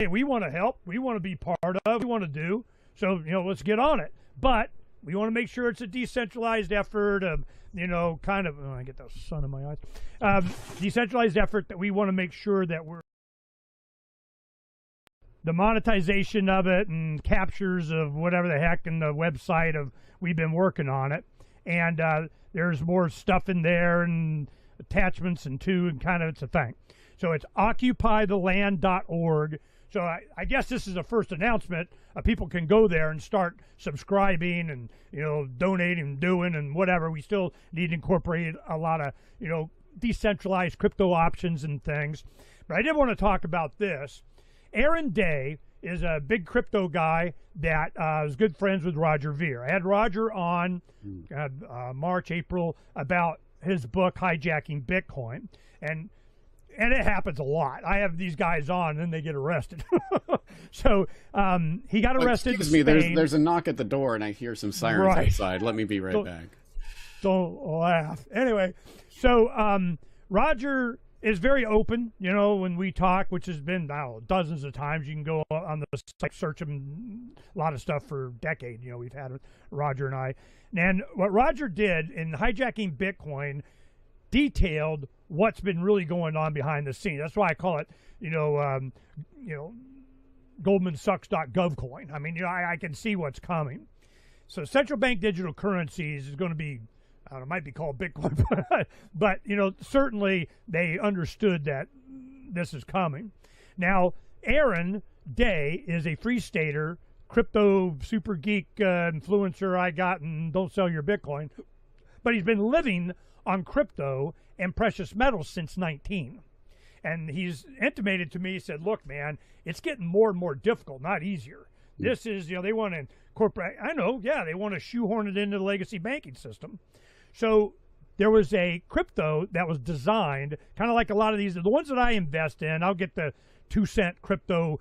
hey, we want to help, we want to be part of, we want to do. So, let's get on it. But we want to make sure it's a decentralized effort of, kind of, I get the sun in my eyes, decentralized effort that we want to make sure that we're the monetization of it and captures of whatever the heck in the website of we've been working on it. And there's more stuff in there and attachments and kind of it's a thing. So it's occupytheland.org. So I guess this is the first announcement. People can go there and start subscribing and, donating, doing and whatever. We still need to incorporate a lot of, decentralized crypto options and things. But I did want to talk about this. Aaron Day is a big crypto guy that is good friends with Roger Ver. I had Roger on March, April about his book, Hijacking Bitcoin. And it happens a lot. I have these guys on and then they get arrested. So he got arrested. Excuse me, there's a knock at the door and I hear some sirens outside. Let me be right back. Don't laugh. Anyway, so Roger is very open, when we talk, which has been, dozens of times. You can go on the site, search him, a lot of stuff for a decade, we've had with Roger and I. And what Roger did in Hijacking Bitcoin detailed what's been really going on behind the scenes. That's why I call it, GoldmanSucks.gov coin. I mean, I can see what's coming. So central bank digital currencies is going to be, it might be called Bitcoin, but certainly they understood that this is coming. Now, Aaron Day is a free stater, crypto super geek influencer I got, and don't sell your Bitcoin, but he's been living on crypto and precious metals since 19. And he's intimated to me, he said, look, man, it's getting more and more difficult, not easier. This is, they want to incorporate, I know, they want to shoehorn it into the legacy banking system. So there was a crypto that was designed, kind of like a lot of these, the ones that I invest in, I'll get the 2-cent crypto,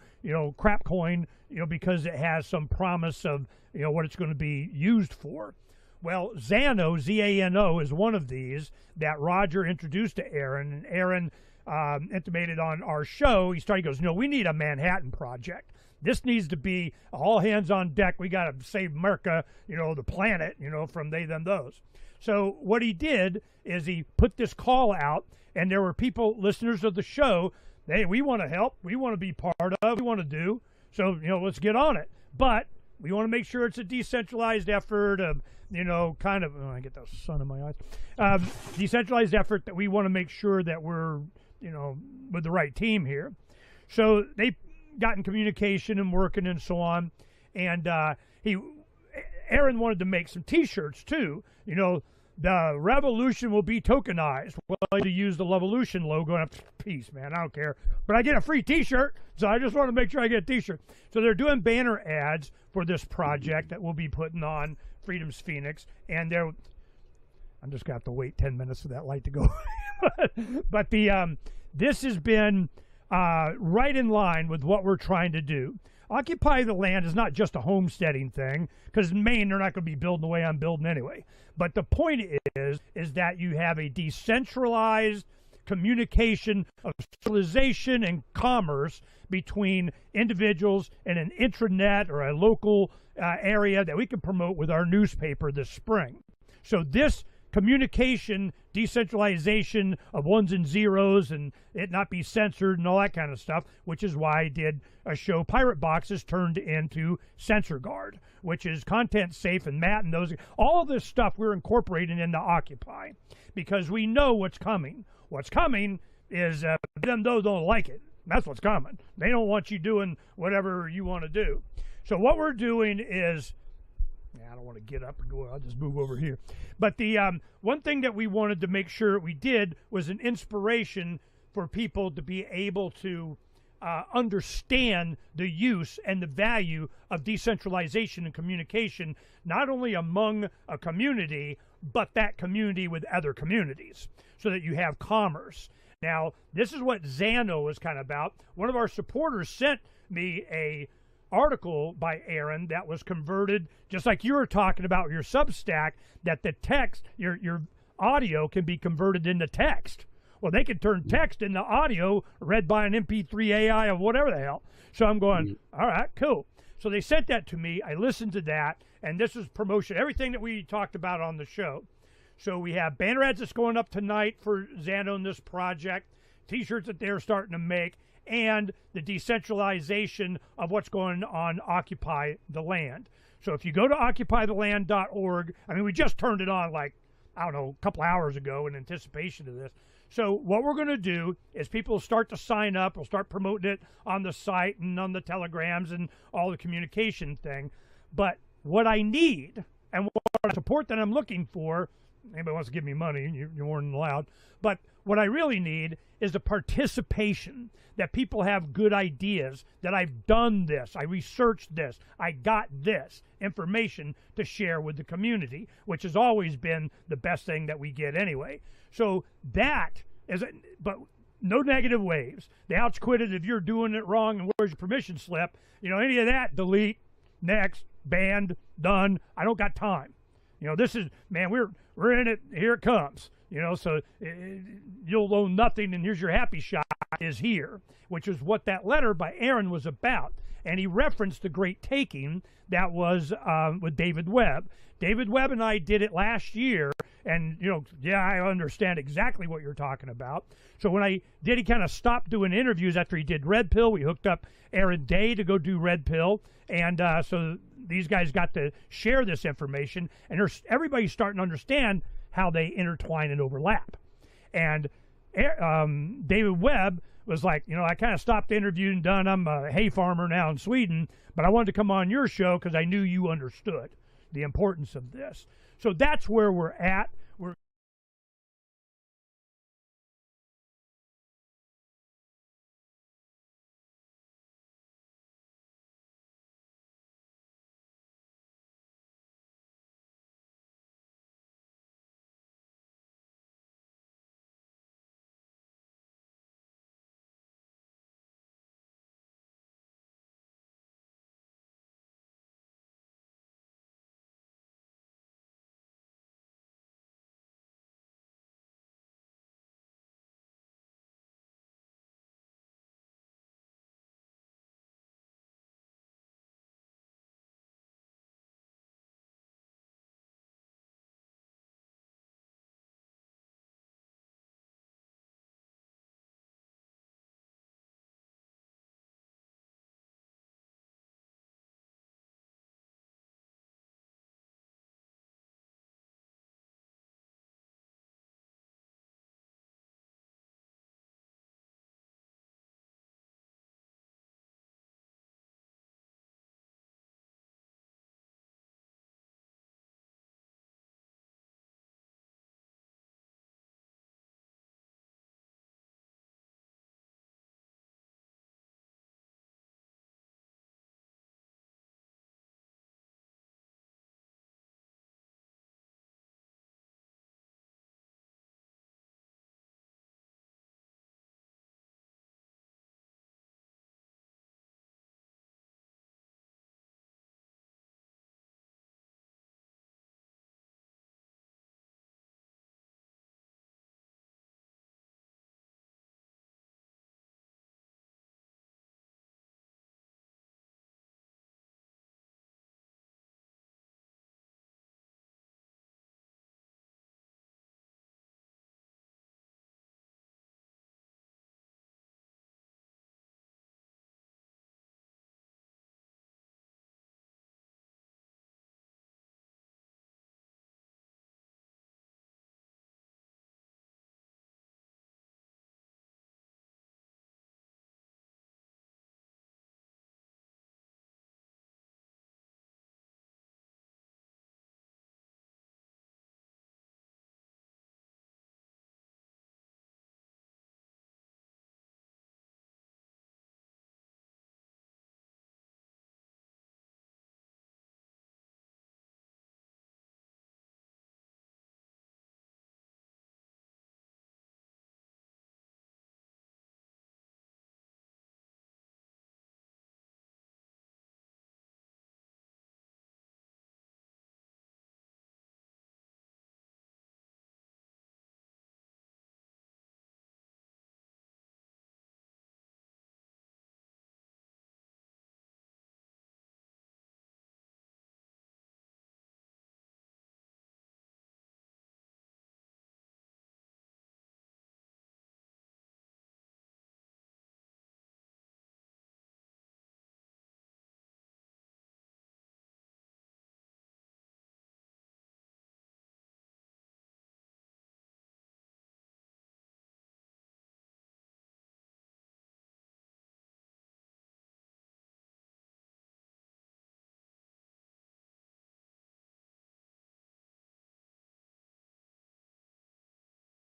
crap coin, because it has some promise of, what it's going to be used for. Well, Zano, Z-A-N-O, is one of these that Roger introduced to Aaron, and Aaron intimated on our show. He goes, we need a Manhattan Project. This needs to be all hands on deck. We got to save America, the planet, from they, them, those. So what he did is he put this call out, and there were people, listeners of the show, hey, we want to help, we want to be part of, we want to do, so, let's get on it. But we want to make sure it's a decentralized effort of, kind of, I get the sun in my eyes, decentralized effort that we want to make sure that we're, with the right team here. So they got in communication and working and so on, and Aaron wanted to make some T-shirts too. The revolution will be tokenized. Well, to use the Levolution logo, and peace, man, I don't care. But I get a free T-shirt, so I just want to make sure I get a T-shirt. So they're doing banner ads for this project that we'll be putting on Freedom's Phoenix, and I'm just going to have to wait 10 minutes for that light to go. But this has been right in line with what we're trying to do. Occupy the Land is not just a homesteading thing, because in Maine, they're not going to be building the way I'm building anyway. But the point is that you have a decentralized communication of civilization and commerce between individuals in an intranet or a local area that we can promote with our newspaper this spring. So this communication, decentralization of ones and zeros and it not be censored and all that kind of stuff, which is why I did a show, Pirate Boxes turned into Censor Guard, which is content safe, and Matt and those, all this stuff we're incorporating into Occupy because we know what's coming. What's coming is them those don't like it. That's what's coming. They don't want you doing whatever you want to do. So what we're doing is, I don't want to get up and go, I'll just move over here. But the one thing that we wanted to make sure we did was an inspiration for people to be able to understand the use and the value of decentralization and communication, not only among a community, but that community with other communities, so that you have commerce. Now, this is what Zano is kind of about. One of our supporters sent me a article by Aaron that was converted, just like you were talking about your Substack, that the text, your audio can be converted into text. Well, they can turn text into audio read by an MP3 AI of whatever the hell. So I'm going, all right, cool. So they sent that to me. I listened to that, and this is promotion, everything that we talked about on the show. So we have banner ads that's going up tonight for Zano and this project, T-shirts that they're starting to make, and the decentralization of what's going on Occupy the Land. So if you go to occupytheland.org, I mean, we just turned it on like, I don't know, a couple hours ago in anticipation of this. So what we're going to do is people will start to sign up. We'll start promoting it on the site and on the telegrams and all the communication thing. But what I need and what support that I'm looking for, anybody wants to give me money, you're more than allowed. But what I really need is the participation, that people have good ideas, that I've done this, I researched this, I got this information to share with the community, which has always been the best thing that we get anyway. So that is, but no negative waves. The outs quit it if you're doing it wrong and where's your permission slip. You know, any of that, delete, next, banned, done. I don't got time. You know, this is, man, we're in it, here it comes. You know, so you'll own nothing, and here's your happy shot is here, which is what that letter by Aaron was about. And he referenced the great taking that was with David Webb. David Webb and I did it last year, and, you know, yeah, I understand exactly what you're talking about. So when I did, he kind of stopped doing interviews after he did Red Pill. We hooked up Aaron Day to go do Red Pill, and so these guys got to share this information, and everybody's starting to understand how they intertwine and overlap. And David Webb was like, you know, I kind of stopped the interview and done. I'm a hay farmer now in Sweden, but I wanted to come on your show because I knew you understood the importance of this. So that's where we're at.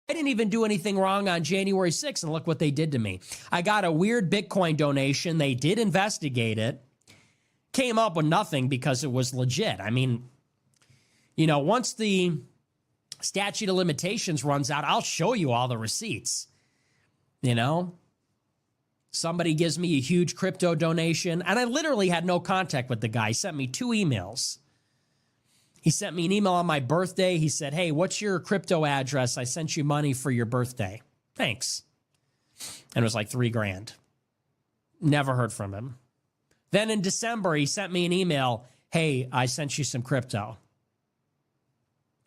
I didn't even do anything wrong on January 6th, and look what they did to me. I got a weird Bitcoin donation. They did investigate it. Came up with nothing because it was legit. I mean, you know, once the statute of limitations runs out, I'll show you all the receipts. You know? Somebody gives me a huge crypto donation, and I literally had no contact with the guy. He sent me 2 emails. He sent me an email on my birthday. He said, hey, what's your crypto address? I sent you money for your birthday. Thanks. And it was like $3,000. Never heard from him. Then in December, he sent me an email. Hey, I sent you some crypto.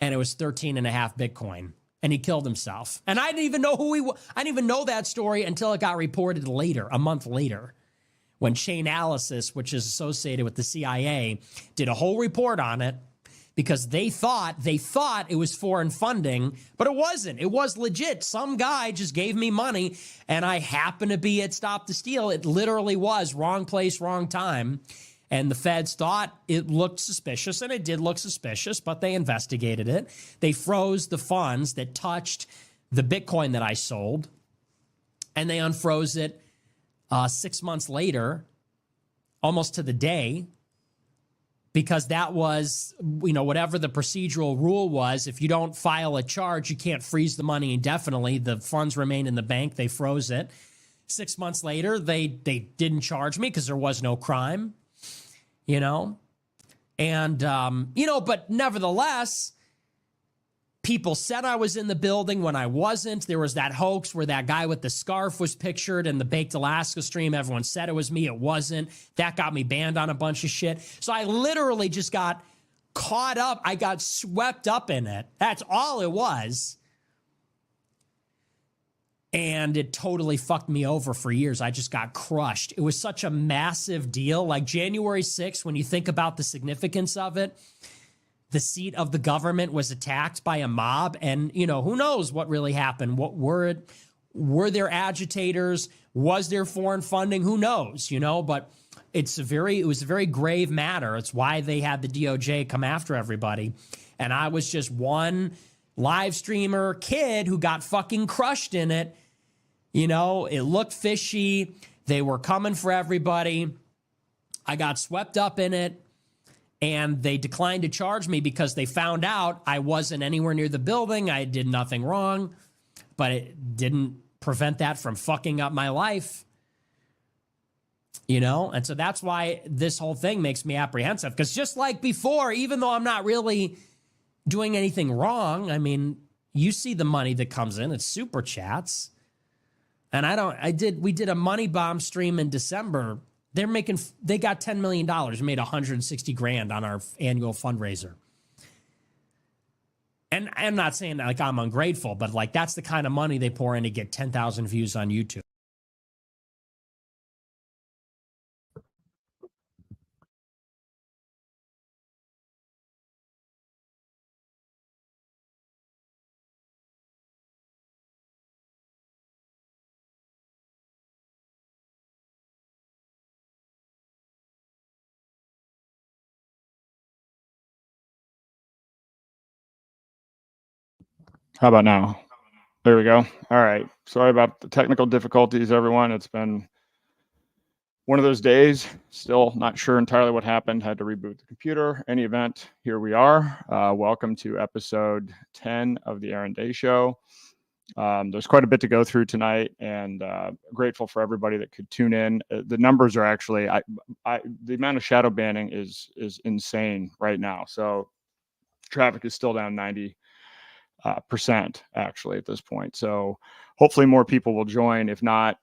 And it was 13.5 Bitcoin. And he killed himself. And I didn't even know who he was. I didn't even know that story until it got reported later, a month later, when Chainalysis, which is associated with the CIA, did a whole report on it. Because they thought it was foreign funding, but it wasn't. It was legit. Some guy just gave me money, and I happened to be at Stop the Steal. It literally was wrong place, wrong time. And the feds thought it looked suspicious, and it did look suspicious, but they investigated it. They froze the funds that touched the Bitcoin that I sold, and they unfroze it 6 months later, almost to the day. Because that was, you know, whatever the procedural rule was, if you don't file a charge, you can't freeze the money indefinitely. The funds remain in the bank. They froze it. 6 months later, they didn't charge me because there was no crime, you know. And, you know, but nevertheless, people said I was in the building when I wasn't. There was that hoax where that guy with the scarf was pictured in the Baked Alaska stream. Everyone said it was me. It wasn't. That got me banned on a bunch of shit. So I literally just got caught up. I got swept up in it. That's all it was. And it totally fucked me over for years. I just got crushed. It was such a massive deal. Like January 6th, when you think about the significance of it, the seat of the government was attacked by a mob, and, you know, who knows what really happened? What were there agitators? Was there foreign funding? Who knows, you know, but it was a very grave matter. It's why they had the DOJ come after everybody. And I was just one live streamer kid who got fucking crushed in it. You know, it looked fishy. They were coming for everybody. I got swept up in it. And they declined to charge me because they found out I wasn't anywhere near the building. I did nothing wrong, but it didn't prevent that from fucking up my life. You know? And so that's why this whole thing makes me apprehensive. Because just like before, even though I'm not really doing anything wrong, I mean, you see the money that comes in. It's super chats. And we did a money bomb stream in December. They got $10 million, made $160,000 on our annual fundraiser. And I'm not saying that like I'm ungrateful, but like that's the kind of money they pour in to get 10,000 views on YouTube. How about now? There we go. All right. Sorry about the technical difficulties, everyone. It's been one of those days. Still not sure entirely what happened. Had to reboot the computer. Any event, here we are. Welcome to episode 10 of the Aaron Day Show. There's quite a bit to go through tonight, and grateful for everybody that could tune in. The numbers are actually, the amount of shadow banning is insane right now. So traffic is still down 90% actually at this point. So hopefully more people will join. If not,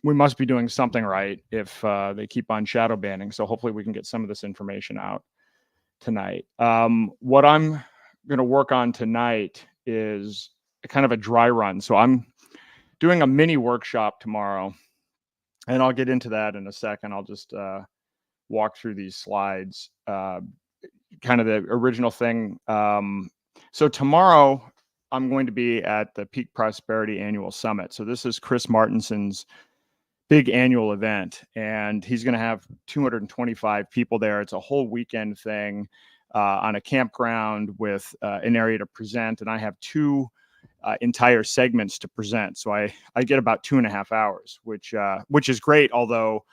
we must be doing something right if they keep on shadow banning. So hopefully we can get some of this information out tonight. What I'm going to work on tonight is kind of a dry run. So I'm doing a mini workshop tomorrow, and I'll get into that in a second. I'll just walk through these slides, kind of the original thing. So tomorrow I'm going to be at the Peak Prosperity Annual Summit. So this is Chris Martinson's big annual event, and he's going to have 225 people there. It's a whole weekend thing on a campground with an area to present. And I have 2 entire segments to present. So I get about 2.5 hours, which is great. Although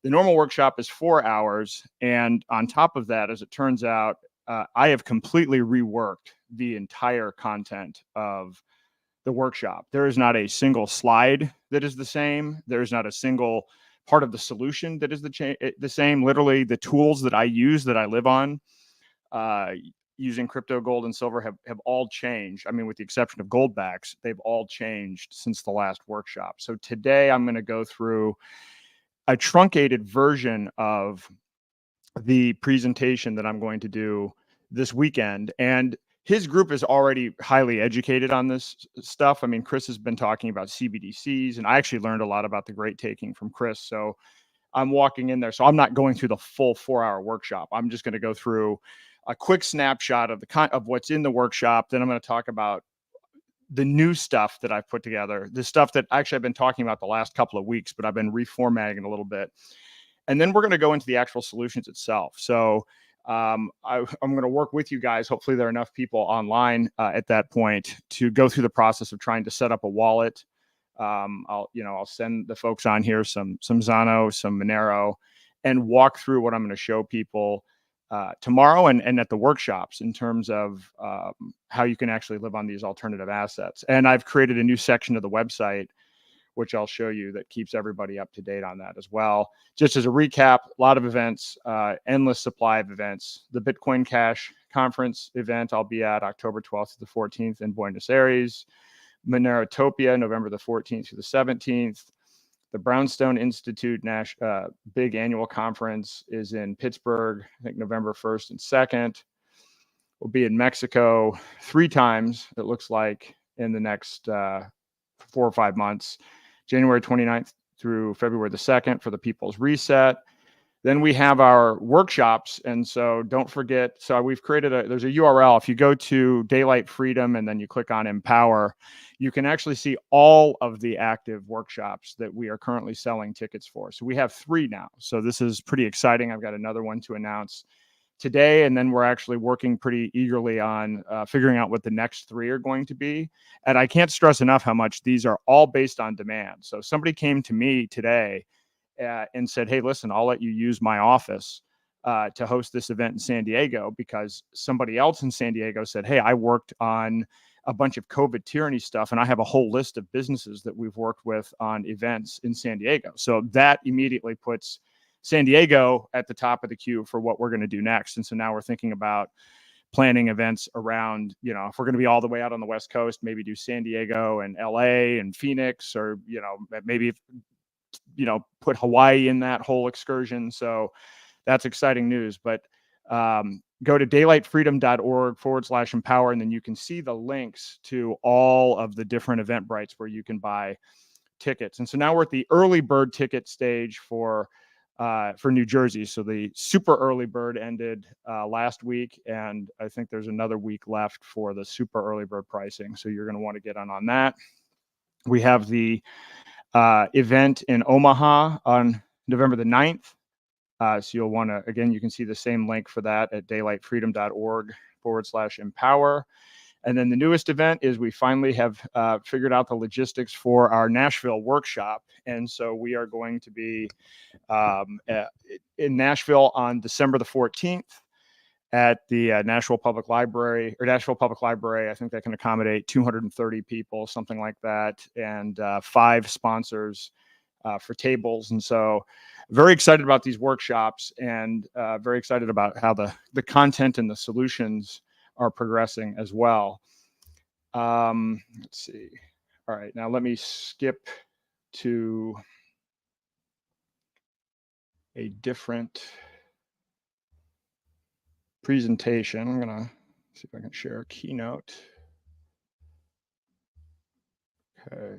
the normal workshop is 4 hours, and on top of that, as it turns out, I have completely reworked the entire content of the workshop. There is not a single slide that is the same. There's not a single part of the solution that is the same. Literally, the tools that I use, that I live on, using crypto, gold, and silver have all changed. I mean, with the exception of gold backs, they've all changed since the last workshop. So today I'm going to go through a truncated version of the presentation that I'm going to do this weekend. And his group is already highly educated on this stuff. I mean, Chris has been talking about CBDCs, and I actually learned a lot about the great taking from Chris. So I'm walking in there. So I'm not going through the full 4-hour workshop. I'm just going to go through a quick snapshot of of what's in the workshop. Then I'm going to talk about the new stuff that I've put together, the stuff that actually I've been talking about the last couple of weeks, but I've been reformatting it a little bit. And then we're going to go into the actual solutions itself. So I'm going to work with you guys. Hopefully there are enough people online at that point to go through the process of trying to set up a wallet. I'll send the folks on here some Zano, some Monero, and walk through what I'm going to show people tomorrow and at the workshops in terms of how you can actually live on these alternative assets. And I've created a new section of the website, which I'll show you, that keeps everybody up to date on that as well. Just as a recap, a lot of events, endless supply of events. The Bitcoin Cash Conference event I'll be at October 12th to the 14th in Buenos Aires. Monerotopia, November the 14th through the 17th. The Brownstone Institute big annual conference is in Pittsburgh, I think November 1st and 2nd. We'll be in Mexico 3 times, it looks like, in the next 4 or 5 months. January 29th through February the 2nd for the People's Reset. Then we have our workshops. And so don't forget, so we've created there's a URL. If you go to Daylight Freedom and then you click on Empower, you can actually see all of the active workshops that we are currently selling tickets for. So we have 3 now. So this is pretty exciting. I've got another one to announce today, and then we're actually working pretty eagerly on figuring out what the next 3 are going to be. And I can't stress enough how much these are all based on demand. So somebody came to me today and said, hey, listen, I'll let you use my office to host this event in San Diego, because somebody else in San Diego said, hey, I worked on a bunch of COVID tyranny stuff, and I have a whole list of businesses that we've worked with on events in San Diego. So that immediately puts San Diego at the top of the queue for what we're going to do next. And so now we're thinking about planning events around, if we're going to be all the way out on the West Coast, maybe do San Diego and LA and Phoenix, or, maybe, put Hawaii in that whole excursion. So that's exciting news. But go to daylightfreedom.org/empower, and then you can see the links to all of the different Eventbrites where you can buy tickets. And so now we're at the early bird ticket stage for New Jersey. So the super early bird ended last week, and I think there's another week left for the super early bird pricing. So you're going to want to get on that. We have the event in Omaha on November the 9th. So you'll want to, again, you can see the same link for that at daylightfreedom.org/empower. And then the newest event is we finally have figured out the logistics for our Nashville workshop. And so we are going to be in Nashville on December the 14th at the Nashville Public Library, I think that can accommodate 230 people, something like that, and 5 sponsors for tables. And so very excited about these workshops, and very excited about how the content and the solutions are progressing as well. Let's see. All right, now let me skip to a different presentation. I'm gonna see if I can share a keynote. Okay.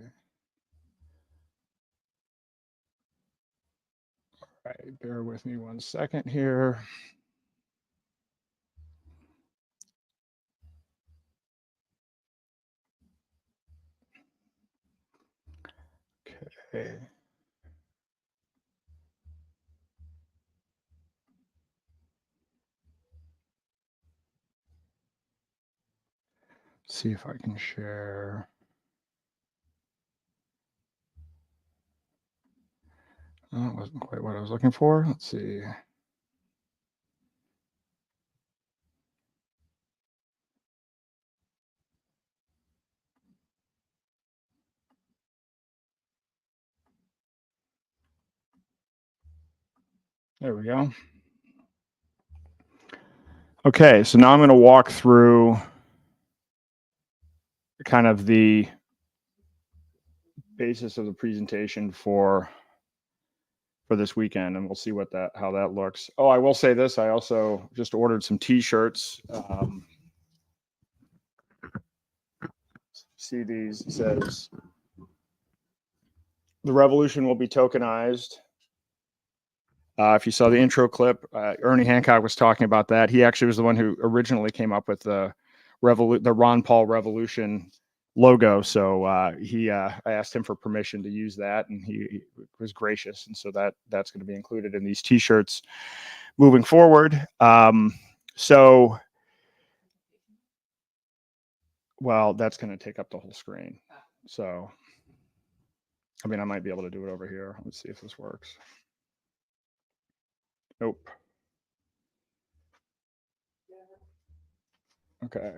All right, bear with me 1 second here. Okay. See if I can share. Oh, it wasn't quite what I was looking for. Let's see. There we go. Okay, so now I'm going to walk through kind of the basis of the presentation for this weekend, and we'll see how that looks. Oh, I will say this: I also just ordered some T-shirts. See these? It says the revolution will be tokenized. If you saw the intro clip, Ernie Hancock was talking about that. He actually was the one who originally came up with the Ron Paul Revolution logo. So I asked him for permission to use that, and he was gracious. And so that's going to be included in these T-shirts moving forward. So, well, that's going to take up the whole screen. So, I mean, I might be able to do it over here. Let's see if this works. Nope. Okay.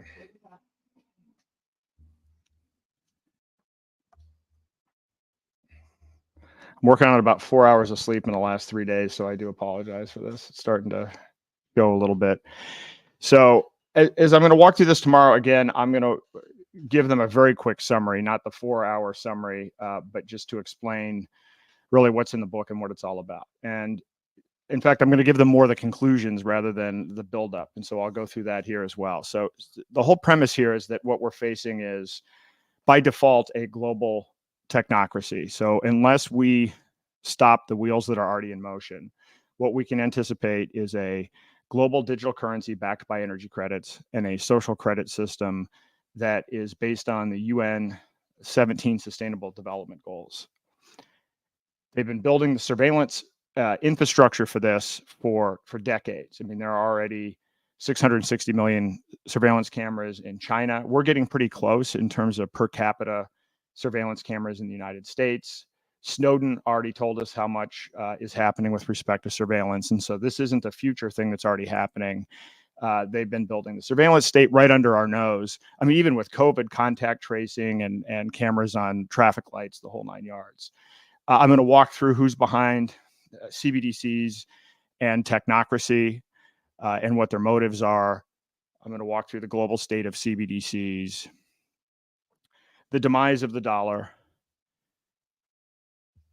I'm working on about 4 hours of sleep in the last 3 days, so I do apologize for this. It's starting to go a little bit. So as I'm going to walk through this tomorrow, again, I'm going to give them a very quick summary, not the 4-hour summary, but just to explain really what's in the book and what it's all about. And in fact, I'm going to give them more of the conclusions rather than the buildup. And so I'll go through that here as well. So the whole premise here is that what we're facing is, by default, a global technocracy. So unless we stop the wheels that are already in motion, what we can anticipate is a global digital currency backed by energy credits and a social credit system that is based on the UN 17 Sustainable Development Goals. They've been building the surveillance infrastructure for this for decades. I mean, there are already 660 million surveillance cameras in China. We're getting pretty close in terms of per capita surveillance cameras in the United States. Snowden already told us how much is happening with respect to surveillance. And so this isn't a future thing that's already happening. They've been building the surveillance state right under our nose. I mean, even with COVID, contact tracing and cameras on traffic lights, the whole 9 yards. I'm going to walk through who's behind CBDCs and technocracy and what their motives are. I'm going to walk through the global state of CBDCs, the demise of the dollar,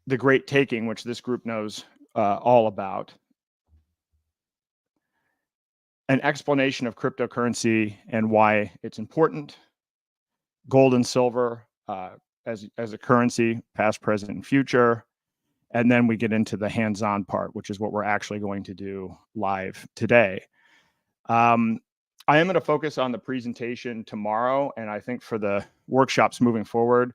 the great taking, which this group knows all about, an explanation of cryptocurrency and why it's important, gold and silver as a currency, past, present, and future. And then we get into the hands-on part, which is what we're actually going to do live today. I am going to focus on the presentation tomorrow, and I think for the workshops moving forward,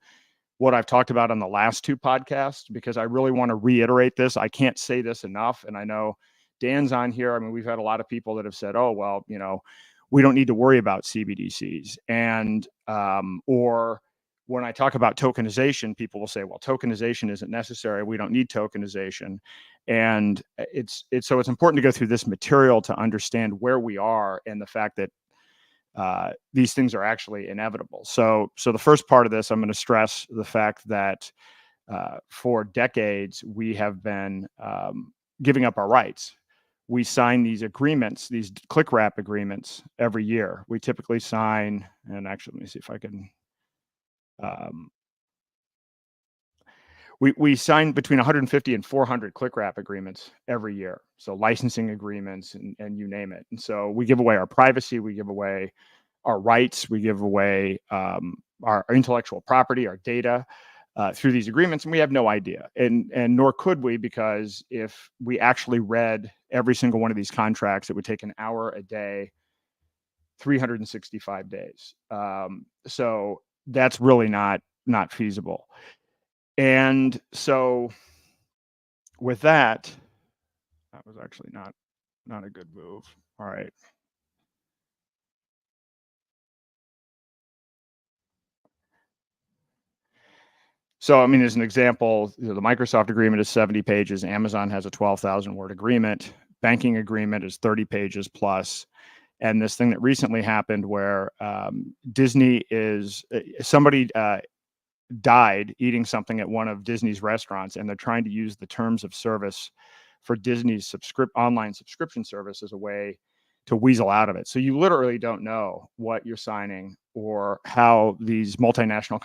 what I've talked about on the last two podcasts, because I really want to reiterate this. I can't say this enough, and I know Dan's on here. I mean, we've had a lot of people that have said, oh, well, you know, we don't need to worry about CBDCs. And, or when I talk about tokenization, people will say, well, tokenization isn't necessary. We don't need tokenization. And so it's important to go through this material to understand where we are and the fact that these things are actually inevitable. So the first part of this, I'm going to stress the fact that for decades, we have been giving up our rights. We sign these agreements, these click wrap agreements every year. We typically sign, and actually, let me see if I can. We sign between 150 and 400 click wrap agreements every year. So licensing agreements and you name it. And so we give away our privacy, we give away our rights, we give away our intellectual property, our data through these agreements, and we have no idea. And nor could we, because if we actually read every single one of these contracts, it would take an hour a day, 365 days. So that's really not feasible. And so with that was actually not a good move. All right. So, I mean, as an example, the Microsoft agreement is 70 pages. Amazon has a 12,000 word agreement. Banking agreement is 30 pages plus. And this thing that recently happened where Disney is, somebody died eating something at one of Disney's restaurants, and they're trying to use the terms of service for Disney's online subscription service as a way to weasel out of it. So you literally don't know what you're signing or how these multinational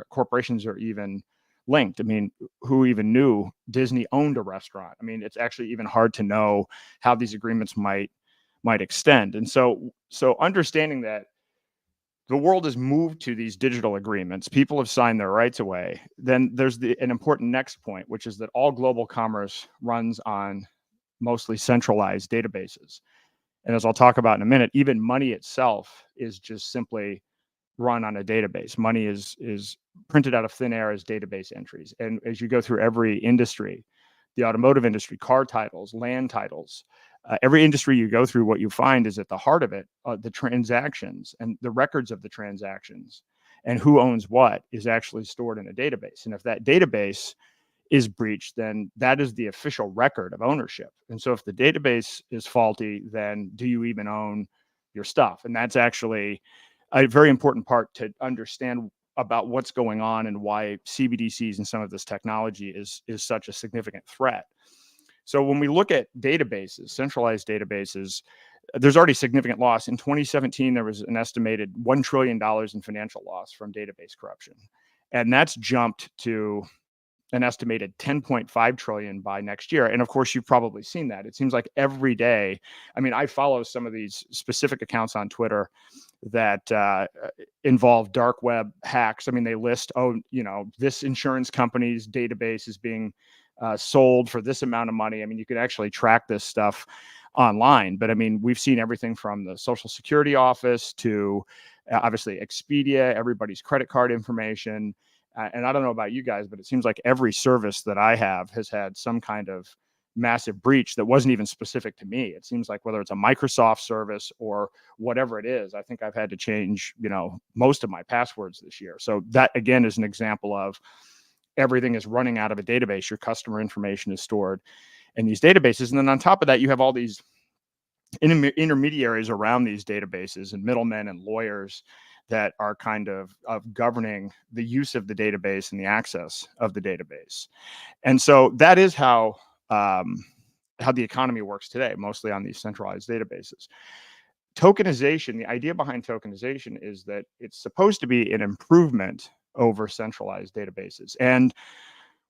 corporations are even linked. I mean, who even knew Disney owned a restaurant? I mean, it's actually even hard to know how these agreements might extend. And so understanding that the world has moved to these digital agreements, people have signed their rights away, then there's an important next point, which is that all global commerce runs on mostly centralized databases. And as I'll talk about in a minute, even money itself is just simply run on a database. Money is printed out of thin air as database entries. And as you go through every industry, the automotive industry, car titles, land titles, every industry you go through, what you find is at the heart of it, the transactions and the records of the transactions and who owns what is actually stored in a database. And if that database is breached, then that is the official record of ownership. And so if the database is faulty, then do you even own your stuff? And that's actually a very important part to understand about what's going on and why CBDCs and some of this technology is such a significant threat. So when we look at databases, centralized databases, there's already significant loss. In 2017, there was an estimated $1 trillion in financial loss from database corruption. And that's jumped to an estimated 10.5 trillion by next year. And of course, you've probably seen that. It seems like every day, I mean, I follow some of these specific accounts on Twitter that involve dark web hacks. I mean, they list, this insurance company's database is being sold for this amount of money. I mean, you could actually track this stuff online. But I mean, we've seen everything from the Social Security office to obviously Expedia, everybody's credit card information. And I don't know about you guys, but it seems like every service that I have has had some kind of massive breach that wasn't even specific to me. It seems like whether it's a Microsoft service or whatever it is, I think I've had to change, most of my passwords this year. So that again is an example of everything is running out of a database. Your customer information is stored in these databases. And then on top of that, you have all these intermediaries around these databases and middlemen and lawyers that are kind of governing the use of the database and the access of the database. And so that is how the economy works today, mostly on these centralized databases. Tokenization, the idea behind tokenization is that it's supposed to be an improvement over centralized databases. And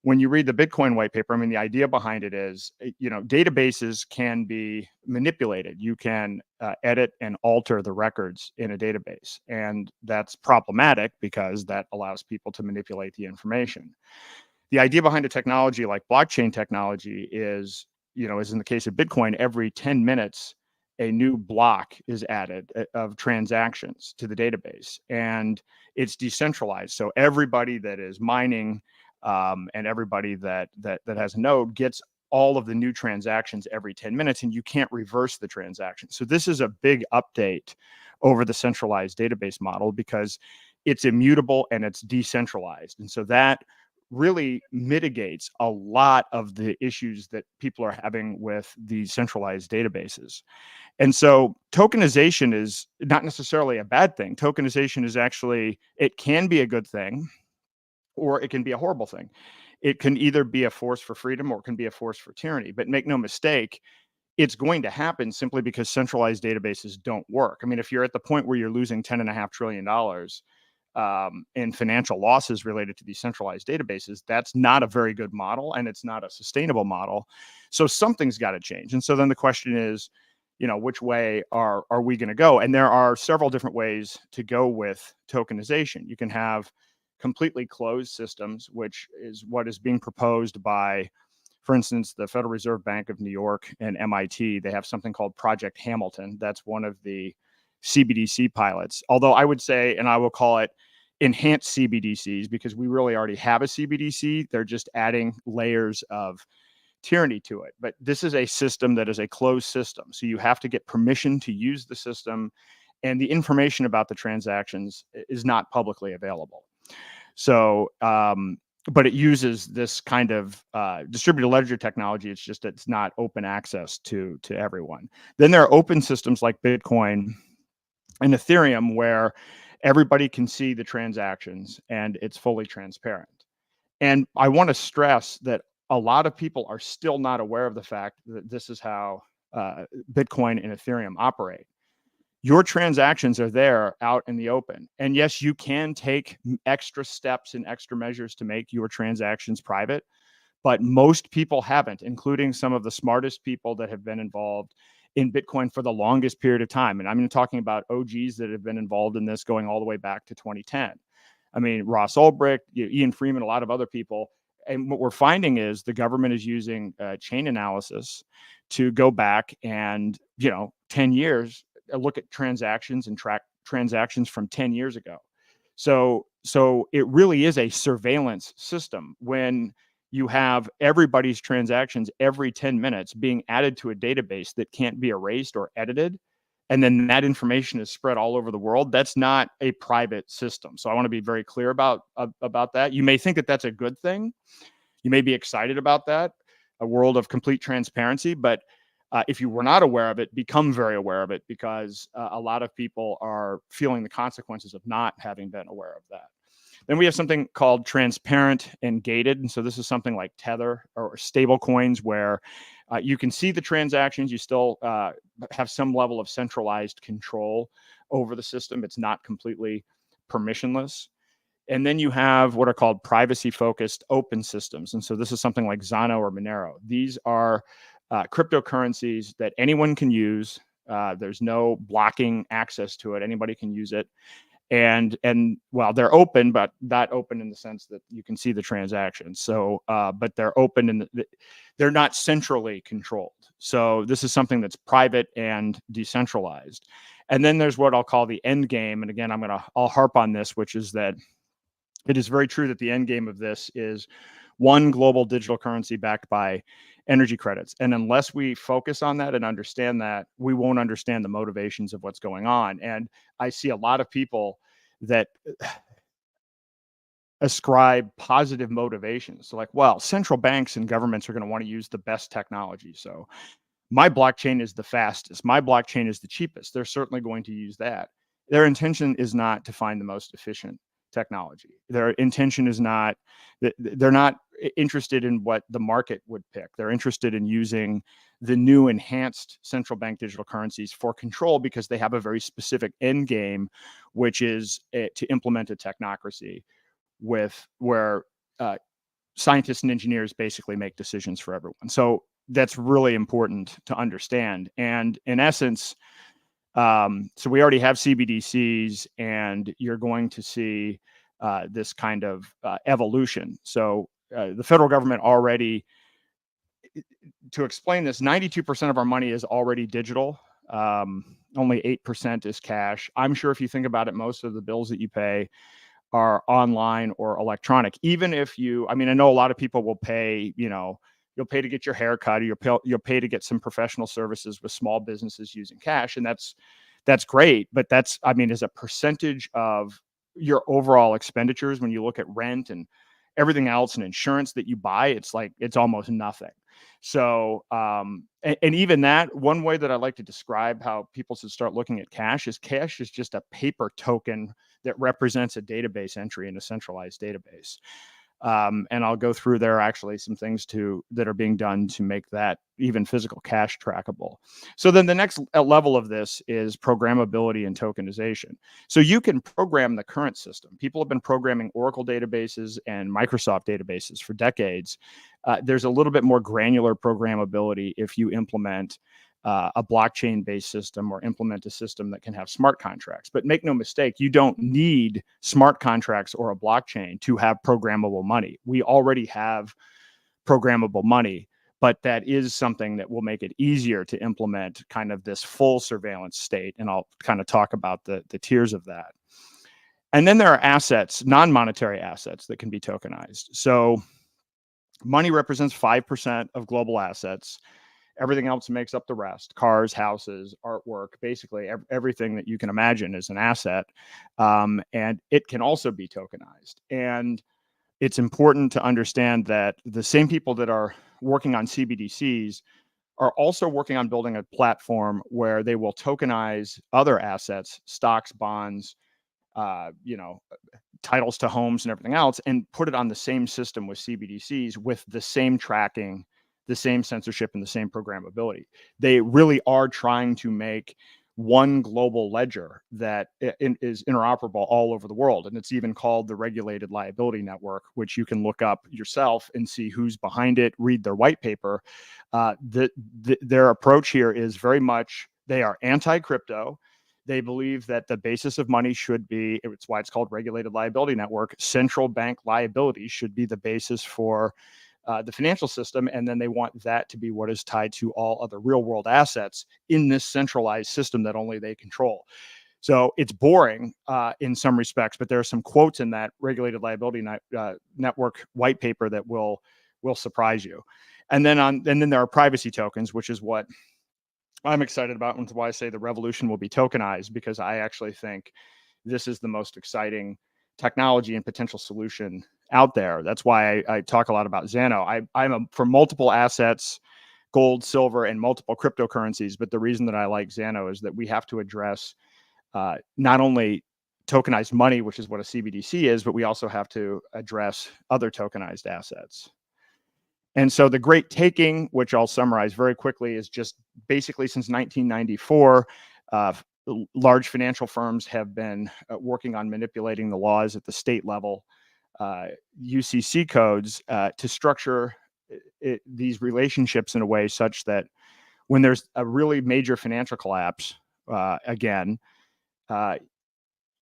when you read the Bitcoin white paper, I mean, the idea behind it is, databases can be manipulated. You can edit and alter the records in a database. And that's problematic because that allows people to manipulate the information. The idea behind a technology like blockchain technology is, as in the case of Bitcoin, every 10 minutes, a new block is added of transactions to the database. And it's decentralized. So everybody that is mining and everybody that has a node gets all of the new transactions every 10 minutes, and you can't reverse the transaction. So this is a big update over the centralized database model because it's immutable and it's decentralized. And so that really mitigates a lot of the issues that people are having with these centralized databases. And so tokenization is not necessarily a bad thing. Tokenization is actually, it can be a good thing, or it can be a horrible thing. It can either be a force for freedom or it can be a force for tyranny. But make no mistake, it's going to happen simply because centralized databases don't work. I mean, if you're at the point where you're losing $10.5 trillion in financial losses related to these centralized databases, that's not a very good model and it's not a sustainable model. So something's got to change. And so then the question is, which way are we going to go? And there are several different ways to go with tokenization. You can have completely closed systems, which is what is being proposed by, for instance, the Federal Reserve Bank of New York and MIT. They have something called Project Hamilton. That's one of the CBDC pilots. Although I would say, and I will call it enhanced CBDCs, because we really already have a CBDC. They're just adding layers of tyranny to it. But this is a system that is a closed system. So you have to get permission to use the system, and the information about the transactions is not publicly available. So but it uses this kind of distributed ledger technology. It's just it's not open access to everyone. Then there are open systems like Bitcoin and Ethereum where everybody can see the transactions and it's fully transparent. And I want to stress that a lot of people are still not aware of the fact that this is how Bitcoin and Ethereum operate. Your transactions are there out in the open. And yes, you can take extra steps and extra measures to make your transactions private, but most people haven't, including some of the smartest people that have been involved in Bitcoin for the longest period of time. And I'm talking about OGs that have been involved in this going all the way back to 2010. I mean, Ross Ulbricht, Ian Freeman, a lot of other people. And what we're finding is the government is using chain analysis to go back and, 10 years, look at transactions and track transactions from 10 years ago. So it really is a surveillance system when you have everybody's transactions every 10 minutes being added to a database that can't be erased or edited. And then that information is spread all over the world. That's not a private system. So I want to be very clear about that. You may think that that's a good thing. You may be excited about that, a world of complete transparency, but if you were not aware of it, become very aware of it, because a lot of people are feeling the consequences of not having been aware of that. Then we have something called transparent and gated. And so this is something like Tether or stable coins where you can see the transactions. You still have some level of centralized control over the system. It's not completely permissionless. And then you have what are called privacy-focused open systems. And so this is something like Zano or Monero. These are cryptocurrencies that anyone can use. There's no blocking access to it. Anybody can use it. And well, they're open, but not open in the sense that you can see the transactions. So, but they're open and they're not centrally controlled. So this is something that's private and decentralized. And then there's what I'll call the end game. And again, I'll harp on this, which is that it is very true that the end game of this is one global digital currency backed by energy credits. And unless we focus on that and understand that, we won't understand the motivations of what's going on. And I see a lot of people that ascribe positive motivations. So like, well, central banks and governments are going to want to use the best technology. So my blockchain is the fastest. My blockchain is the cheapest. They're certainly going to use that. Their intention is not to find the most efficient technology. Their intention is not, they're not interested in what the market would pick. They're interested in using the new enhanced central bank digital currencies for control because they have a very specific end game, which is to implement a technocracy where scientists and engineers basically make decisions for everyone. So that's really important to understand. And in essence, so we already have CBDCs, and you're going to see this kind of evolution. So the federal government already, to explain this, 92% of our money is already digital. Only 8% is cash. I'm sure if you think about it, most of the bills that you pay are online or electronic. Even if I know a lot of people will pay, you'll pay to get your hair cut, or you'll pay to get some professional services with small businesses using cash. And that's great. But that's, as a percentage of your overall expenditures, when you look at rent and everything else and insurance that you buy, it's almost nothing. So, and even that, one way that I like to describe how people should start looking at cash is just a paper token that represents a database entry in a centralized database. And I'll go through there actually some things that are being done to make that even physical cash trackable. So then the next level of this is programmability and tokenization. So you can program the current system. People have been programming Oracle databases and Microsoft databases for decades. There's a little bit more granular programmability if you implement a blockchain-based system or implement a system that can have smart contracts. But make no mistake, you don't need smart contracts or a blockchain to have programmable money. We already have programmable money, but that is something that will make it easier to implement kind of this full surveillance state. And I'll kind of talk about the tiers of that. And then there are assets, non-monetary assets that can be tokenized. So money represents 5% of global assets. Everything else makes up the rest: cars, houses, artwork, basically everything that you can imagine is an asset. And it can also be tokenized. And it's important to understand that the same people that are working on CBDCs are also working on building a platform where they will tokenize other assets, stocks, bonds, titles to homes and everything else, and put it on the same system with CBDCs with the same tracking, the same censorship, and the same programmability. They really are trying to make one global ledger that is interoperable all over the world. And it's even called the Regulated Liability Network, which you can look up yourself and see who's behind it, read their white paper. Their approach here is very much, they are anti-crypto. They believe that the basis of money should be, it's why it's called Regulated Liability Network, central bank liability should be the basis for the financial system, and then they want that to be what is tied to all other real world assets in this centralized system that only they control. So it's boring in some respects, but there are some quotes in that Regulated Liability Network white paper that will surprise you. And then there are privacy tokens, which is what I'm excited about, and why I say the revolution will be tokenized, because I actually think this is the most exciting technology and potential solution out there. That's why I talk a lot about Zano. I'm for multiple assets, gold, silver, and multiple cryptocurrencies. But the reason that I like Zano is that we have to address not only tokenized money, which is what a CBDC is, but we also have to address other tokenized assets. And so the great taking, which I'll summarize very quickly, is just basically since 1994, large financial firms have been working on manipulating the laws at the state level, UCC codes, to structure these relationships in a way such that when there's a really major financial collapse,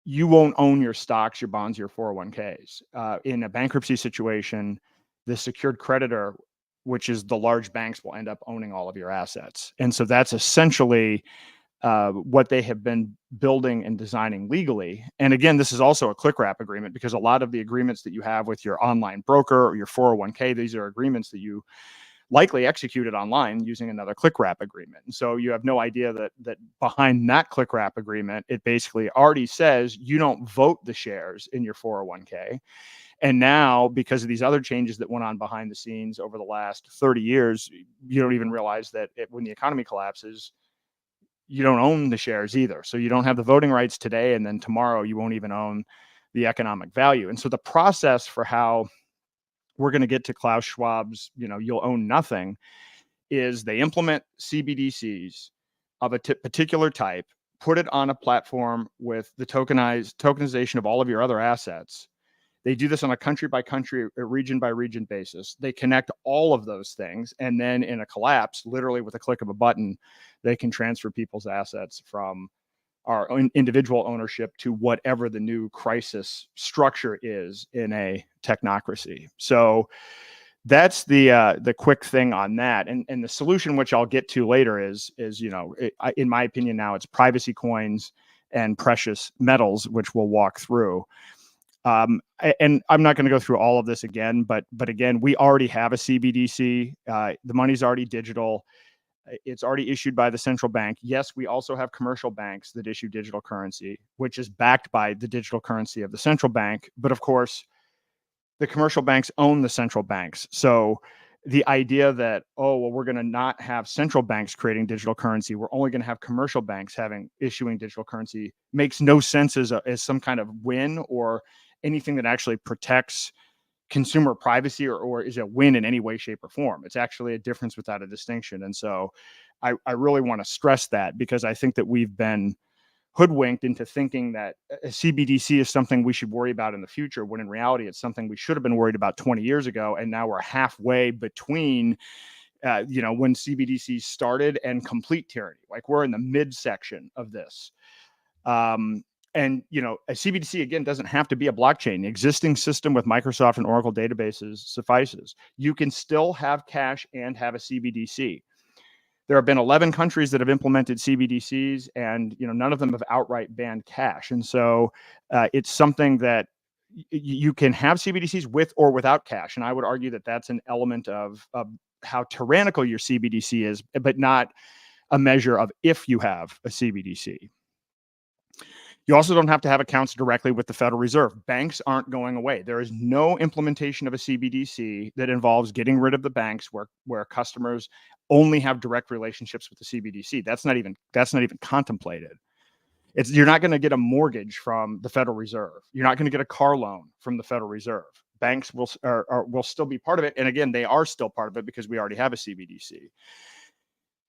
you won't own your stocks, your bonds, your 401ks. In a bankruptcy situation, the secured creditor, which is the large banks, will end up owning all of your assets. And so that's essentially what they have been building and designing legally. And again, this is also a click wrap agreement, because a lot of the agreements that you have with your online broker or your 401k, these are agreements that you likely executed online using another click wrap agreement. And so you have no idea that behind that click wrap agreement, it basically already says you don't vote the shares in your 401k. And now, because of these other changes that went on behind the scenes over the last 30 years, you don't even realize that when the economy collapses, you don't own the shares either. So you don't have the voting rights today, and then tomorrow you won't even own the economic value. And so the process for how we're going to get to Klaus Schwab's, you'll own nothing, is they implement CBDCs of a particular type, put it on a platform with the tokenization of all of your other assets. They do this on a country by country, a region by region basis. They connect all of those things. And then in a collapse, literally with a click of a button, they can transfer people's assets from our own individual ownership to whatever the new crisis structure is in a technocracy. So that's the quick thing on that. And the solution, which I'll get to later, is in my opinion now, it's privacy coins and precious metals, which we'll walk through. And I'm not going to go through all of this again, but again, we already have a CBDC. The money's already digital. It's already issued by the central bank. Yes, we also have commercial banks that issue digital currency, which is backed by the digital currency of the central bank. But of course, the commercial banks own the central banks. So the idea that, we're going to not have central banks creating digital currency, we're only going to have commercial banks issuing digital currency, makes no sense as some kind of win or anything that actually protects consumer privacy or is a win in any way, shape, or form. It's actually a difference without a distinction. And so I really want to stress that, because I think that we've been hoodwinked into thinking that a CBDC is something we should worry about in the future, when in reality, it's something we should have been worried about 20 years ago. And now we're halfway between, when CBDCs started and complete tyranny. Like, we're in the midsection of this. And, a CBDC, again, doesn't have to be a blockchain. The existing system with Microsoft and Oracle databases suffices. You can still have cash and have a CBDC. There have been 11 countries that have implemented CBDCs, and none of them have outright banned cash. And so it's something that you can have CBDCs with or without cash. And I would argue that that's an element of how tyrannical your CBDC is, but not a measure of if you have a CBDC. You also don't have to have accounts directly with the Federal Reserve. Banks aren't going away. There is no implementation of a CBDC that involves getting rid of the banks where customers only have direct relationships with the CBDC. That's not even contemplated. You're not going to get a mortgage from the Federal Reserve. You're not going to get a car loan from the Federal Reserve. Banks will still be part of it. And again, they are still part of it because we already have a CBDC.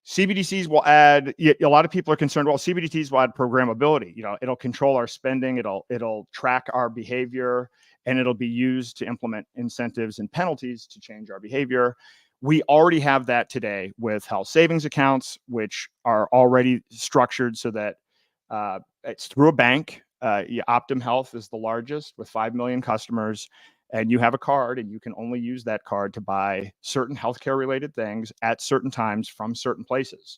CBDCs will add, a lot of people are concerned, well, CBDCs will add programmability. It'll control our spending, it'll track our behavior, and it'll be used to implement incentives and penalties to change our behavior. We already have that today with health savings accounts, which are already structured so that it's through a bank. Optum Health is the largest with 5 million customers. And you have a card, and you can only use that card to buy certain healthcare related things at certain times from certain places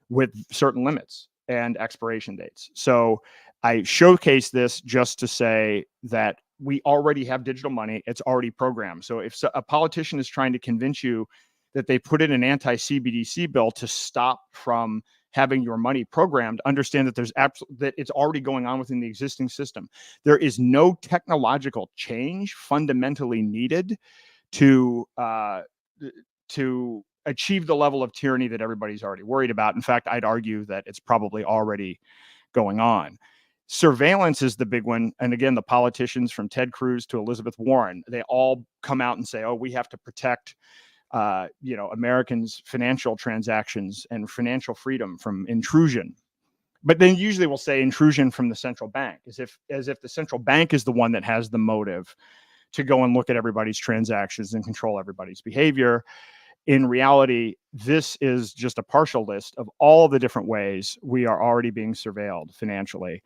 with certain limits and expiration dates. So I showcase this just to say that we already have digital money. It's already programmed. So if a politician is trying to convince you that they put in an anti-CBDC bill to stop from having your money programmed, understand that that it's already going on within the existing system. There is no technological change fundamentally needed to achieve the level of tyranny that everybody's already worried about. In fact, I'd argue that it's probably already going on. Surveillance is the big one. And again, the politicians from Ted Cruz to Elizabeth Warren, they all come out and say, oh, we have to protect Americans' financial transactions and financial freedom from intrusion. But then usually we'll say intrusion from the central bank, as if the central bank is the one that has the motive to go and look at everybody's transactions and control everybody's behavior. In reality, this is just a partial list of all the different ways we are already being surveilled financially.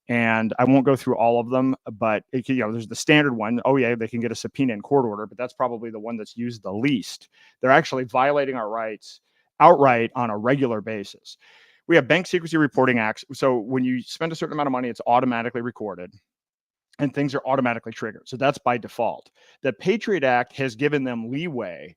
And I won't go through all of them, but there's the standard one. Oh yeah, they can get a subpoena and court order, but that's probably the one that's used the least. They're actually violating our rights outright on a regular basis. We have Bank Secrecy Reporting Acts. So when you spend a certain amount of money, it's automatically recorded and things are automatically triggered. So that's by default. The Patriot Act has given them leeway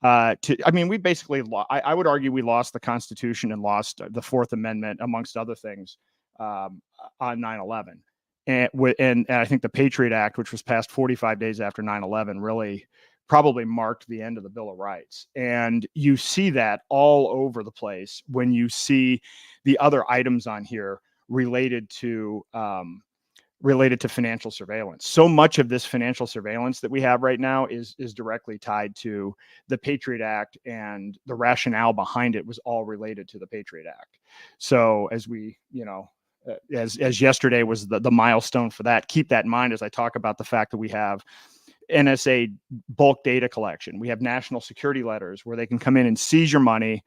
we basically, I would argue we lost the Constitution and lost the Fourth Amendment, amongst other things, on 9/11. And I think the Patriot Act, which was passed 45 days after 9/11, really probably marked the end of the Bill of Rights. And you see that all over the place when you see the other items on here related to financial surveillance. So much of this financial surveillance that we have right now is directly tied to the Patriot Act, and the rationale behind it was all related to the Patriot Act. So as we, as yesterday was the milestone for that, keep that in mind as I talk about the fact that we have NSA bulk data collection. We have national security letters where they can come in and seize your money,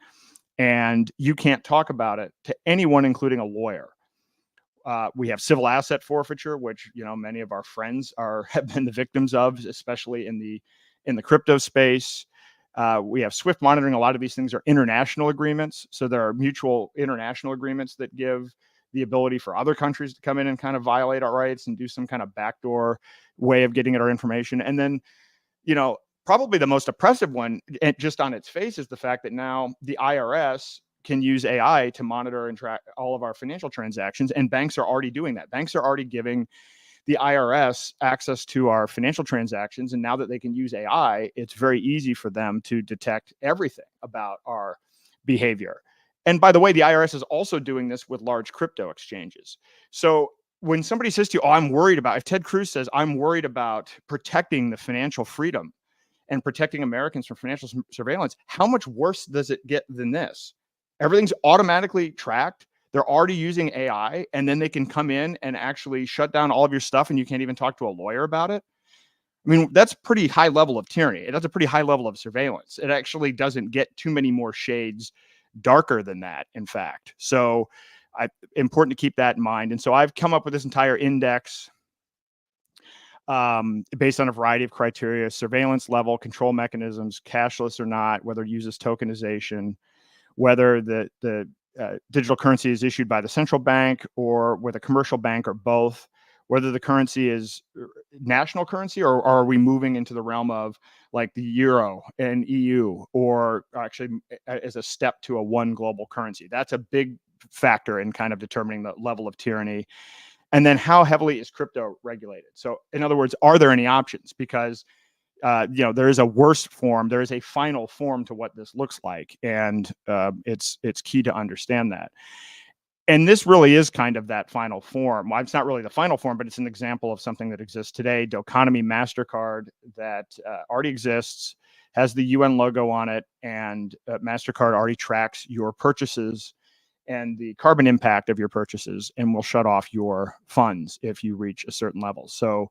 and you can't talk about it to anyone, including a lawyer. We have civil asset forfeiture, which many of our friends have been the victims of, especially in the crypto space. We have SWIFT monitoring. A lot of these things are international agreements, so there are mutual international agreements that give the ability for other countries to come in and kind of violate our rights and do some kind of backdoor way of getting at our information. And then, probably the most oppressive one, just on its face, is the fact that now the IRS can use AI to monitor and track all of our financial transactions. And banks are already doing that. Banks are already giving the IRS access to our financial transactions. And now that they can use AI, it's very easy for them to detect everything about our behavior. And by the way, the IRS is also doing this with large crypto exchanges. So when somebody says to you, if Ted Cruz says, I'm worried about protecting the financial freedom and protecting Americans from financial surveillance, how much worse does it get than this? Everything's automatically tracked. They're already using AI, and then they can come in and actually shut down all of your stuff, and you can't even talk to a lawyer about it. I mean, that's pretty high level of tyranny. That's a pretty high level of surveillance. It actually doesn't get too many more shades darker than that, in fact. So important to keep that in mind. And so I've come up with this entire index based on a variety of criteria: surveillance level, control mechanisms, cashless or not, whether it uses tokenization, whether the digital currency is issued by the central bank or with a commercial bank or both, whether the currency is national currency or are we moving into the realm of like the euro and EU, or actually as a step to a one global currency. That's a big factor in kind of determining the level of tyranny. And then how heavily is crypto regulated? So in other words, are there any options? Because there is a worse form, there is a final form to what this looks like, and it's key to understand that. And this really is kind of that final form. Well, it's not really the final form, but it's an example of something that exists today. Doconomy MasterCard that already exists, has the UN logo on it, and MasterCard already tracks your purchases and the carbon impact of your purchases, and will shut off your funds if you reach a certain level. So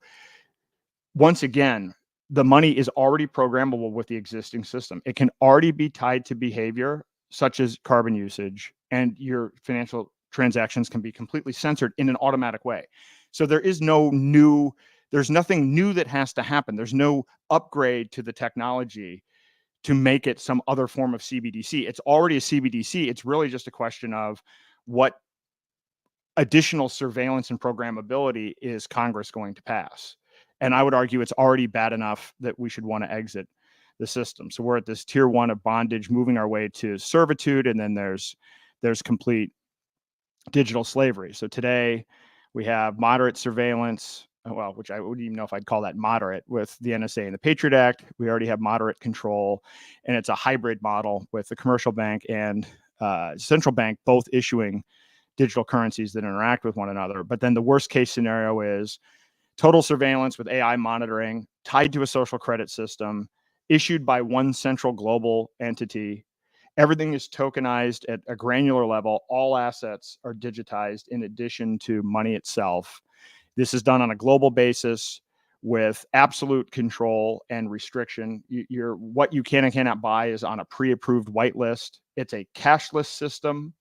once again, the money is already programmable with the existing system. It can already be tied to behavior such as carbon usage, and your financial transactions can be completely censored in an automatic way. So there's nothing new that has to happen. There's no upgrade to the technology to make it some other form of CBDC. It's already a CBDC. It's really just a question of what additional surveillance and programmability is Congress going to pass. And I would argue it's already bad enough that we should want to exit the system. So we're at this tier 1 of bondage, moving our way to servitude, and then there's complete digital slavery. So today we have moderate surveillance, which I wouldn't even know if I'd call that moderate, with the NSA and the Patriot Act. We already have moderate control, and it's a hybrid model with the commercial bank and central bank both issuing digital currencies that interact with one another. But then the worst case scenario is total surveillance with AI monitoring tied to a social credit system issued by one central global entity. Everything is tokenized at a granular level. All assets are digitized in addition to money itself. This is done on a global basis with absolute control and restriction. What you can and cannot buy is on a pre-approved whitelist. It's a cashless system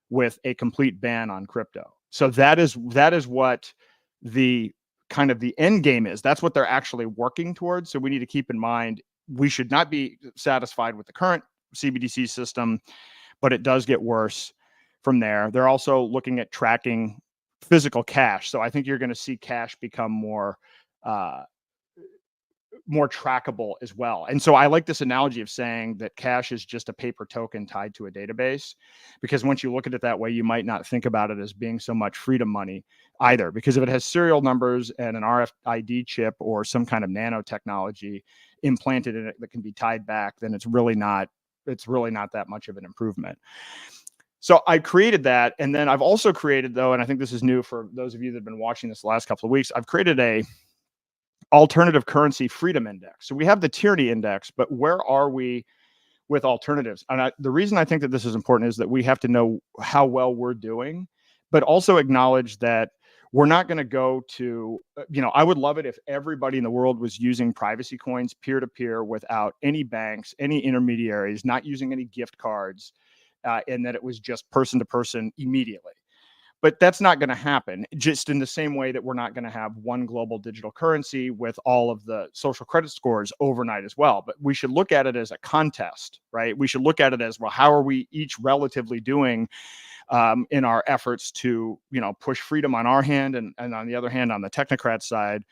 with a complete ban on crypto. So that is what the kind of the end game is. That's what they're actually working towards. So we need to keep in mind, we should not be satisfied with the current CBDC system, but it does get worse from there. They're also looking at tracking physical cash. So I think you're going to see cash become more trackable as well. And so I like this analogy of saying that cash is just a paper token tied to a database, because once you look at it that way, you might not think about it as being so much freedom money either, because if it has serial numbers and an RFID chip or some kind of nanotechnology implanted in it that can be tied back, then it's really not that much of an improvement. So I created that. And then I've also created, though, and I think this is new for those of you that have been watching this the last couple of weeks, I've created a alternative currency freedom index. So we have the tyranny index, but where are we with alternatives? And the reason I think that this is important is that we have to know how well we're doing, but also acknowledge that we're not going to go to, I would love it if everybody in the world was using privacy coins peer-to-peer without any banks, any intermediaries, not using any gift cards, and that it was just person-to-person immediately. But that's not going to happen, just in the same way that we're not going to have one global digital currency with all of the social credit scores overnight as well. But we should look at it as a contest, right? We should look at it as, well, how are we each relatively doing in our efforts to, push freedom on our hand, and on the other hand, on the technocrat side,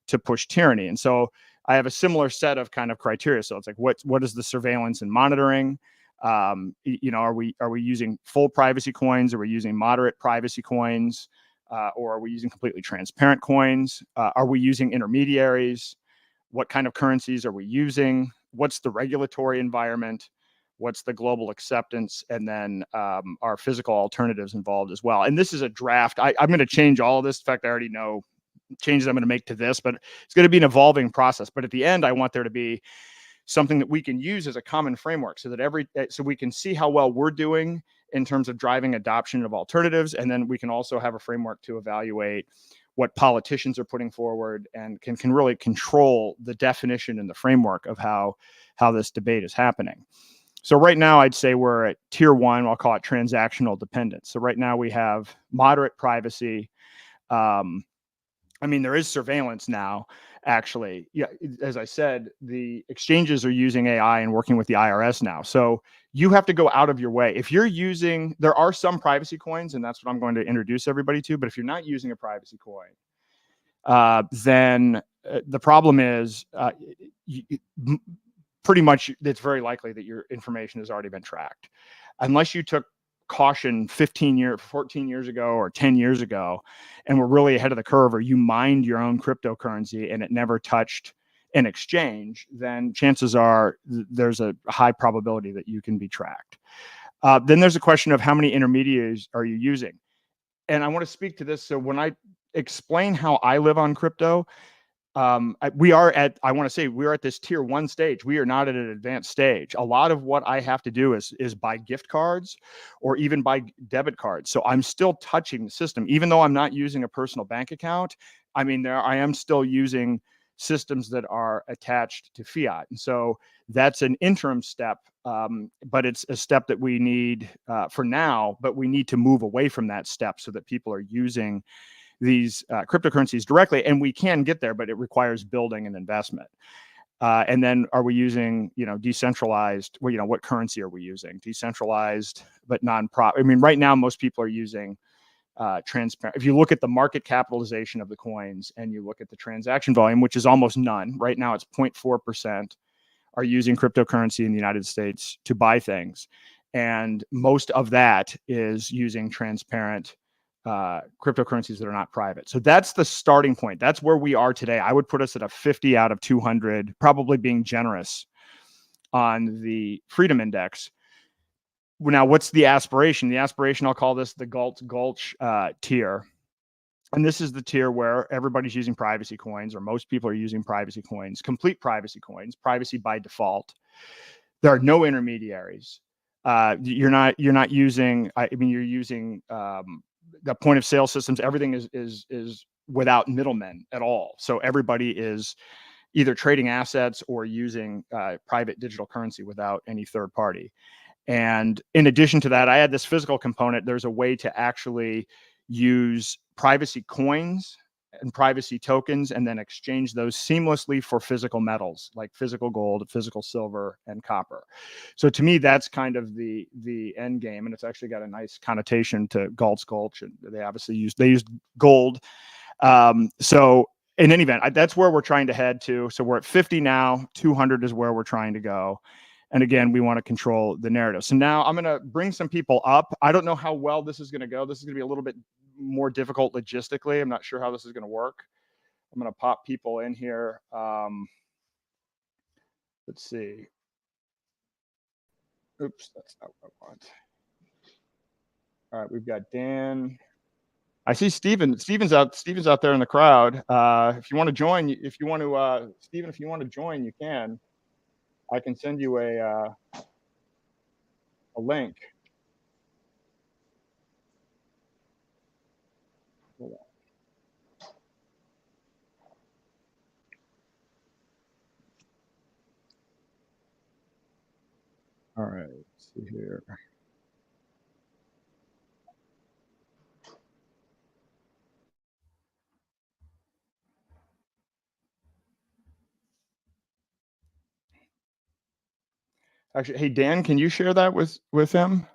to push tyranny. And so I have a similar set of kind of criteria. So it's like, what is the surveillance and monitoring? Are we using full privacy coins? Are we using moderate privacy coins? Or are we using completely transparent coins? Are we using intermediaries? What kind of currencies are we using? What's the regulatory environment? What's the global acceptance? And then our physical alternatives involved as well. And this is a draft. I'm going to change all of this. In fact, I already know changes I'm going to make to this, but it's going to be an evolving process. But at the end, I want there to be something that we can use as a common framework, so that so we can see how well we're doing in terms of driving adoption of alternatives. And then we can also have a framework to evaluate what politicians are putting forward, and can really control the definition and the framework of how this debate is happening. So right now, I'd say we're at tier 1. I'll call it transactional dependence. So right now we have moderate privacy. There is surveillance now, actually. Yeah, as I said, the exchanges are using AI and working with the IRS now. So you have to go out of your way. If you're using, there are some privacy coins, and that's what I'm going to introduce everybody to. But if you're not using a privacy coin, then the problem is pretty much it's very likely that your information has already been tracked. Unless you took caution 14 years ago or 10 years ago, and were really ahead of the curve, or you mined your own cryptocurrency and it never touched an exchange, then chances are there's a high probability that you can be tracked. Then there's a question of how many intermediaries are you using? And I want to speak to this. So when I explain how I live on crypto, we're at this tier 1 stage. We are not at an advanced stage. A lot of what I have to do is buy gift cards or even buy debit cards. So I'm still touching the system, even though I'm not using a personal bank account. I mean, I am still using systems that are attached to fiat. And so that's an interim step, but it's a step that we need for now, but we need to move away from that step so that people are using these cryptocurrencies directly, and we can get there, but it requires building and investment. And then, are we using, decentralized? Well, what currency are we using? Decentralized, but non-profit. I mean, right now, most people are using transparent. If you look at the market capitalization of the coins and you look at the transaction volume, which is almost none right now, it's 0.4% are using cryptocurrency in the United States to buy things, and most of that is using transparent cryptocurrencies that are not private. So that's the starting point. That's where we are today. I would put us at a 50 out of 200, probably being generous on the Freedom Index. Now, what's the aspiration? The aspiration, I'll call this the Gulch tier. And this is the tier where everybody's using privacy coins, or most people are using privacy coins, complete privacy coins, privacy by default. There are no intermediaries. You're not using, you're using the point of sale systems. Everything is without middlemen at all. So everybody is either trading assets or using private digital currency without any third party. And in addition to that, I had this physical component. There's a way to actually use privacy coins and privacy tokens and then exchange those seamlessly for physical metals like physical gold, physical silver, and copper. So to me, that's kind of the end game, and it's actually got a nice connotation to Gulch, and they obviously used gold. So in any event, that's where we're trying to head to. So we're at 50 now. 200 is where we're trying to go. And again, we want to control the narrative. So now I'm going to bring some people up. I don't know how well this is going to go. This is going to be a little bit more difficult logistically. I'm not sure how this is going to work. I'm going to pop people in here. Let's see. Oops, that's not what I want. All right, we've got Dan. I see Steven. Steven's out there in the crowd. If you want to join, Steven, if you want to join, you can. I can send you a link. Hold on. All right, let's see here. Actually, hey, Dan, can you share that with him?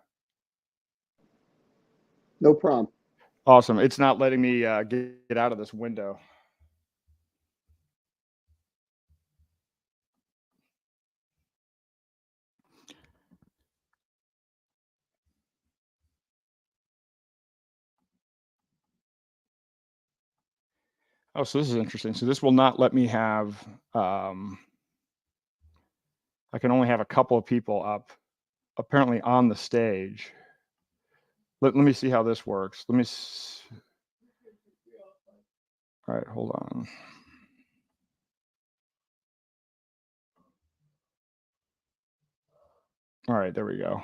No problem. Awesome. It's not letting me get out of this window. Oh, so this is interesting. So this will not let me have, I can only have a couple of people up, apparently on the stage. Let me see how this works. All right, hold on. All right, there we go.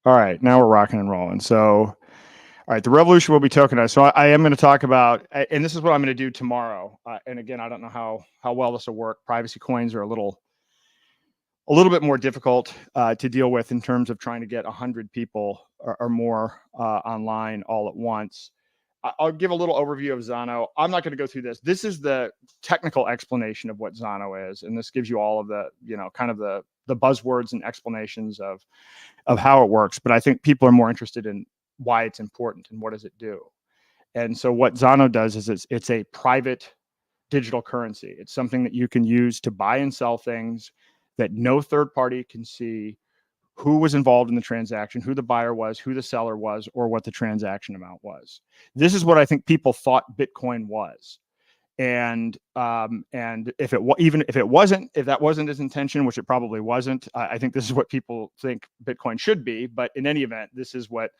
All right, now we're rocking and rolling. So, all right, the revolution will be tokenized. So I am going to talk about, and this is what I'm going to do tomorrow. And again, I don't know how well this will work. Privacy coins are a little bit more difficult to deal with in terms of trying to get 100 people or more online all at once. I'll give a little overview of Zano. I'm not going to go through this. This is the technical explanation of what Zano is, and this gives you all of the, kind of the buzzwords and explanations of how it works. But I think people are more interested in why it's important and what does it do. And so what Zano does is it's a private digital currency. It's something that you can use to buy and sell things that no third party can see, who was involved in the transaction, who the buyer was, who the seller was, or what the transaction amount was. This is what I think people thought Bitcoin was. And if that wasn't his intention, which it probably wasn't, I think this is what people think Bitcoin should be. But in any event, this is what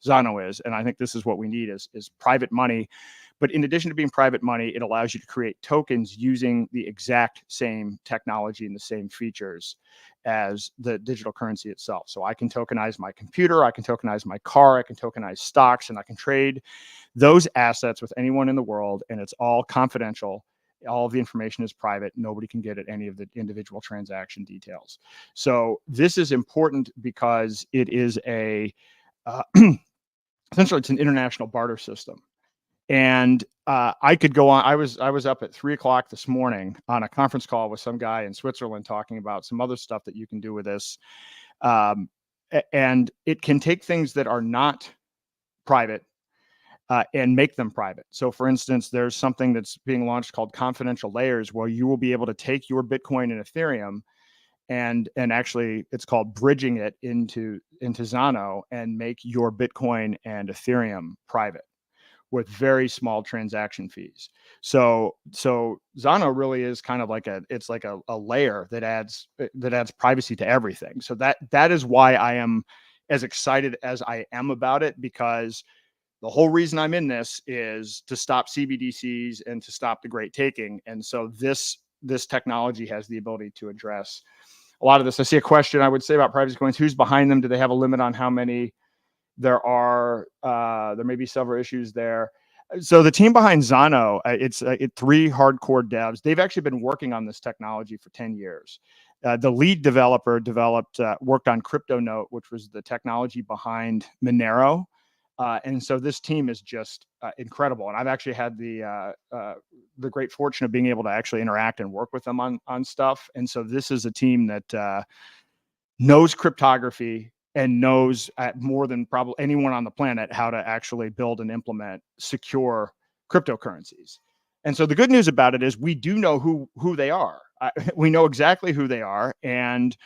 Zano is, and I think this is what we need is private money. But in addition to being private money, it allows you to create tokens using the exact same technology and the same features as the digital currency itself. So I can tokenize my computer, I can tokenize my car, I can tokenize stocks, and I can trade those assets with anyone in the world, and it's all confidential. All of the information is private. Nobody can get at any of the individual transaction details. So this is important because it is essentially it's an international barter system. And I could go on. I was up at 3:00 this morning on a conference call with some guy in Switzerland talking about some other stuff that you can do with this. And it can take things that are not private and make them private. So for instance, there's something that's being launched called confidential layers, where you will be able to take your Bitcoin and Ethereum and actually it's called bridging it into Zano and make your Bitcoin and Ethereum private with very small transaction fees. So Zano really is kind of like a layer that adds privacy to everything. So that is why I am as excited as I am about it, because the whole reason I'm in this is to stop CBDCs and to stop the great taking. And so this technology has the ability to address a lot of this. I see a question I would say about privacy coins. Who's behind them? Do they have a limit on how many there are? There may be several issues there. So the team behind Zano, it's 3 hardcore devs. They've actually been working on this technology for 10 years. The lead developer worked on CryptoNote, which was the technology behind Monero. And so this team is just incredible. And I've actually had the great fortune of being able to actually interact and work with them on stuff. And so this is a team that knows cryptography and knows more than probably anyone on the planet how to actually build and implement secure cryptocurrencies. And so the good news about it is we do know who they are. We know exactly who they are. And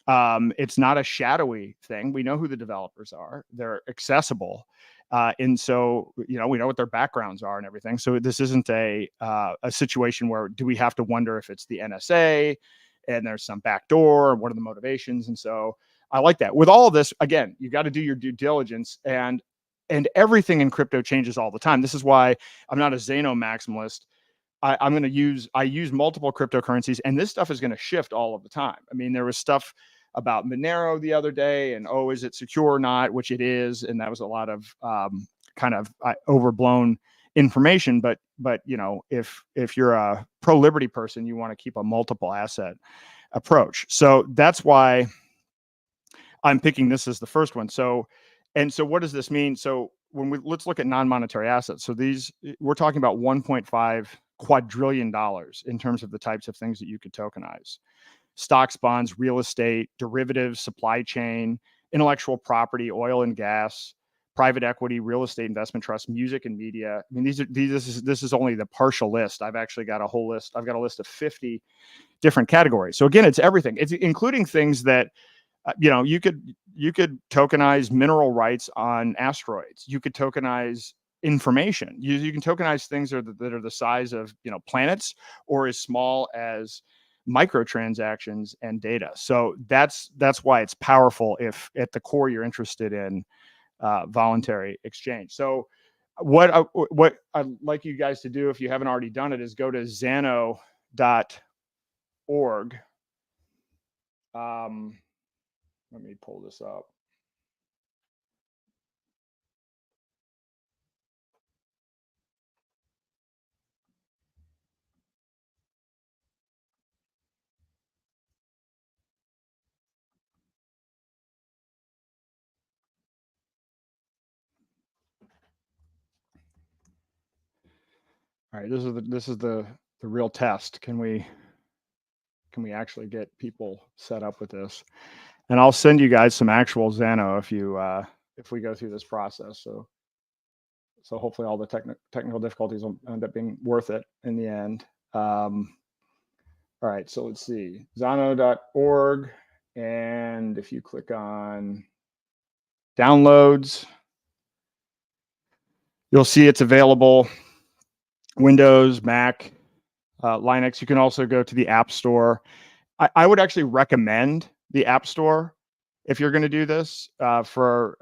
it's not a shadowy thing. We know who the developers are. They're accessible. And so, we know what their backgrounds are and everything. So this isn't a situation where do we have to wonder if it's the NSA and there's some backdoor and what are the motivations. And so I like that. With all of this, again, you got to do your due diligence, and everything in crypto changes all the time. This is why I'm not a Zano maximalist. I use multiple cryptocurrencies, and this stuff is going to shift all of the time. I mean, there was stuff about Monero the other day, and is it secure or not, which it is, and that was a lot of kind of overblown information. But if you're a pro liberty person, you want to keep a multiple asset approach. So that's why I'm picking this as the first one. So what does this mean? So let's look at non-monetary assets. So we're talking about $1.5 quadrillion in terms of the types of things that you could tokenize: stocks, bonds, real estate, derivatives, supply chain, intellectual property, oil and gas, private equity, real estate investment trusts, music and media. I mean, this is only the partial list. I've actually got a whole list. I've got a list of 50 different categories. So again, it's everything. It's including things that you could tokenize mineral rights on asteroids. You could tokenize information. You can tokenize things that are the size of planets, or as small as microtransactions and data. So that's why it's powerful if at the core you're interested in voluntary exchange. So what I'd like you guys to do, if you haven't already done it, is go to Zano.org. Let me pull this up. All right, this is the real test. Can we actually get people set up with this? And I'll send you guys some actual Zano if we go through this process. So hopefully all the technical difficulties will end up being worth it in the end. All right, so let's see. Zano.org. And if you click on downloads, you'll see it's available Windows, Mac, Linux. You can also go to the App Store. I would actually recommend the App Store if you're going to do this for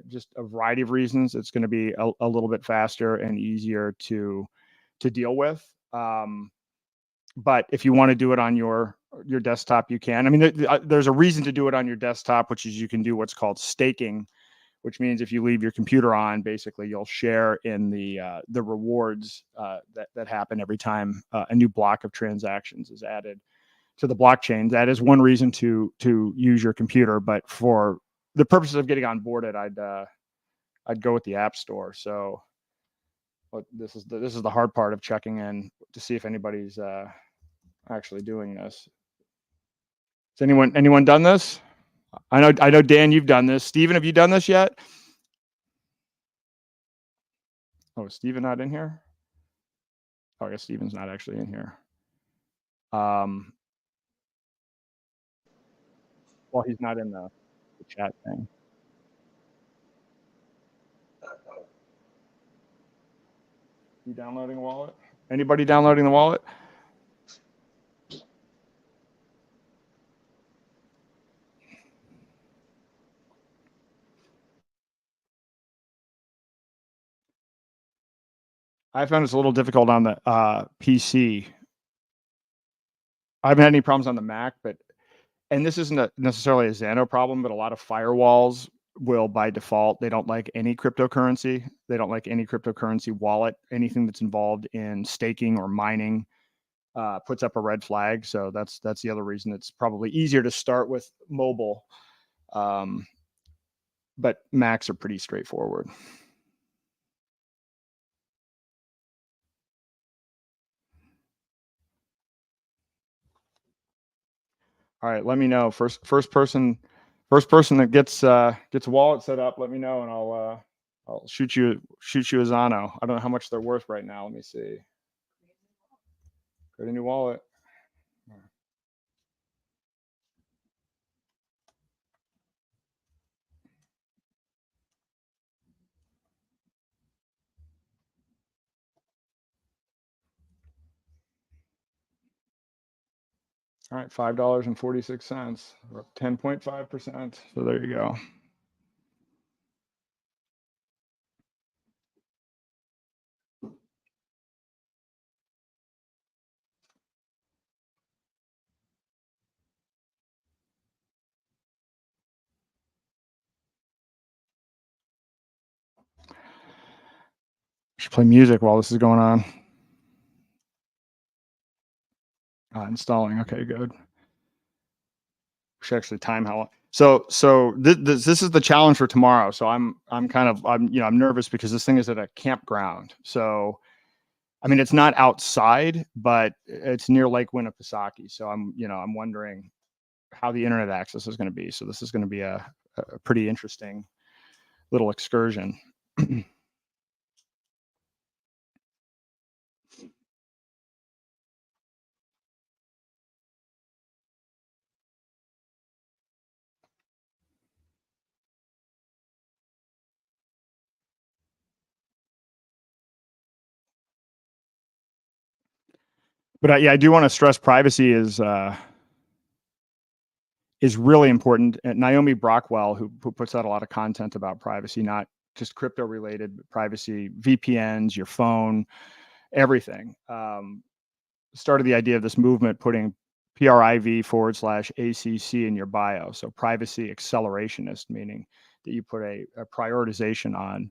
just a variety of reasons. It's going to be a little bit faster and easier to deal with. But if you want to do it on your desktop, you can. I mean, there's a reason to do it on your desktop, which is you can do what's called staking, which means if you leave your computer on, basically you'll share in the rewards that happen every time a new block of transactions is added to the blockchain. That is one reason to use your computer, but for the purposes of getting onboarded, I'd go with the App Store. So this is the hard part of checking in to see if anybody's actually doing this. Has anyone done this? I know Dan, you've done this. Steven, have you done this yet? Oh, is Steven not in here? Oh, I guess Steven's not actually in here. Well, he's not in the chat thing. You downloading a wallet? Anybody downloading the wallet? I found it's a little difficult on the PC. I haven't had any problems on the Mac, and this isn't necessarily a Zano problem, but a lot of firewalls will by default, they don't like any cryptocurrency. They don't like any cryptocurrency wallet. Anything that's involved in staking or mining puts up a red flag. So that's the other reason it's probably easier to start with mobile. But Macs are pretty straightforward. All right, let me know. First person that gets a wallet set up, let me know, and I'll shoot you a Zano. I don't know how much they're worth right now. Let me see. Create a new wallet. All right, $5.46. We're up 10.5%. So there you go. Should play music while this is going on. Installing. Okay, good. We should actually time how long. So this is the challenge for tomorrow. So I'm nervous because this thing is at a campground. So I mean, it's not outside, but it's near Lake Winnipesaukee. So I'm wondering how the internet access is going to be. So this is going to be a pretty interesting little excursion. But yeah, I do want to stress privacy is really important. And Naomi Brockwell, who puts out a lot of content about privacy, not just crypto related, but privacy, VPNs, your phone, everything. Started the idea of this movement putting PRIV/ACC in your bio. So privacy accelerationist, meaning that you put a prioritization on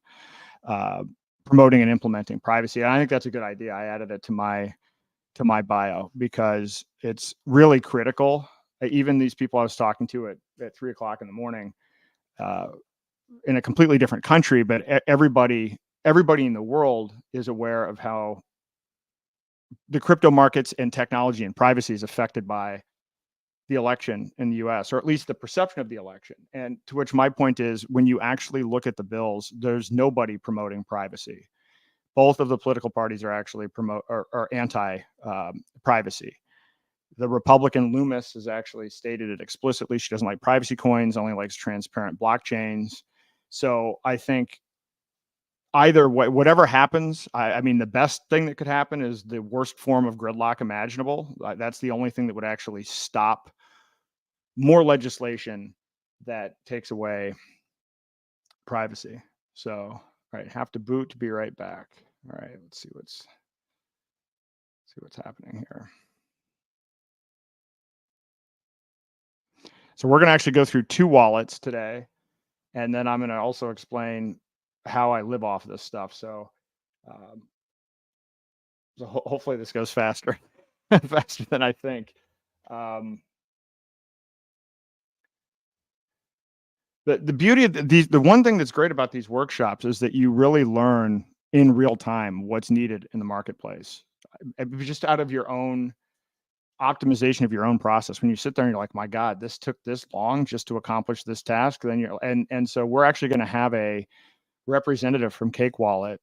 promoting and implementing privacy. And I think that's a good idea. I added it to my bio because it's really critical. Even these people I was talking to at 3:00 in the morning, in a completely different country, but everybody in the world is aware of how the crypto markets and technology and privacy is affected by the election in the US, or at least the perception of the election. And to which my point is, when you actually look at the bills, there's nobody promoting privacy. Both of the political parties are actually anti privacy. The Republican Loomis has actually stated it explicitly. She doesn't like privacy coins, only likes transparent blockchains. So I think either way, whatever happens, I mean, the best thing that could happen is the worst form of gridlock imaginable. That's the only thing that would actually stop more legislation that takes away privacy. So, all right, have to boot to be right back. All right, let's see what's happening here. So we're going to actually go through 2 wallets today, and then I'm going to also explain how I live off of this stuff. So, hopefully this goes faster, faster than I think. The beauty of the one thing that's great about these workshops is that you really learn in real time what's needed in the marketplace, just out of your own optimization of your own process. When you sit there and you're like, my God, this took this long just to accomplish this task, then you're and so we're actually going to have a representative from Cake Wallet,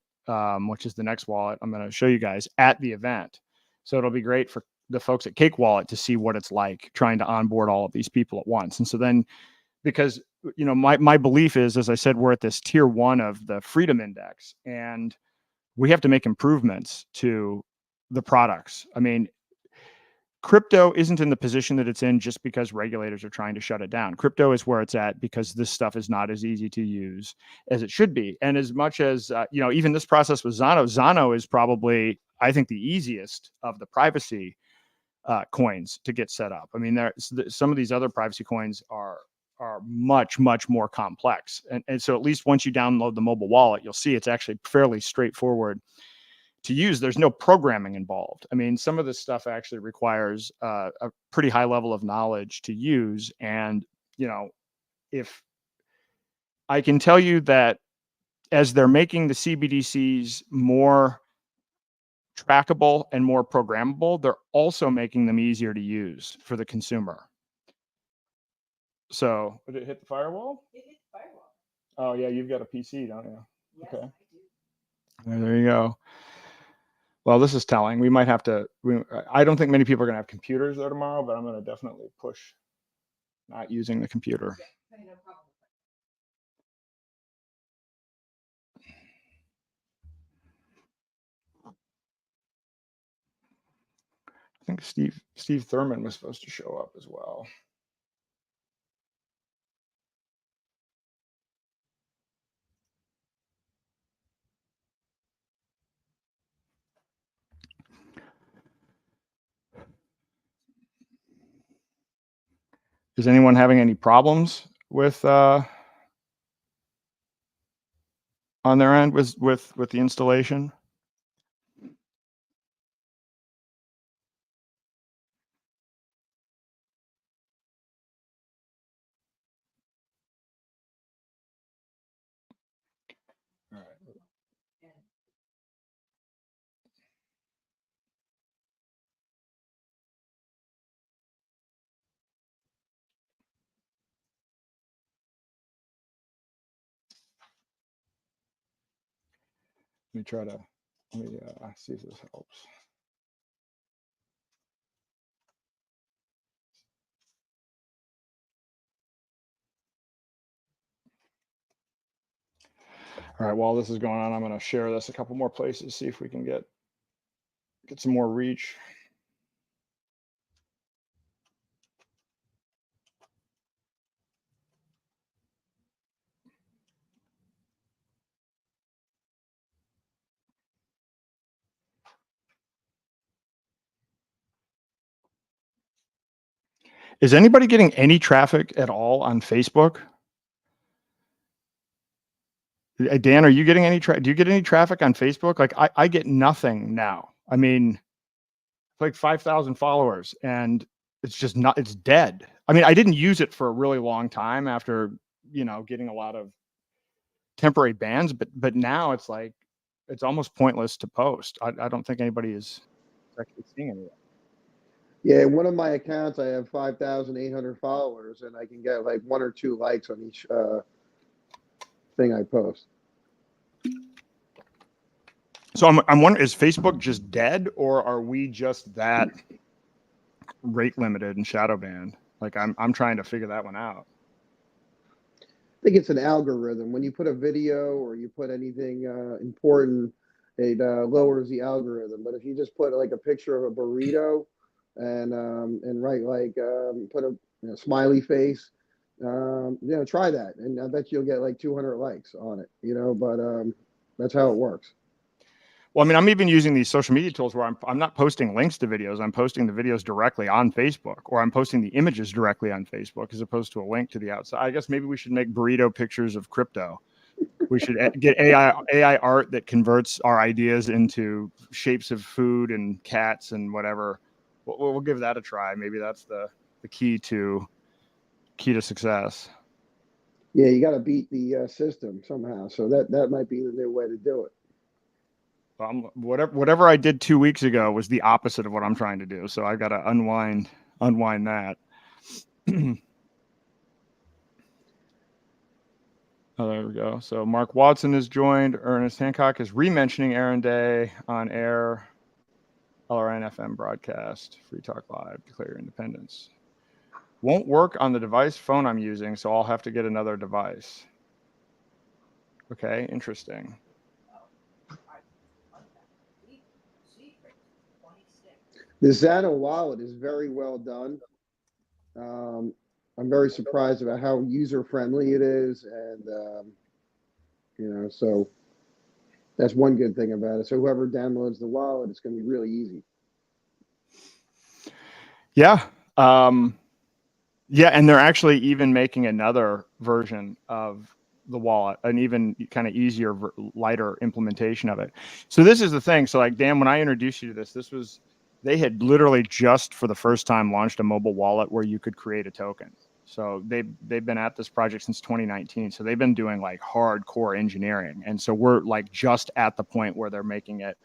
which is the next wallet I'm going to show you guys at the event. So it'll be great for the folks at Cake Wallet to see what it's like trying to onboard all of these people at once. And so then, because my belief is, as I said, we're at this tier 1 of the Freedom Index, and we have to make improvements to the products. I mean, crypto isn't in the position that it's in just because regulators are trying to shut it down. Crypto is where it's at because this stuff is not as easy to use as it should be. And as much as, even this process with Zano is probably, I think, the easiest of the privacy coins to get set up. I mean, some of these other privacy coins are much, much more complex. And so at least once you download the mobile wallet, you'll see it's actually fairly straightforward to use. There's no programming involved. I mean, some of this stuff actually requires a pretty high level of knowledge to use. And, if I can tell you that as they're making the CBDCs more trackable and more programmable, they're also making them easier to use for the consumer. So, did it hit the firewall? It hit the firewall. Oh, yeah, you've got a PC, don't you? Yes, okay. I do. There you go. Well, this is telling. We might have to. I don't think many people are going to have computers there tomorrow, but I'm going to definitely push not using the computer. Okay, no problem. I think Steve Thurman was supposed to show up as well. Is anyone having any problems with on their end with the installation? All right. Let me try to see if this helps. All right, while this is going on, I'm going to share this a couple more places, see if we can get some more reach. Is anybody getting any traffic at all on Facebook? Dan, are you getting any do you get any traffic on Facebook? Like I get nothing now. I mean, like 5,000 followers, and it's just not, it's dead. I mean, I didn't use it for a really long time after, getting a lot of temporary bans, but now it's like, it's almost pointless to post. I don't think anybody is actually seeing anything. Yeah, one of my accounts, I have 5,800 followers, and I can get like 1 or 2 likes on each thing I post. So I'm wondering, is Facebook just dead, or are we just that rate limited and shadow banned? Like I'm trying to figure that one out. I think it's an algorithm. When you put a video or you put anything important, it lowers the algorithm. But if you just put like a picture of a burrito and write like put a smiley face, try that, and I bet you'll get like 200 likes on it. But that's how it works. Well, I mean, I'm even using these social media tools where I'm not posting links to videos. I'm posting the videos directly on Facebook, or I'm posting the images directly on Facebook as opposed to a link to the outside. I guess maybe we should make burrito pictures of crypto. We should get AI art that converts our ideas into shapes of food and cats and whatever. We'll give that a try. Maybe that's the key to success. Yeah, you got to beat the system somehow. So that might be the new way to do it. Whatever I did 2 weeks ago was the opposite of what I'm trying to do. So I got to unwind that. Oh, there we go. So Mark Watson has joined. Ernest Hancock is re-mentioning Aaron Day on air. LRN FM broadcast. Free Talk Live. Declare your independence. Won't work on the device phone I'm using, so I'll have to get another device. Okay, interesting. The Zano wallet is very well done. I'm very surprised about how user-friendly it is, and so that's one good thing about it. So whoever downloads the wallet, it's going to be really easy. Yeah. Yeah, and they're actually even making another version of the wallet, an even kind of easier, lighter implementation of it. So this is the thing. So like, Dan, when I introduced you to this, they had literally just for the first time launched a mobile wallet where you could create a token. So they've been at this project since 2019. So they've been doing like hardcore engineering. And so we're like just at the point where they're making it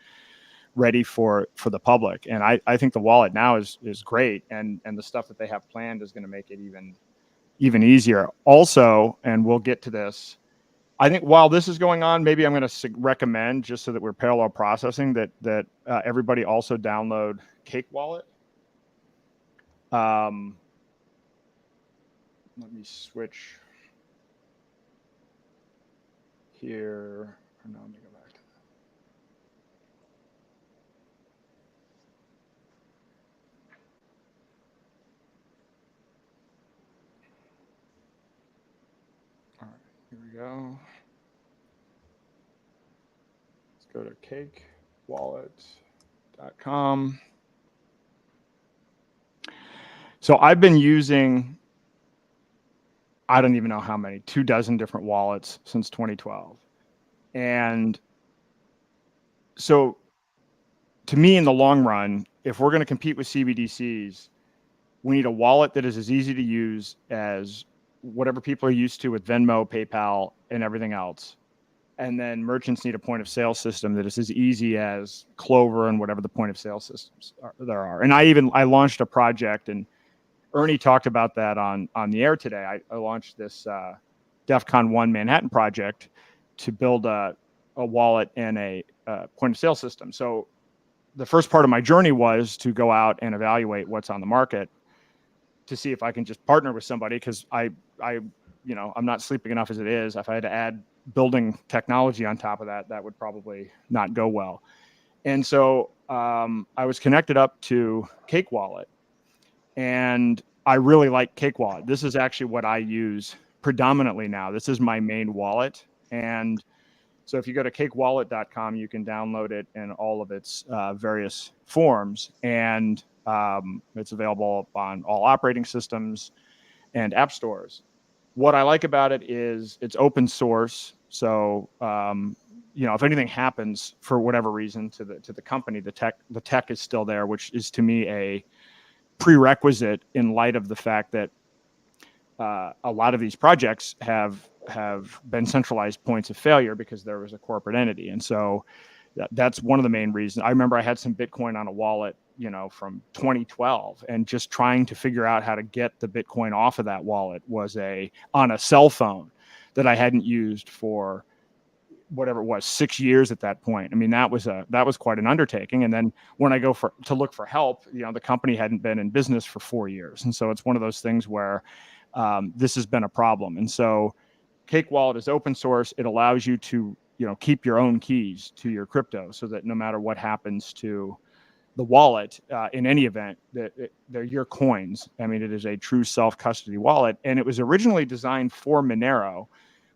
ready for the public. And I think the wallet now is great. And the stuff that they have planned is going to make it even easier. Also, and we'll get to this, I think while this is going on, maybe I'm going to recommend, just so that we're parallel processing, that everybody also download Cake Wallet. Let me switch here. No, let me go back to that. All right, here we go. Let's go to cakewallet.com. So I've been using, I don't even know how many, 24 different wallets since 2012. And so to me, in the long run, if we're going to compete with CBDCs, we need a wallet that is as easy to use as whatever people are used to with Venmo, PayPal, and everything else. And then merchants need a point of sale system that is as easy as Clover and whatever the point of sale systems there are. And I launched a project, and Ernie talked about that on the air today. I launched this DEF CON 1 Manhattan project to build a wallet and a point of sale system. So the first part of my journey was to go out and evaluate what's on the market to see if I can just partner with somebody, because I'm not sleeping enough as it is. If I had to add building technology on top of that, that would probably not go well. And so I was connected up to Cake Wallet, and I really like Cake Wallet. This is actually what I use predominantly now. This is my main wallet. And so if you go to cakewallet.com, you can download it in all of its various forms. And it's available on all operating systems and app stores. What I like about it is it's open source. So, if anything happens for whatever reason to the company, the tech is still there, which is to me a prerequisite in light of the fact that a lot of these projects have been centralized points of failure because there was a corporate entity. And so that's one of the main reasons. I remember I had some Bitcoin on a wallet, from 2012, and just trying to figure out how to get the Bitcoin off of that wallet was on a cell phone that I hadn't used for whatever it was, 6 years at that point. I mean, that was quite an undertaking. And then when I go to look for help, the company hadn't been in business for 4 years. And so it's one of those things where this has been a problem. And so Cake Wallet is open source. It allows you to, keep your own keys to your crypto so that no matter what happens to the wallet, in any event, they're your coins. I mean, it is a true self-custody wallet. And it was originally designed for Monero,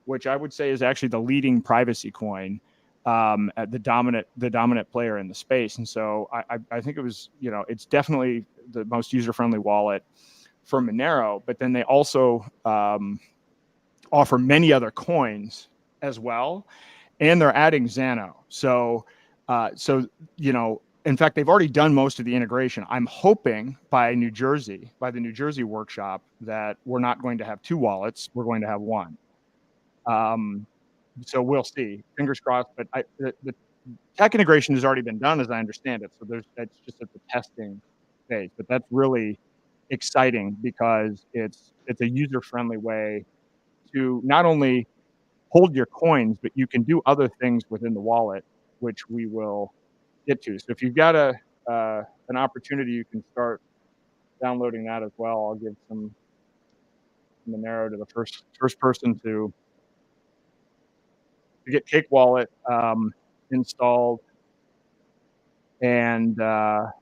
which I would say is actually the leading privacy coin, at the dominant player in the space. And so I think it was, it's definitely the most user-friendly wallet for Monero, but then they also offer many other coins as well. And they're adding Zano. So, in fact, they've already done most of the integration. I'm hoping by the New Jersey workshop, that we're not going to have 2 wallets. We're going to have 1. So we'll see. Fingers crossed. But the tech integration has already been done, as I understand it. So that's just at the testing phase. But that's really exciting because it's a user-friendly way to not only hold your coins, but you can do other things within the wallet, which we will get to. So if you've got an opportunity, you can start downloading that as well. I'll give some Monero to the first person to get Cake Wallet installed. And okay.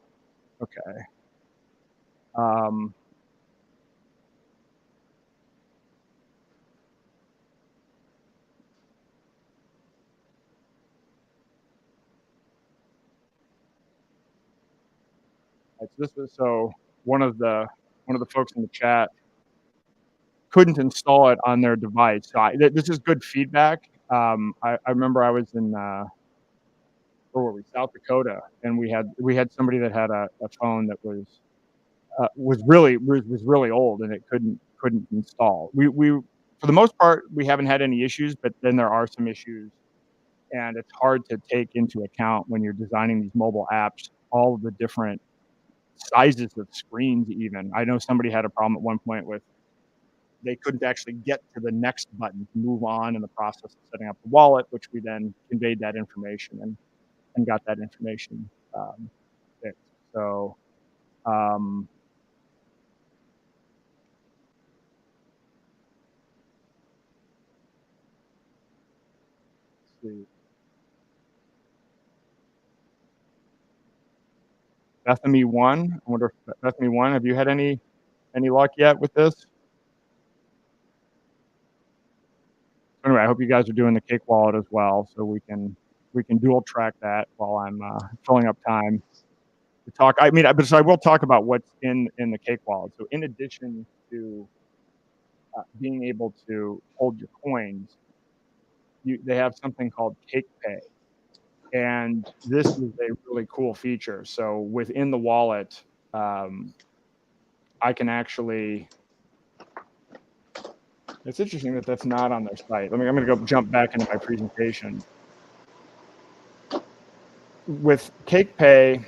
So one of the folks in the chat couldn't install it on their device. So this is good feedback. I remember I was in where were we? South Dakota, and we had somebody that had a phone that was really old, and it couldn't install. We for the most part we haven't had any issues, but then there are some issues, and it's hard to take into account when you're designing these mobile apps all of the different sizes of screens. Even I know somebody had a problem at one point with they couldn't actually get to the next button to move on in the process of setting up the wallet, which we then conveyed that information and got that information fixed. So let's see. Bethany 1. I wonder if Bethany 1, have you had any luck yet with this? Anyway, I hope you guys are doing the Cake Wallet as well, so we can dual track that while I'm filling up time to talk. I mean, so I will talk about what's in the Cake Wallet. So in addition to being able to hold your coins, they have something called Cake Pay. And this is a really cool feature. So within the wallet, I can actually, it's interesting that that's not on their site. I'm going to go jump back into my presentation. With Cake Pay,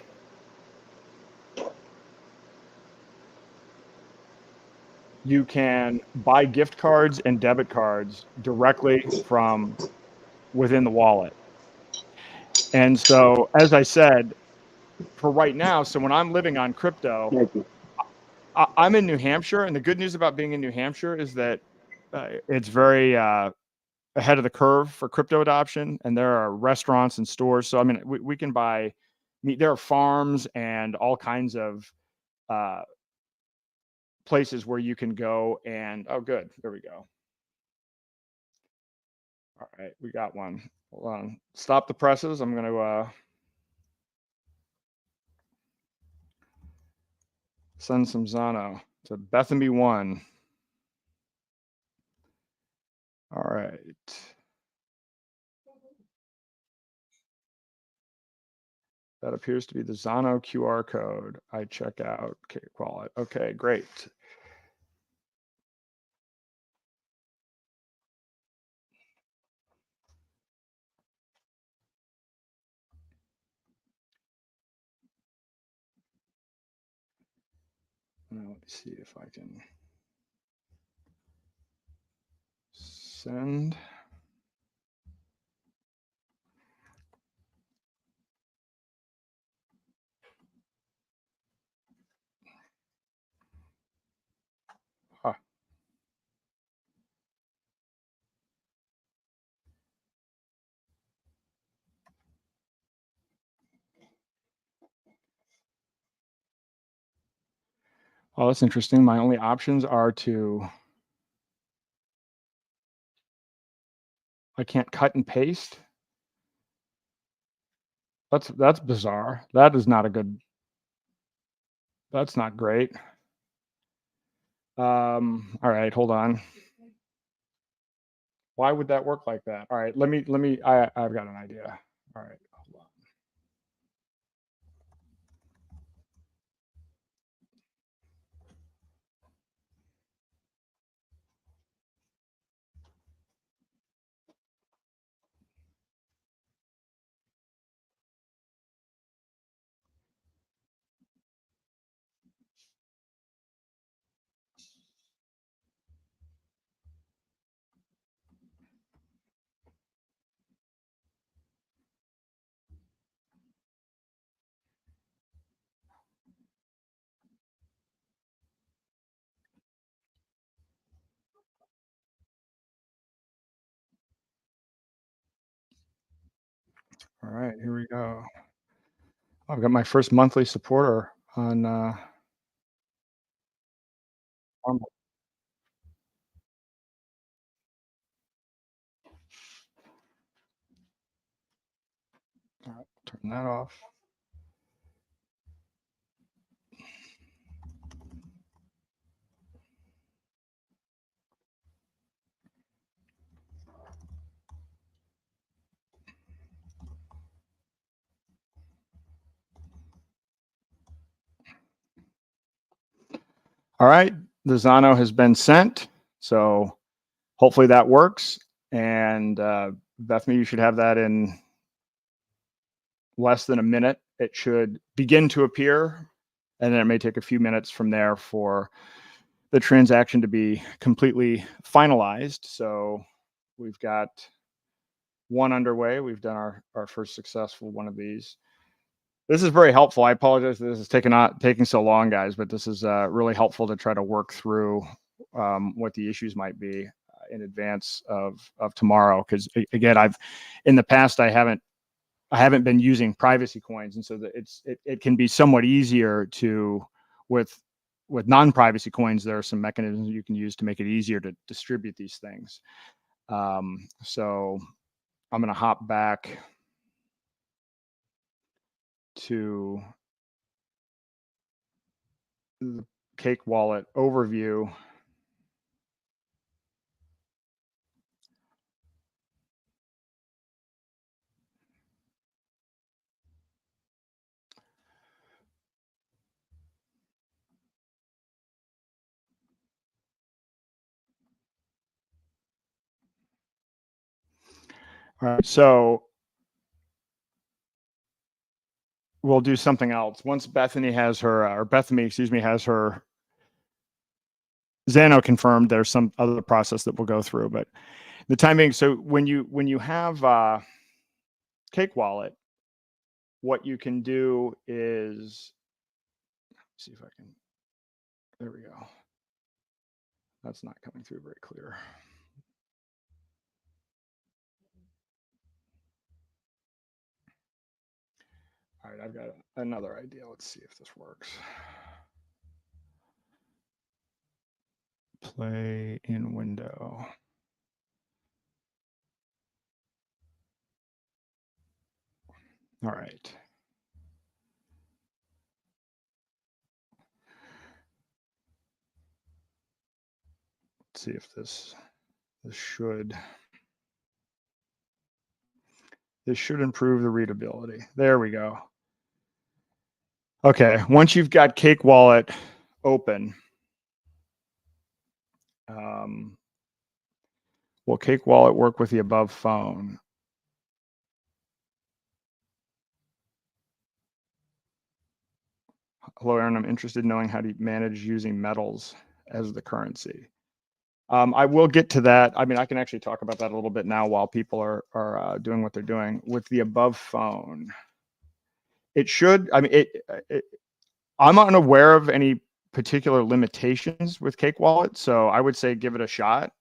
you can buy gift cards and debit cards directly from within the wallet. And so, as I said, for right now, so when I'm living on crypto, I'm in New Hampshire, and the good news about being in New Hampshire is that it's very ahead of the curve for crypto adoption, and there are restaurants and stores. So I mean, we can buy meat. There are farms and all kinds of places where you can go and oh, good, there we go. All right, we got one. Hold on, stop the presses. I'm going to send some Zano to Bethany 1. All right. That appears to be the Zano QR code. I check out Cake Wallet. Okay, great. Now, let me see if I can send. Oh, that's interesting. My only options are to, I can't cut and paste. That's bizarre. That is not a good, that's not great. All right, hold on. Why would that work like that? All right, I've got an idea. All right, hold on. All right, here we go. I've got my first monthly supporter on All right, turn that off. All right, the Zano has been sent, so hopefully that works. And Bethany, you should have that in less than a minute. It should begin to appear, and then it may take a few minutes from there for the transaction to be completely finalized. So we've got one underway. We've done our first successful one of these. This is very helpful. I apologize this is taking so long, guys, but this is really helpful to try to work through what the issues might be in advance of tomorrow. Because again, in the past I haven't been using privacy coins, and so that it can be somewhat easier to with non-privacy coins. There are some mechanisms you can use to make it easier to distribute these things. So I'm going to hop back to the Cake Wallet overview. All right, so we'll do something else. Once Bethany has her, has her Zano confirmed, there's some other process that we'll go through, but the timing. So when you have Cake Wallet, what you can do is, see if I can, there we go. That's not coming through very clear. All right, I've got another idea. Let's see if this works. Play in window. All right. Let's see if this should improve the readability. There we go. Okay, once you've got Cake Wallet open, will Cake Wallet work with the above phone? Hello, Aaron. I'm interested in knowing how to manage using metals as the currency. I will get to that. I mean, I can actually talk about that a little bit now while people are doing what they're doing with the above phone. It should. I mean, I'm unaware of any particular limitations with Cake Wallet, so I would say give it a shot.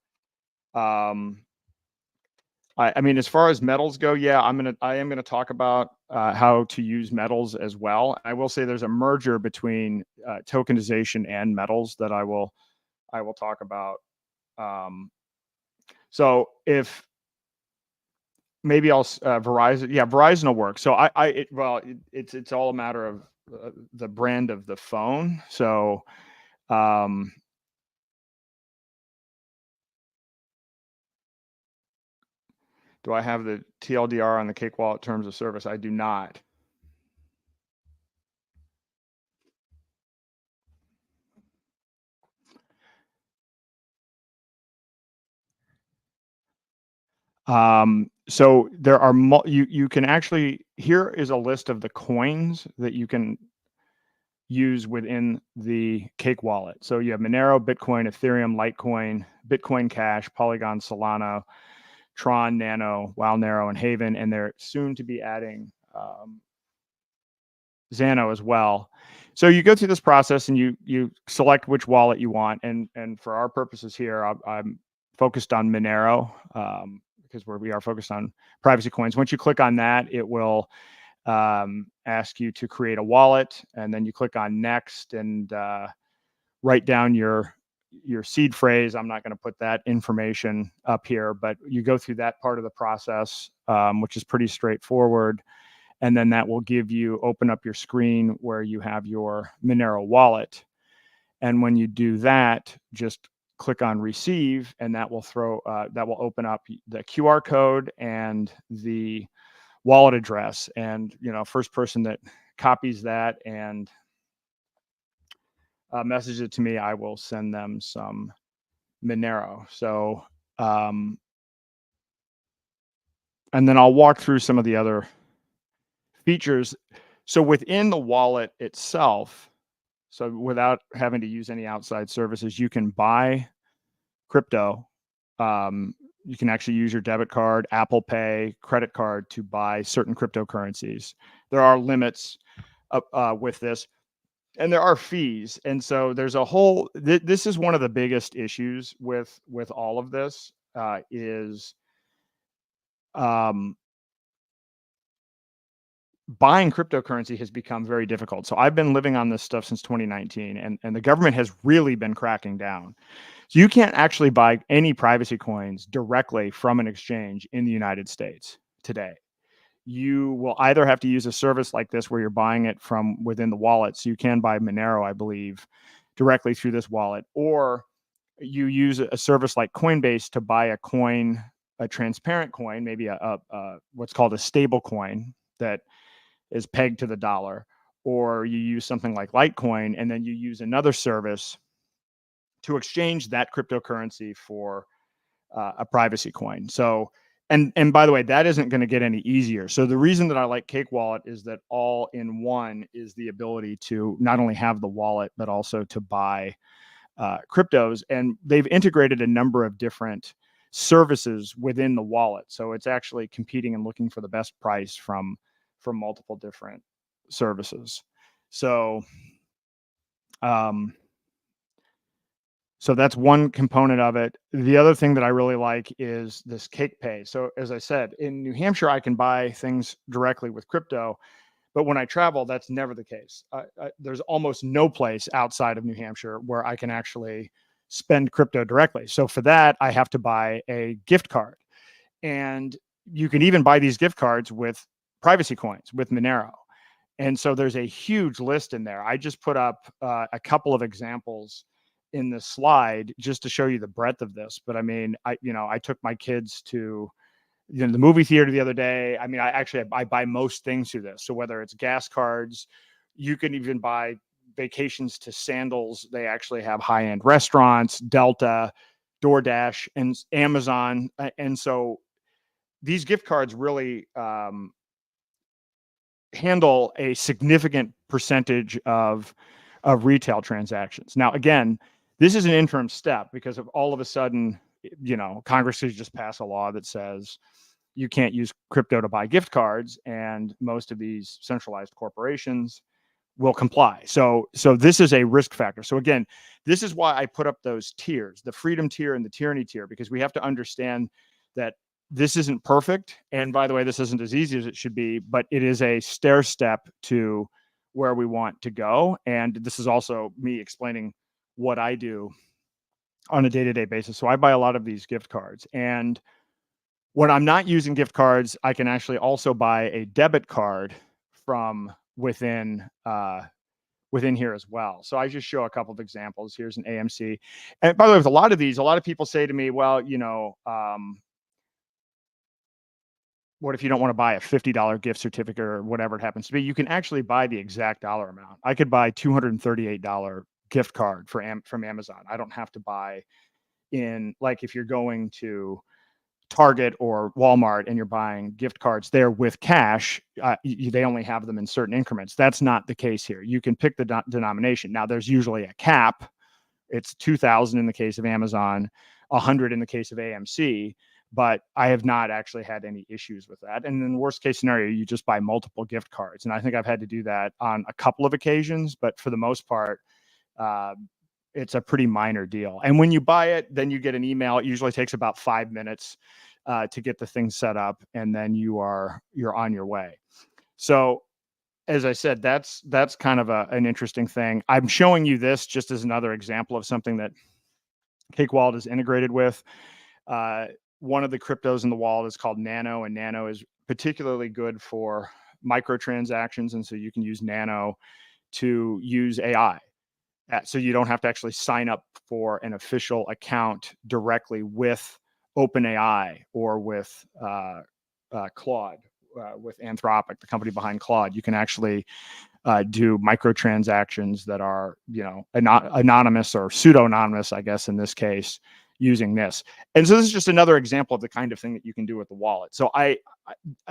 I mean, as far as metals go, yeah, I am gonna talk about how to use metals as well. I will say there's a merger between tokenization and metals that I will talk about. So if maybe I'll Verizon, yeah, Verizon will work. So it's all a matter of the brand of the phone. So do I have the TLDR on the Cake Wallet terms of service? I do not. So there are you can actually, here is a list of the coins that you can use within the Cake Wallet. So you have Monero, Bitcoin, Ethereum, Litecoin, Bitcoin Cash, Polygon, Solana, Tron, Nano, Nero, and Haven, and they're soon to be adding Zano as well. So you go through this process and you select which wallet you want, and for our purposes here, I'm focused on Monero because we are focused on privacy coins. Once you click on that, it will ask you to create a wallet, and then you click on next and write down your seed phrase. I'm not going to put that information up here, but you go through that part of the process, which is pretty straightforward. And then that will open up your screen where you have your Monero wallet. And when you do that, just click on receive, and that will open up the QR code and the wallet address. And, first person that copies that and message it to me, I will send them some Monero. So, and then I'll walk through some of the other features. So within the wallet itself, so without having to use any outside services, you can buy crypto. You can actually use your debit card, Apple Pay, credit card to buy certain cryptocurrencies. There are limits with this, and there are fees. And so there's a whole, this is one of the biggest issues with all of this is buying cryptocurrency has become very difficult. So I've been living on this stuff since 2019, and the government has really been cracking down. So you can't actually buy any privacy coins directly from an exchange in the United States today. You will either have to use a service like this where you're buying it from within the wallet. So you can buy Monero, I believe, directly through this wallet, or you use a service like Coinbase to buy a coin, a transparent coin, maybe a what's called a stable coin that is pegged to the dollar, or you use something like Litecoin, and then you use another service to exchange that cryptocurrency for a privacy coin. So, and by the way, that isn't going to get any easier. So the reason that I like Cake Wallet is that all in one is the ability to not only have the wallet, but also to buy cryptos. And they've integrated a number of different services within the wallet. So it's actually competing and looking for the best price from multiple different services. So, so that's one component of it. The other thing that I really like is this Cake Pay. So as I said, in New Hampshire, I can buy things directly with crypto, but when I travel, that's never the case. There's almost no place outside of New Hampshire where I can actually spend crypto directly. So for that, I have to buy a gift card. And you can even buy these gift cards with privacy coins with Monero. And so there's a huge list in there. I just put up a couple of examples in this slide just to show you the breadth of this. But I mean, I took my kids to the movie theater the other day. I mean, I buy most things through this. So whether it's gas cards, you can even buy vacations to Sandals. They actually have high-end restaurants, Delta, DoorDash, and Amazon. And so these gift cards really handle a significant percentage of retail transactions. Now, again, this is an interim step because of all of a sudden, Congress has just passed a law that says you can't use crypto to buy gift cards, and most of these centralized corporations will comply. So this is a risk factor. So again, this is why I put up those tiers, the freedom tier and the tyranny tier, because we have to understand that this isn't perfect. And by the way, this isn't as easy as it should be, but it is a stair step to where we want to go. And this is also me explaining what I do on a day-to-day basis. So I buy a lot of these gift cards. And when I'm not using gift cards, I can actually also buy a debit card from within here as well. So I just show a couple of examples. Here's an AMC. And by the way, with a lot of these, a lot of people say to me, well, what if you don't want to buy a $50 gift certificate or whatever it happens to be? You can actually buy the exact dollar amount. I could buy $238 gift card from Amazon. I don't have to buy in, like, if you're going to Target or Walmart and you're buying gift cards there with cash, they only have them in certain increments. That's not the case here. You can pick the denomination. Now, there's usually a cap. It's 2,000 in the case of Amazon, 100 in the case of AMC, but I have not actually had any issues with that. And in the worst case scenario, you just buy multiple gift cards. And I think I've had to do that on a couple of occasions, but for the most part, it's a pretty minor deal. And when you buy it, then you get an email. It usually takes about 5 minutes to get the thing set up, and then you're on your way. So as I said, that's kind of an interesting thing. I'm showing you this just as another example of something that Cake Wallet is integrated with. One of the cryptos in the wallet is called Nano, and Nano is particularly good for microtransactions. And so you can use Nano to use AI. So you don't have to actually sign up for an official account directly with OpenAI or with Claude, with Anthropic, the company behind Claude. You can actually do microtransactions that are, anonymous or pseudo-anonymous, I guess, in this case, using this. And so this is just another example of the kind of thing that you can do with the wallet. So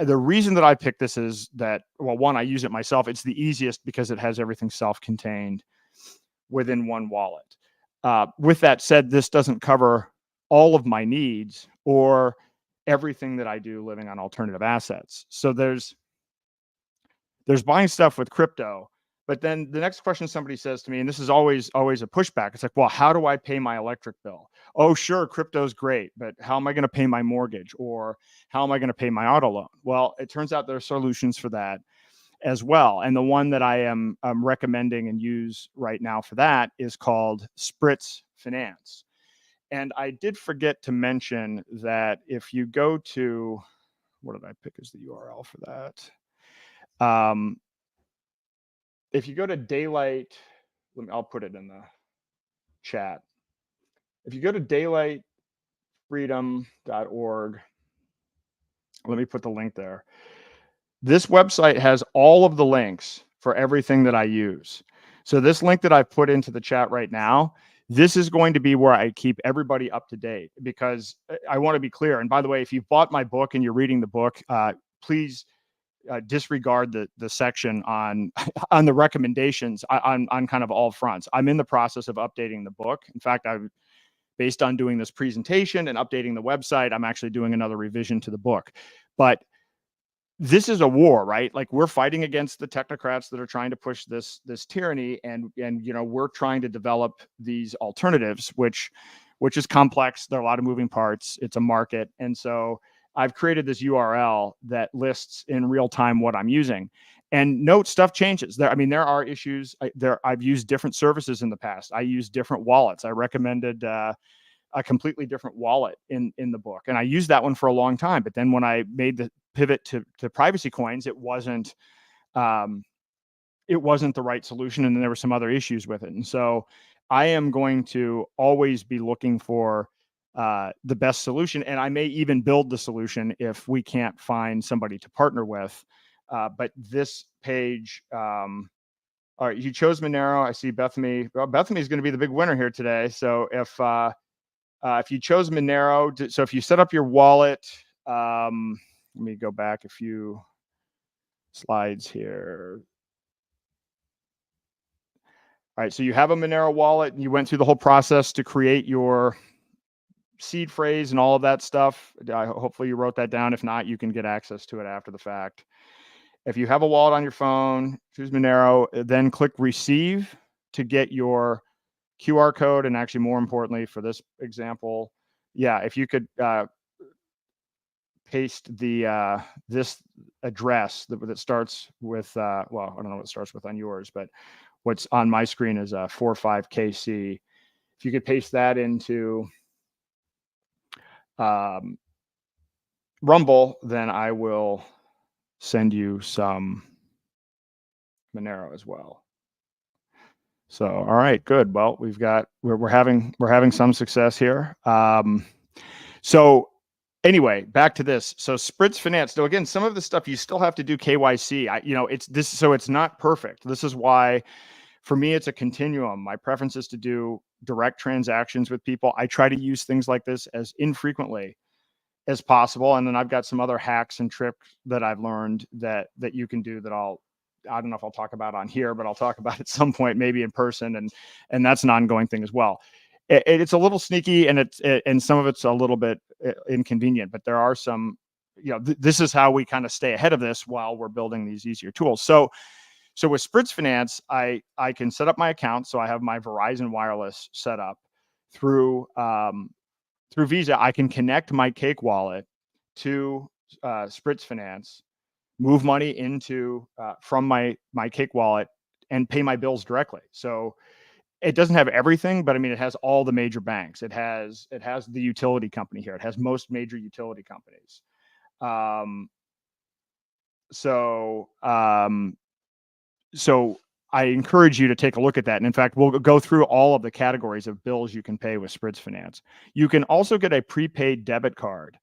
the reason that I picked this is that, well, one, I use it myself. It's the easiest because it has everything self-contained within one wallet. With that said, this doesn't cover all of my needs or everything that I do living on alternative assets. So there's buying stuff with crypto, but then the next question somebody says to me, and this is always a pushback. It's like, well, how do I pay my electric bill? Oh, sure, crypto's great, but how am I going to pay my mortgage, or how am I going to pay my auto loan? Well, it turns out there are solutions for that as well. And the one that I am recommending and use right now for that is called Spritz Finance. And I did forget to mention that if you go to, what did I pick as the URL for that? If you go to Daylight, I'll put it in the chat. If you go to daylightfreedom.org, let me put the link there. This website has all of the links for everything that I use. So this link that I've put into the chat right now, this is going to be where I keep everybody up to date, because I want to be clear. And by the way, if you've bought my book and you're reading the book, please disregard the section on the recommendations on kind of all fronts. I'm in the process of updating the book. In fact, based on doing this presentation and updating the website, I'm actually doing another revision to the book. But this is a war, right? Like, we're fighting against the technocrats that are trying to push this tyranny, and we're trying to develop these alternatives, which is complex. There are a lot of moving parts. It's a market, and so I've created this URL that lists in real time what I'm using. And note, stuff changes. There are issues. I've used different services in the past. I use different wallets. I recommended a completely different wallet in the book, and I used that one for a long time. But then when I made the pivot to privacy coins, it wasn't the right solution, and then there were some other issues with it. And so I am going to always be looking for the best solution, and I may even build the solution if we can't find somebody to partner with. But this page, all right, you chose Monero. I see Bethany. Well, Bethany is going to be the big winner here today. So if you chose Monero, so if you set up your wallet, let me go back a few slides here. All right, so you have a Monero wallet, and you went through the whole process to create your seed phrase and all of that stuff. Hopefully you wrote that down. If not, you can get access to it after the fact. If you have a wallet on your phone, choose Monero, then click Receive to get your QR code. And actually, more importantly, for this example, if you could paste the this address that starts with well, I don't know what it starts with on yours, but what's on my screen is 45KC. If you could paste that into Rumble, then I will send you some Monero as well. So, all right, good. Well, we're having some success here. So anyway, back to this. So Spritz Finance. So again, some of the stuff you still have to do KYC. It's not perfect. This is why, for me, it's a continuum. My preference is to do direct transactions with people. I try to use things like this as infrequently as possible. And then I've got some other hacks and tricks that I've learned that you can do that I don't know if I'll talk about on here, but I'll talk about at some point, maybe in person. And that's an ongoing thing as well. It's a little sneaky, and and some of it's a little bit inconvenient, but there are some, this is how we kind of stay ahead of this while we're building these easier tools. So with Spritz Finance, I can set up my account. So I have my Verizon Wireless set up through Visa. I can connect my Cake wallet to Spritz Finance, move money into from my Cake wallet, and pay my bills directly. So it doesn't have everything, but I mean, it has all the major banks. It has the utility company here. It has most major utility companies. So I encourage you to take a look at that. And in fact, we'll go through all of the categories of bills you can pay with Spritz Finance. You can also get a prepaid debit card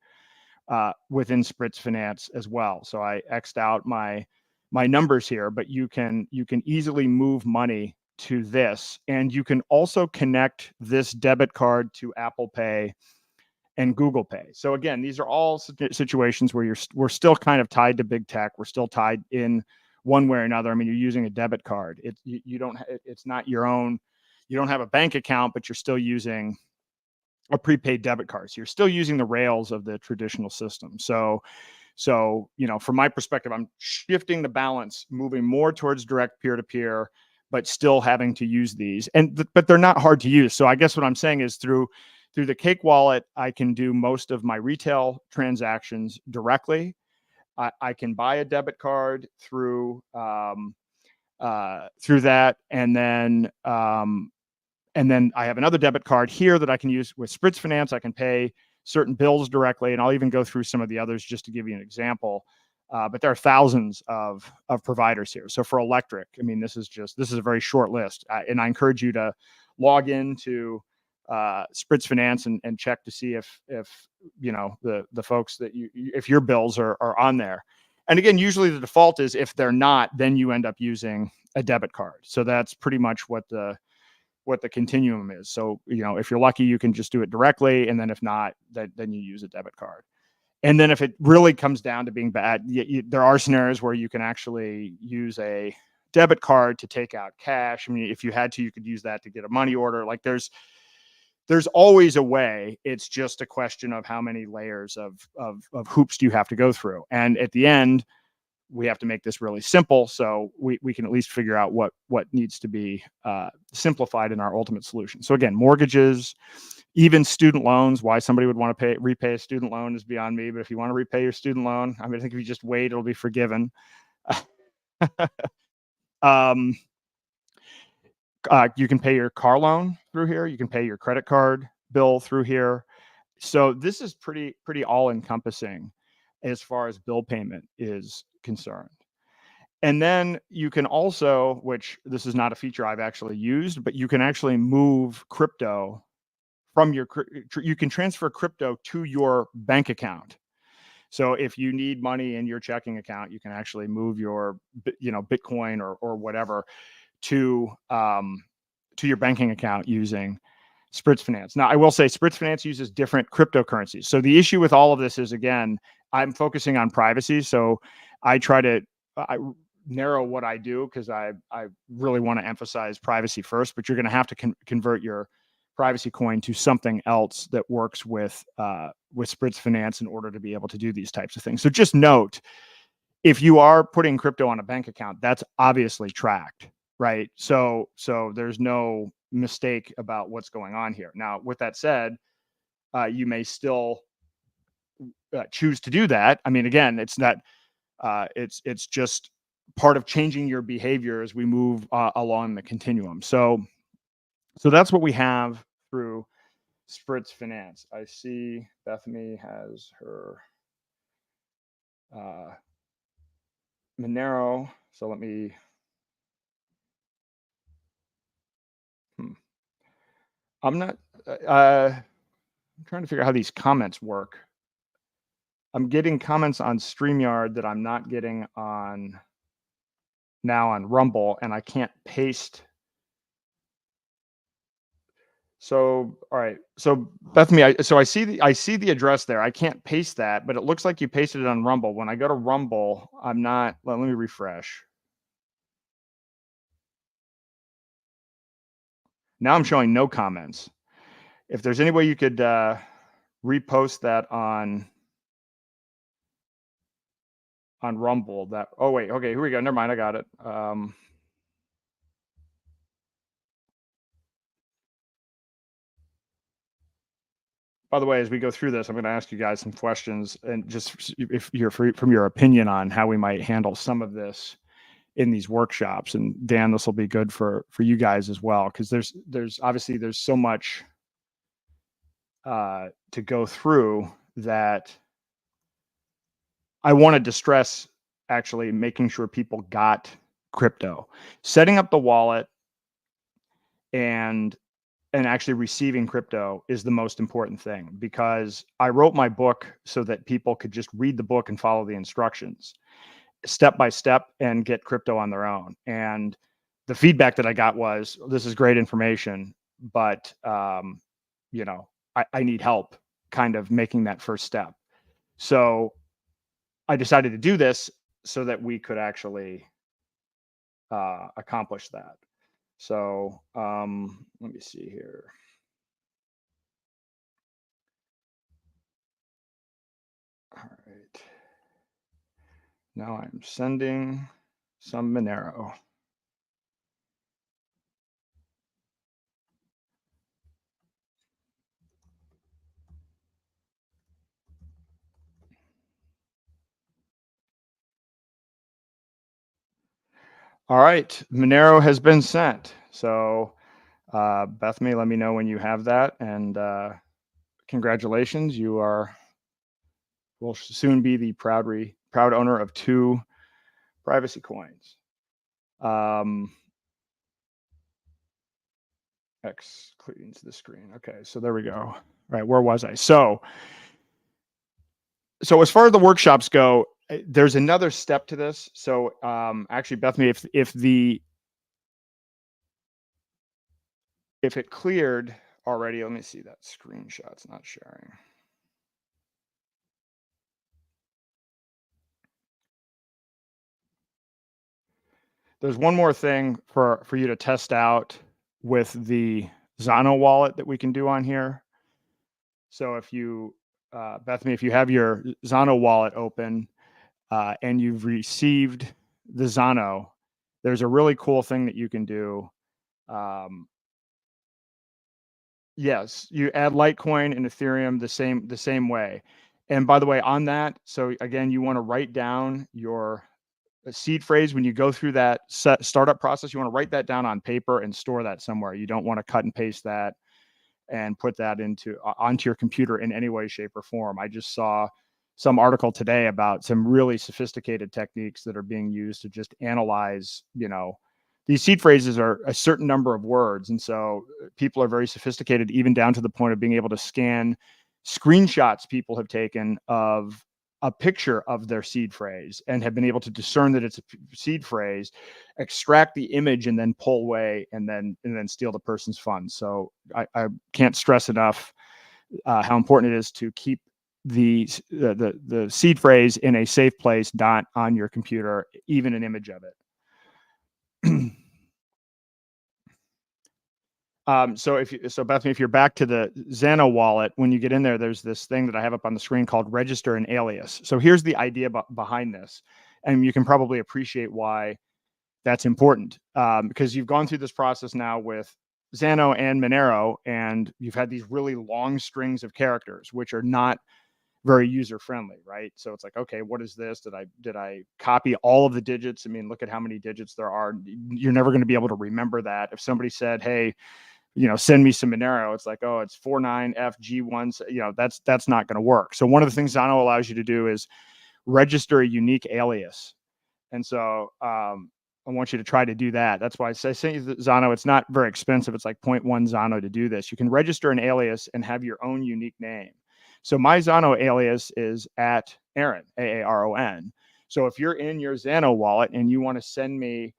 within Spritz Finance as well. So I X'd out my numbers here, but you can easily move money to this, and you can also connect this debit card to Apple Pay and Google Pay. So again, these are all situations where we're still kind of tied to big tech. We're still tied in one way or another. I mean, you're using a debit card. It's not your own. You don't have a bank account, but you're still using a prepaid debit card. So you're still using the rails of the traditional system. So from my perspective, I'm shifting the balance, moving more towards direct peer-to-peer, but still having to use these. But they're not hard to use. So I guess what I'm saying is through the Cake wallet, I can do most of my retail transactions directly. I can buy a debit card through that, and then I have another debit card here that I can use with Spritz Finance. I can pay certain bills directly, and I'll even go through some of the others just to give you an example. But there are thousands of providers here. So for electric, I mean, this is a very short list, and I encourage you to log into Spritz Finance and check to see if the folks that if your bills are on there. And again, usually the default is if they're not, then you end up using a debit card. So that's pretty much what the continuum is. So if you're lucky, you can just do it directly, and then if not, then you use a debit card. And then if it really comes down to being bad, there are scenarios where you can actually use a debit card to take out cash. I mean, if you had to, you could use that to get a money order. Like there's always a way. It's just a question of how many layers of hoops do you have to go through. And at the end, we have to make this really simple, so we can at least figure out what needs to be simplified in our ultimate solution. So again, mortgages, even student loans. Why somebody would want to repay a student loan is beyond me. But if you want to repay your student loan, I mean, I think if you just wait, it'll be forgiven. You can pay your car loan through here. You can pay your credit card bill through here. So this is pretty all encompassing as far as bill payment is concerned. And then you can also, which this is not a feature I've actually used, but you can actually move crypto you can transfer crypto to your bank account. So if you need money in your checking account, you can actually move your, Bitcoin or whatever to your banking account using Spritz Finance. Now, I will say Spritz Finance uses different cryptocurrencies. So the issue with all of this is, again, I'm focusing on privacy. So I try to narrow what I do because I really want to emphasize privacy first, but you're going to have to convert your privacy coin to something else that works with Spritz Finance in order to be able to do these types of things. So just note, if you are putting crypto on a bank account, that's obviously tracked, right? So there's no mistake about what's going on here. Now, with that said, you may still choose to do that, I mean, again, it's not, it's just part of changing your behavior as we move along the continuum. So that's what we have through Spritz Finance. I see Bethany has her Monero. So let me. I'm not. I'm trying to figure out how these comments work. I'm getting comments on StreamYard that I'm not getting on now on Rumble, and I can't paste. So, all right. So Bethany, I see the address there. I can't paste that, but it looks like you pasted it on Rumble. When I go to Rumble, I'm not. Let me refresh. Now I'm showing no comments. If there's any way you could repost that on Rumble, that. Oh wait. Okay. Here we go. Never mind. I got it. By the way, as we go through this, I'm going to ask you guys some questions, and just if you're from your opinion on how we might handle some of this in these workshops. And Dan, this will be good for you guys as well, because there's obviously there's so much to go through that I wanted to stress, actually making sure people got crypto, setting up the wallet, and actually receiving crypto is the most important thing, because I wrote my book so that people could just read the book and follow the instructions step by step and get crypto on their own. And the feedback that I got was, this is great information, but you know, I need help kind of making that first step. So I decided to do this so that we could actually accomplish that. So let me see here. All right. Now I'm sending some Monero. All right, Monero has been sent. So Bethany, let me know when you have that, and congratulations, you will soon be the proud owner of 2 privacy coins. X cleans the screen. Okay, so there we go. All right, where was I? So as far as the workshops go, there's another step to this. So actually, Bethany, if it cleared already, let me see that screenshot's not sharing. There's one more thing for you to test out with the Zano wallet that we can do on here. So if you, Bethany, if you have your Zano wallet open and you've received the Zano, there's a really cool thing that you can do. Yes, you add Litecoin and Ethereum the same way. And by the way, on that, so again, you want to write down your seed phrase when you go through that startup process. You want to write that down on paper and store that somewhere. You don't want to cut and paste that and put that onto your computer in any way, shape, or form. I just saw some article today about some really sophisticated techniques that are being used to just analyze, these seed phrases are a certain number of words. And so people are very sophisticated, even down to the point of being able to scan screenshots people have taken of a picture of their seed phrase and have been able to discern that it's a seed phrase, extract the image, and then pull away and then steal the person's funds. So I can't stress enough how important it is to keep the seed phrase in a safe place, not on your computer, even an image of it. So Bethany, if you're back to the Zano wallet, when you get in there, there's this thing that I have up on the screen called register an alias. So here's the idea behind this, and you can probably appreciate why that's important, because you've gone through this process now with Zano and Monero, and you've had these really long strings of characters, which are not very user friendly, right? So it's like, okay, what is this? Did I copy all of the digits? I mean, look at how many digits there are. You're never going to be able to remember that. If somebody said, hey, send me some Monero, it's like, oh, it's 49FG1. That's not going to work. So one of the things Zano allows you to do is register a unique alias. And so I want you to try to do that. That's why I sent you the Zano. It's not very expensive. It's like 0.1 Zano to do this. You can register an alias and have your own unique name. So my Zano alias is @Aaron, AARON. So if you're in your Zano wallet and you want to send me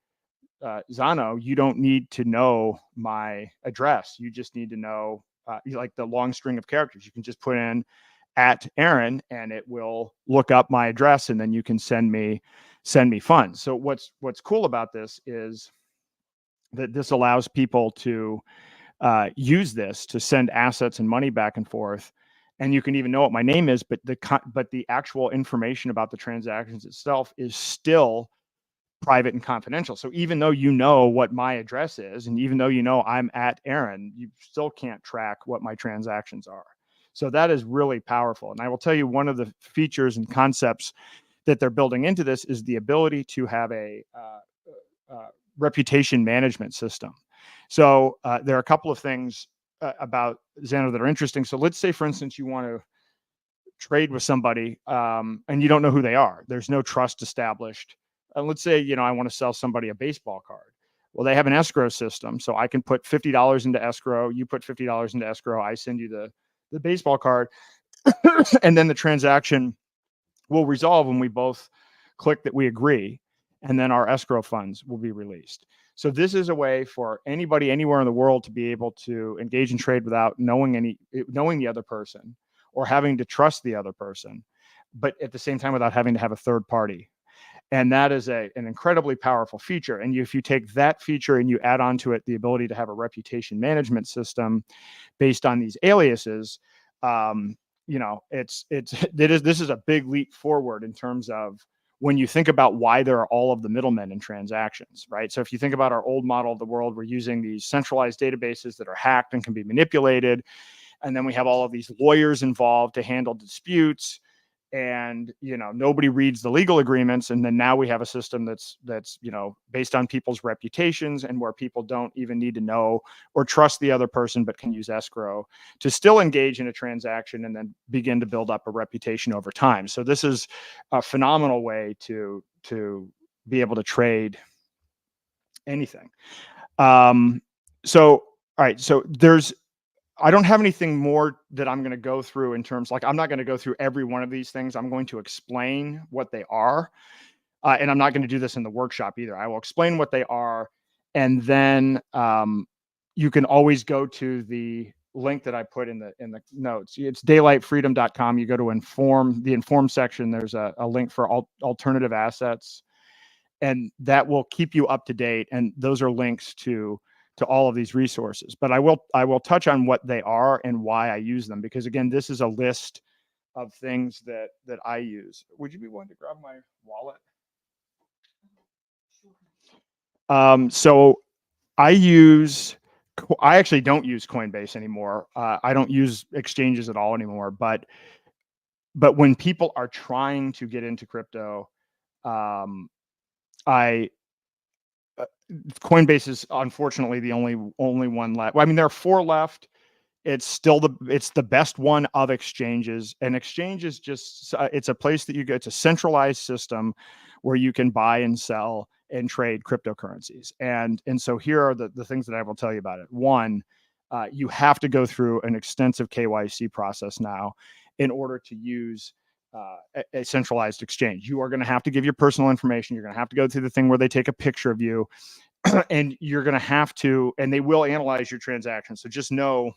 Zano, you don't need to know my address. You just need to know like the long string of characters. You can just put in @Aaron and it will look up my address, and then you can send me funds. So what's cool about this is that this allows people to use this to send assets and money back and forth. And you can even know what my name is, but the actual information about the transactions itself is still private and confidential. So even though you know what my address is, and even though you know I'm @Aaron, you still can't track what my transactions are. So that is really powerful. And I will tell you, one of the features and concepts that they're building into this is the ability to have a reputation management system. So there are a couple of things about Zano that are interesting. So let's say, for instance, you want to trade with somebody and you don't know who they are. There's no trust established. Let's say, I want to sell somebody a baseball card. Well, they have an escrow system. So I can put $50 into escrow. You put $50 into escrow. I send you the baseball card. And then the transaction will resolve when we both click that we agree. And then our escrow funds will be released. So this is a way for anybody anywhere in the world to be able to engage in trade without knowing the other person or having to trust the other person, but at the same time without having to have a third party. And that is an incredibly powerful feature. And if you take that feature and you add on to it the ability to have a reputation management system based on these aliases, this is a big leap forward in terms of when you think about why there are all of the middlemen in transactions, right? So if you think about our old model of the world, we're using these centralized databases that are hacked and can be manipulated. And then we have all of these lawyers involved to handle disputes. And, nobody reads the legal agreements. And then now we have a system that's based on people's reputations and where people don't even need to know or trust the other person, but can use escrow to still engage in a transaction and then begin to build up a reputation over time. So this is a phenomenal way to be able to trade anything. So I don't have anything more that I'm going to go through in terms, like, I'm not going to go through every one of these things. I'm going to explain what they are. And I'm not going to do this in the workshop either. I will explain what they are. And then you can always go to the link that I put in the notes. It's daylightfreedom.com. You go to the inform section. There's a link for alternative assets. And that will keep you up to date. And those are links to all of these resources, but I will touch on what they are and why I use them, because again, this is a list of things that I use. Would you be willing to grab my wallet? So I actually don't use Coinbase anymore. I don't use exchanges at all anymore, but when people are trying to get into crypto, Coinbase is unfortunately the only one left. Well, I mean, there are 4 left. It's the best one of exchanges. And exchange is just it's a place that you go. It's a centralized system where you can buy and sell and trade cryptocurrencies. And so here are the things that I will tell you about it. One, you have to go through an extensive KYC process now in order to use a centralized exchange. You are going to have to give your personal information. You're going to have to go through the thing where they take a picture of you, and you're going to have to, and they will analyze your transactions. So just know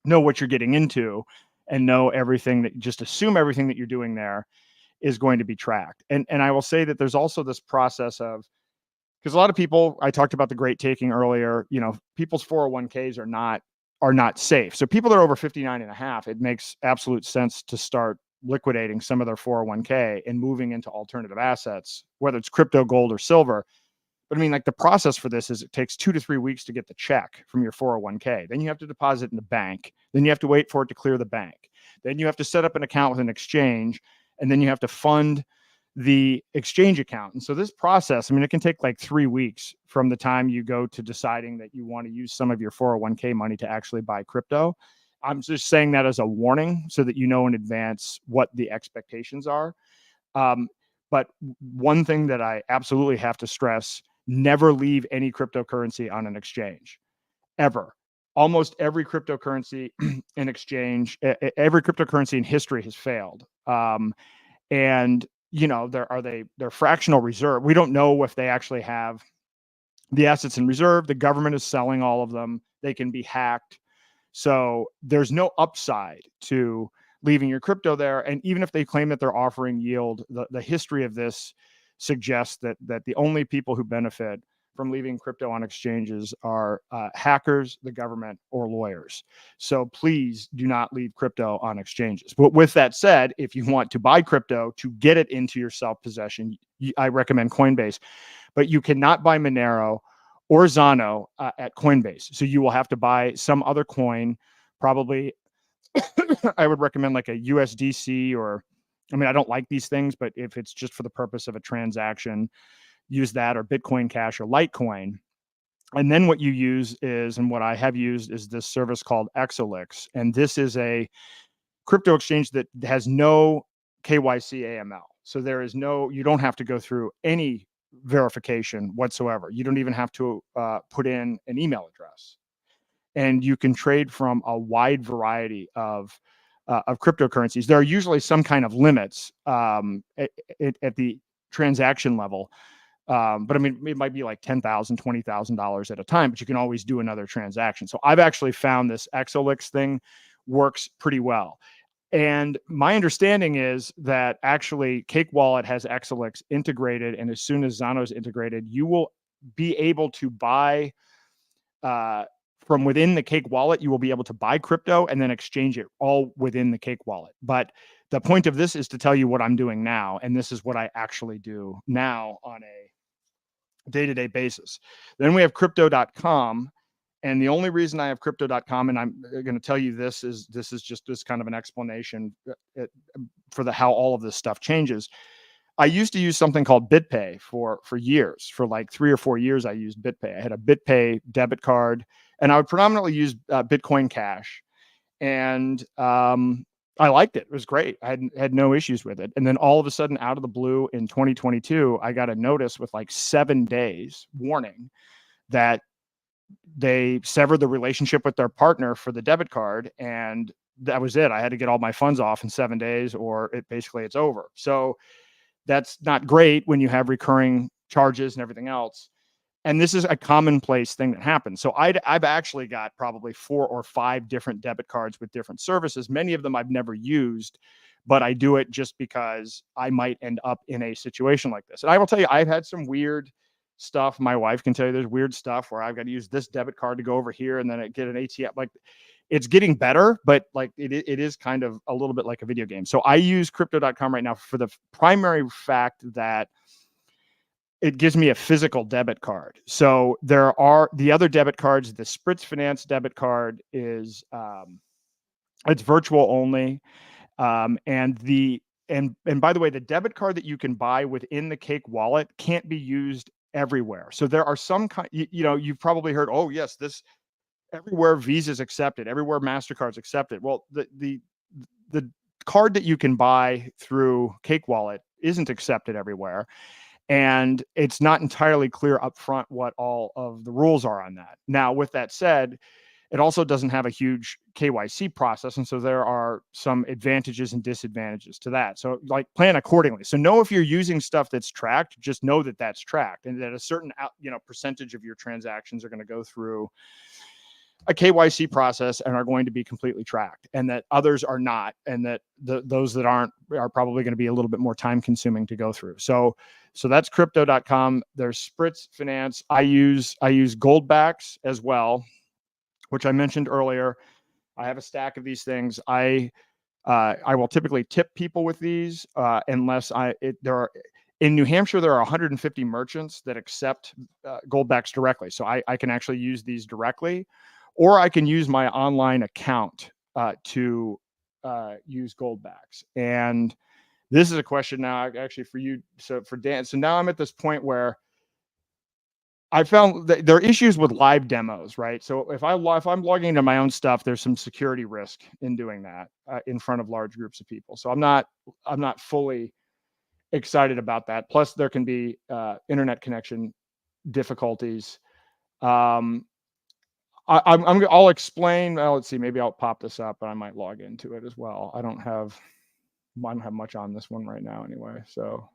what you're getting into, and know everything just assume everything that you're doing there is going to be tracked. And I will say that there's also this process of, because a lot of people, I talked about the great taking earlier, people's 401ks are not safe. So people that are over 59 and a half, it makes absolute sense to start liquidating some of their 401k and moving into alternative assets, whether it's crypto, gold, or silver. But I mean, like, the process for this is it takes 2 to 3 weeks to get the check from your 401k. Then you have to deposit in the bank. Then you have to wait for it to clear the bank. Then you have to set up an account with an exchange, and then you have to fund the exchange account. And so this process, I mean, it can take like 3 weeks from the time you go to deciding that you want to use some of your 401k money to actually buy crypto. I'm just saying that as a warning so that you know in advance what the expectations are. But one thing that I absolutely have to stress, never leave any cryptocurrency on an exchange, ever. Almost every cryptocurrency in exchange, every cryptocurrency in history has failed. And they're fractional reserve. We don't know if they actually have the assets in reserve. The government is selling all of them. They can be hacked. So there's no upside to leaving your crypto there. And even if they claim that they're offering yield, the history of this suggests that the only people who benefit from leaving crypto on exchanges are hackers, the government, or lawyers. So please do not leave crypto on exchanges. But with that said, if you want to buy crypto to get it into your self-possession, I recommend Coinbase. But you cannot buy Monero or Zano at Coinbase. So you will have to buy some other coin, probably. I would recommend like a USDC, or, I mean, I don't like these things, but if it's just for the purpose of a transaction, use that, or Bitcoin Cash or Litecoin. And then what you use is, and what I have used is this service called Exolix. And this is a crypto exchange that has no KYC AML. So you don't have to go through any verification whatsoever. You don't even have to put in an email address. And you can trade from a wide variety of cryptocurrencies. There are usually some kind of limits at the transaction level. But I mean, it might be like $10,000, $20,000 at a time, but you can always do another transaction. So I've actually found this Exolix thing works pretty well. And my understanding is that actually Cake Wallet has Exolix integrated. And as soon as Zano is integrated, you will be able to buy from within the Cake Wallet. You will be able to buy crypto and then exchange it all within the Cake Wallet. But the point of this is to tell you what I'm doing now. And this is what I actually do now on a day-to-day basis. Then we have crypto.com. And the only reason I have crypto.com, and I'm going to tell you this is just this kind of an explanation for how all of this stuff changes. I used to use something called BitPay for years. For like 3 or 4 years, I used BitPay. I had a BitPay debit card, and I would predominantly use Bitcoin Cash. And I liked it. It was great. I had no issues with it. And then all of a sudden, out of the blue in 2022, I got a notice with like 7 days warning that they severed the relationship with their partner for the debit card. And that was it. I had to get all my funds off in 7 days, or it's over. So that's not great when you have recurring charges and everything else. And this is a commonplace thing that happens. So I've actually got probably 4 or 5 different debit cards with different services. Many of them I've never used, but I do it just because I might end up in a situation like this. And I will tell you, I've had some weird stuff. My wife can tell you there's weird stuff where I've got to use this debit card to go over here and then I get an ATM. Like, it's getting better, but like it is kind of a little bit like a video game. So I use crypto.com right now for the primary fact that it gives me a physical debit card. So there are the other debit cards. The Spritz Finance debit card is it's virtual only. And by the way, the debit card that you can buy within the Cake Wallet can't be used everywhere. So there are some kind, you've probably heard, oh yes, this everywhere Visa's accepted, everywhere MasterCard's accepted. Well, the card that you can buy through Cake Wallet isn't accepted everywhere. And it's not entirely clear up front what all of the rules are on that. Now, with that said, it also doesn't have a huge KYC process. And so there are some advantages and disadvantages to that. So like plan accordingly. So know if you're using stuff that's tracked, just know that that's tracked and that a certain percentage of your transactions are going to go through a KYC process and are going to be completely tracked, and that others are not, and that those that aren't are probably going to be a little bit more time consuming to go through. So that's crypto.com. There's Spritz Finance. I use Goldbacks as well, which I mentioned earlier. I have a stack of these things. I will typically tip people with these unless in New Hampshire, there are 150 merchants that accept Goldbacks directly. So I can actually use these directly, or I can use my online account to use gold backs? And this is a question now actually for you. So for Dan, so now I'm at this point where I found that there are issues with live demos, right? So if I'm logging into my own stuff, there's some security risk in doing that in front of large groups of people. So I'm not fully excited about that. Plus, there can be internet connection difficulties. I'll explain. Well, let's see. Maybe I'll pop this up, and I might log into it as well. I don't have much on this one right now, anyway. So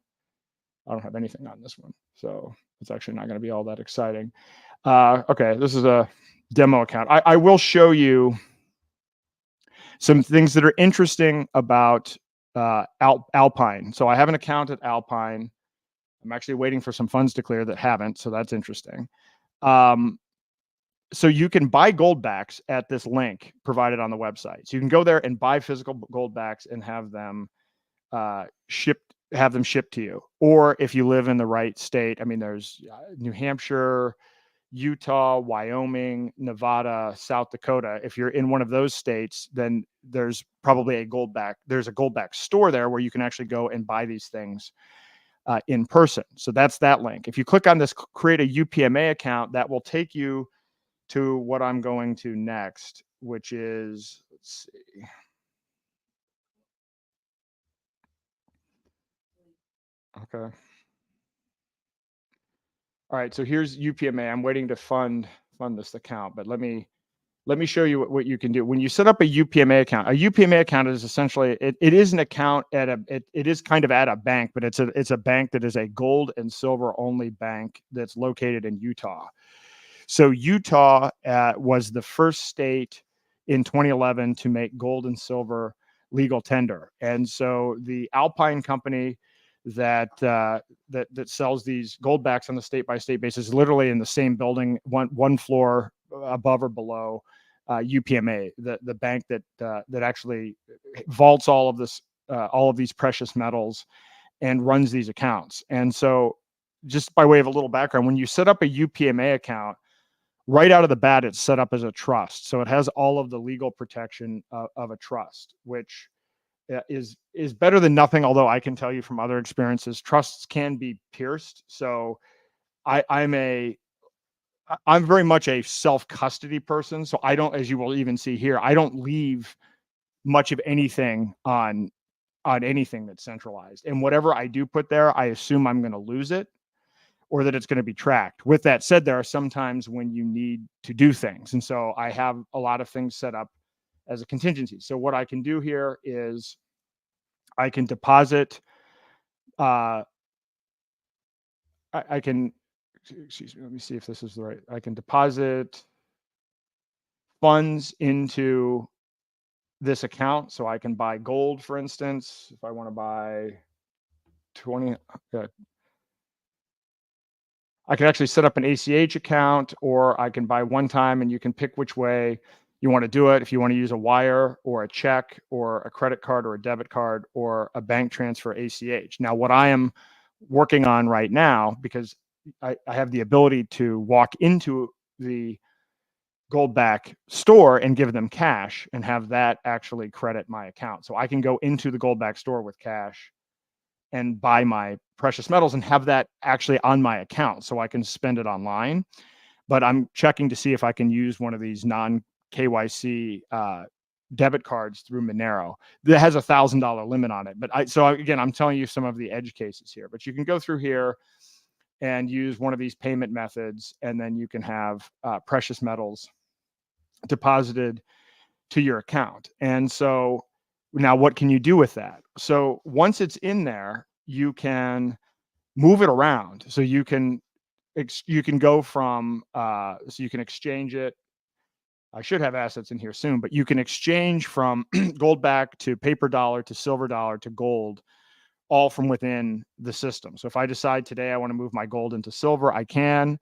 I don't have anything on this one. So it's actually not going to be all that exciting. Okay, this is a demo account. I will show you some things that are interesting about Alpine. So I have an account at Alpine. I'm actually waiting for some funds to clear that haven't, so that's interesting. So you can buy gold backs at this link provided on the website. So you can go there and buy physical gold backs and have them shipped to you. Or if you live in the right state, I mean, there's New Hampshire, Utah, Wyoming, Nevada, South Dakota. If you're in one of those states, then there's probably a gold back store there where you can actually go and buy these things in person. So that's that link. If you click on this, create a UPMA account, that will take you to what I'm going to next, which is, let's see. Okay. All right, so here's UPMA. I'm waiting to fund this account, but let me show you what you can do. When you set up a UPMA account is essentially it is an account at it is kind of at a bank, but it's a bank that is a gold and silver only bank that's located in Utah. So Utah was the first state in 2011 to make gold and silver legal tender, and so the Alpine company that sells these gold backs on the state by state basis, literally in the same building, one floor above or below UPMA, the bank that actually vaults all of these precious metals and runs these accounts. And so, just by way of a little background, when you set up a UPMA account, right out of the bat, it's set up as a trust. So it has all of the legal protection of a trust, which is better than nothing. Although I can tell you from other experiences, trusts can be pierced. So I'm very much a self-custody person. So I don't, as you will even see here, I don't leave much of anything on anything that's centralized. And whatever I do put there, I assume I'm going to lose it or that it's going to be tracked. With that said, there are some times when you need to do things. And so I have a lot of things set up as a contingency. So what I can do here is I can deposit, I can, excuse me, let me see if this is the right, I can deposit funds into this account. So I can buy gold, for instance, if I want to buy 20, I can actually set up an ACH account, or I can buy one time, and you can pick which way you want to do it. If you want to use a wire or a check or a credit card or a debit card or a bank transfer ACH. Now, what I am working on right now, because I have the ability to walk into the Goldback store and give them cash and have that actually credit my account. So I can go into the Goldback store with cash and buy my precious metals and have that actually on my account so I can spend it online. But I'm checking to see if I can use one of these non-KYC debit cards through Monero that has $1,000 limit on it. But so again, I'm telling you some of the edge cases here, but you can go through here and use one of these payment methods, and then you can have precious metals deposited to your account. And so now what can you do with that? So once it's in there, you can move it around. So you can go from, so you can exchange it. I should have assets in here soon, but you can exchange from gold back to paper dollar to silver dollar to gold, all from within the system. So if I decide today I want to move my gold into silver, I can,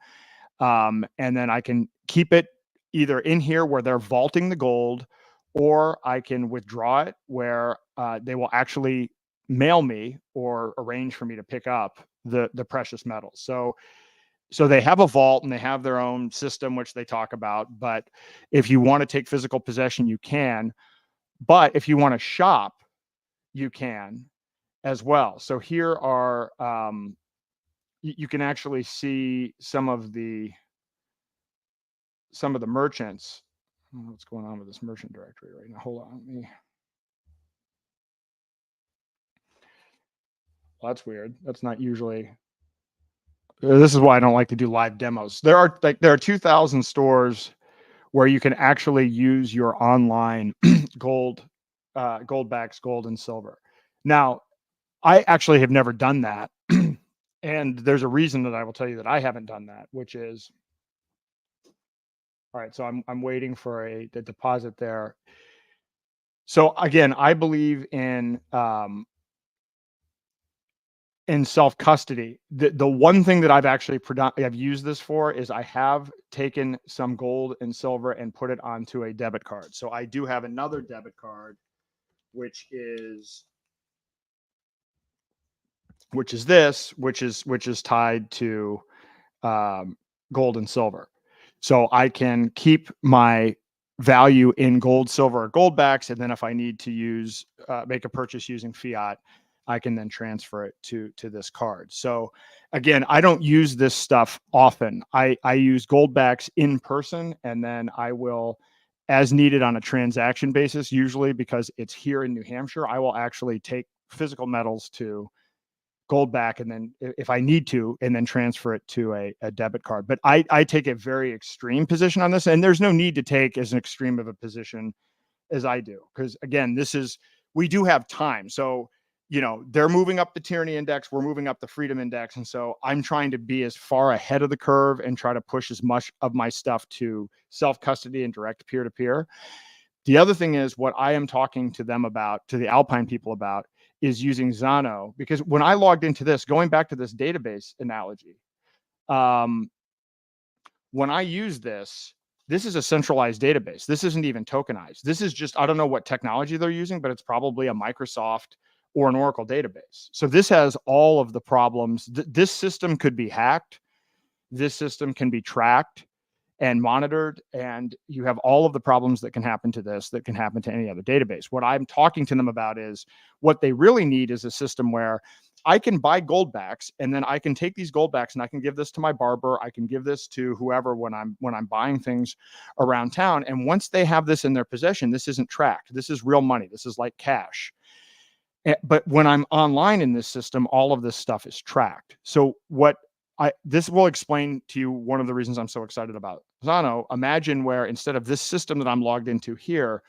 and then I can keep it either in here where they're vaulting the gold, or I can withdraw it where they will actually mail me or arrange for me to pick up the precious metals. So they have a vault and they have their own system, which they talk about. But if you want to take physical possession, you can. But if you want to shop, you can as well. So here are, you can actually see some of the merchants. What's going on with this merchant directory right now? Hold on. Well, that's weird. That's not usually. This is why I don't like to do live demos. There are 2,000 stores where you can actually use your online gold backs, gold and silver. Now, I actually have never done that. And there's a reason that I will tell you that I haven't done that, which is, all right, so I'm waiting for the deposit there. So again, I believe in self-custody. The one thing that I've actually I've used this for is I have taken some gold and silver and put it onto a debit card. So I do have another debit card, which is this, which is tied to gold and silver. So I can keep my value in gold, silver, or gold backs, and then if I need to use make a purchase using fiat, I can then transfer it to this card. So again, I don't use this stuff often. I use gold backs in person, and then I will, as needed on a transaction basis, usually because it's here in New Hampshire, I will actually take physical metals to gold back, and then if I need to, and then transfer it to a debit card. But I take a very extreme position on this, and there's no need to take as an extreme of a position as I do, because again, we do have time. So, they're moving up the tyranny index, we're moving up the freedom index. And so I'm trying to be as far ahead of the curve and try to push as much of my stuff to self-custody and direct peer-to-peer. The other thing is what I am talking to them about, to the Alpine people about, is using Zano, because when I logged into this, going back to this database analogy, when I use this is a centralized database. This isn't even tokenized. This is just, I don't know what technology they're using, but it's probably a Microsoft or an Oracle database. So this has all of the problems. This system could be hacked. This system can be tracked and monitored, and you have all of the problems that can happen to this that can happen to any other database. What I'm talking to them about is what they really need is a system where I can buy gold backs, and then I can take these gold backs and I can give this to my barber. I can give this to whoever when I'm buying things around town. And once they have this in their possession, this isn't tracked. This is real money. This is like cash. But when I'm online in this system, all of this stuff is tracked. So this will explain to you one of the reasons I'm so excited about Zano. Imagine where instead of this system that I'm logged into here,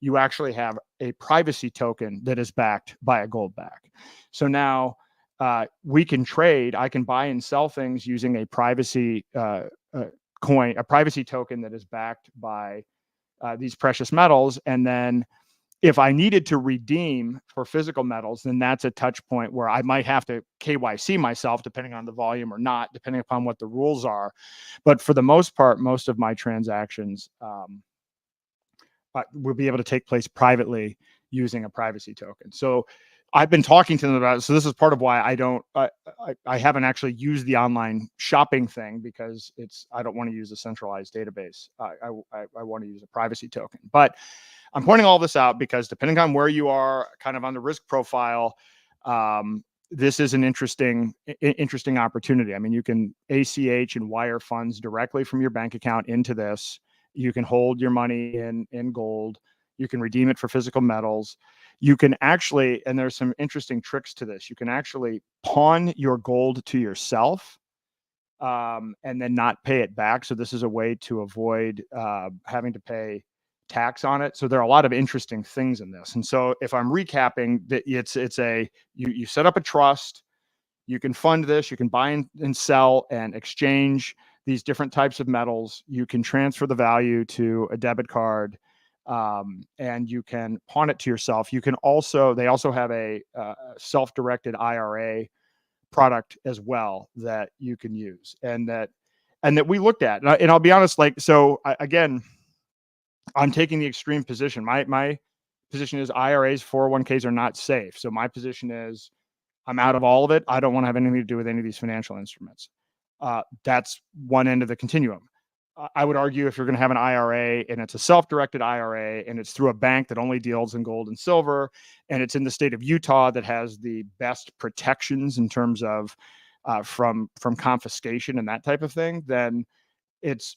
you actually have a privacy token that is backed by a gold back. So now we can trade. I can buy and sell things using a privacy coin, a privacy token that is backed by these precious metals. And then if I needed to redeem for physical metals, then that's a touch point where I might have to KYC myself, depending on the volume or not, depending upon what the rules are. But for the most part, most of my transactions will be able to take place privately using a privacy token. So I've been talking to them about it. So this is part of why I haven't actually used the online shopping thing, because I don't want to use a centralized database. I want to use a privacy token. But I'm pointing all this out because depending on where you are kind of on the risk profile, this is an interesting opportunity. I mean, you can ACH and wire funds directly from your bank account into this. You can hold your money in gold. You can redeem it for physical metals. You can actually, and there's some interesting tricks to this, you can actually pawn your gold to yourself and then not pay it back. So this is a way to avoid having to pay tax on it. So there are a lot of interesting things in this. And so if I'm recapping, you set up a trust, you can fund this, you can buy and sell and exchange these different types of metals. You can transfer the value to a debit card, and you can pawn it to yourself. You can they also have a self-directed IRA product as well that you can use, and that we looked at. And I'll be honest, again, I'm taking the extreme position. My position is IRAs, 401ks are not safe. So my position is I'm out of all of it. I don't want to have anything to do with any of these financial instruments. That's one end of the continuum. I would argue if you're going to have an IRA and it's a self-directed IRA and it's through a bank that only deals in gold and silver, and it's in the state of Utah that has the best protections in terms of from confiscation and that type of thing, then it's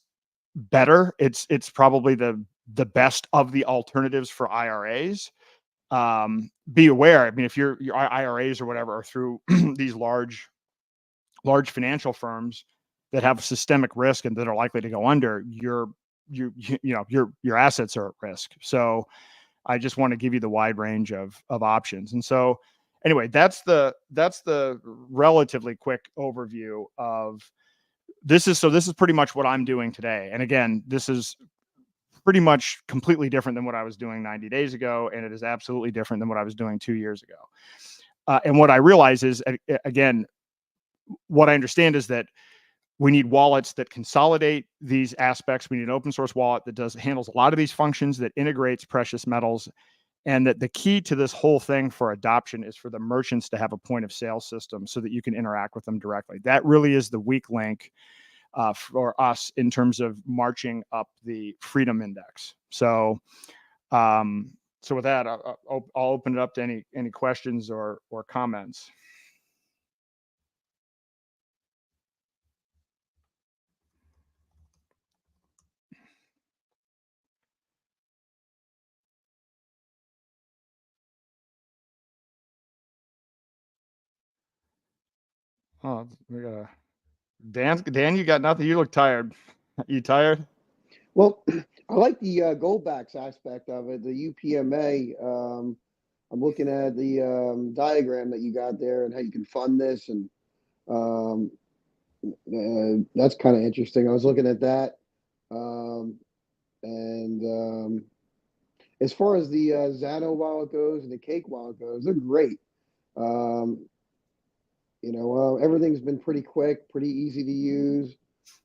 better. It's probably the best of the alternatives for IRAs. Be aware. I mean, if your IRAs or whatever are through these large financial firms that have systemic risk and that are likely to go under, your assets are at risk. So I just want to give you the wide range of options. And so anyway, that's the relatively quick overview of this is pretty much what I'm doing today. And again, this is pretty much completely different than what I was doing 90 days ago. And it is absolutely different than what I was doing 2 years ago. And what I realize is, again, what I understand is that we need wallets that consolidate these aspects. We need an open source wallet that handles a lot of these functions, that integrates precious metals, and that the key to this whole thing for adoption is for the merchants to have a point of sale system so that you can interact with them directly. That really is the weak link for us in terms of marching up the freedom index. So, so with that, I'll open it up to any questions or comments. Oh, we got Dan, you got nothing. You look tired. You tired? Well, I like the goldbacks aspect of it, the UPMA. I'm looking at the diagram that you got there and how you can fund this, and that's kind of interesting. I was looking at that, and as far as the Zano wallet goes and the Cake wallet goes, they're great. Everything's been pretty quick, pretty easy to use.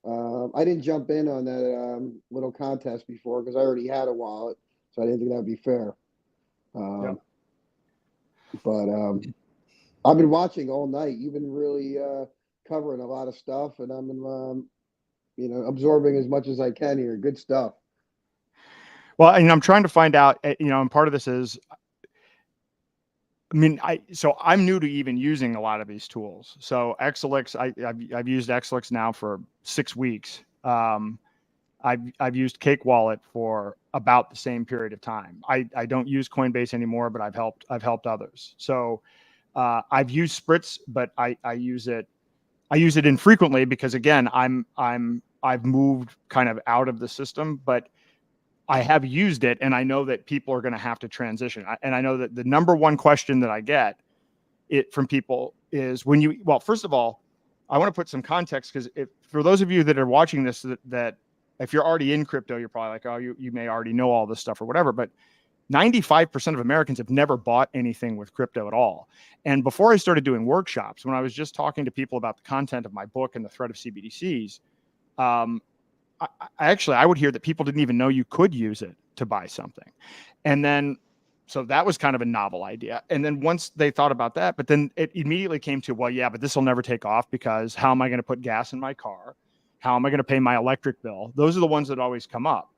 I didn't jump in on that little contest before because I already had a wallet, so I didn't think that would be fair. Yep. But I've been watching all night. You've been really covering a lot of stuff, and I've been, absorbing as much as I can here. Good stuff. Well, and I'm trying to find out, and part of this is, so I'm new to even using a lot of these tools. So Xlix, I've used Xlix now for 6 weeks. I've used Cake Wallet for about the same period of time. I don't use Coinbase anymore, but I've helped others. So I've used Spritz, but I use it infrequently because again, I've moved kind of out of the system, but I have used it, and I know that people are going to have to transition. And I know that the number one question that I get from people is first of all, I want to put some context because for those of you that are watching this, that if you're already in crypto, you're probably like, oh, you may already know all this stuff or whatever, but 95% of Americans have never bought anything with crypto at all. And before I started doing workshops, when I was just talking to people about the content of my book and the threat of CBDCs, I would hear that people didn't even know you could use it to buy something. And then, so that was kind of a novel idea. And then once they thought about that, but then it immediately came to, well, yeah, but this will never take off because how am I going to put gas in my car? How am I going to pay my electric bill? Those are the ones that always come up.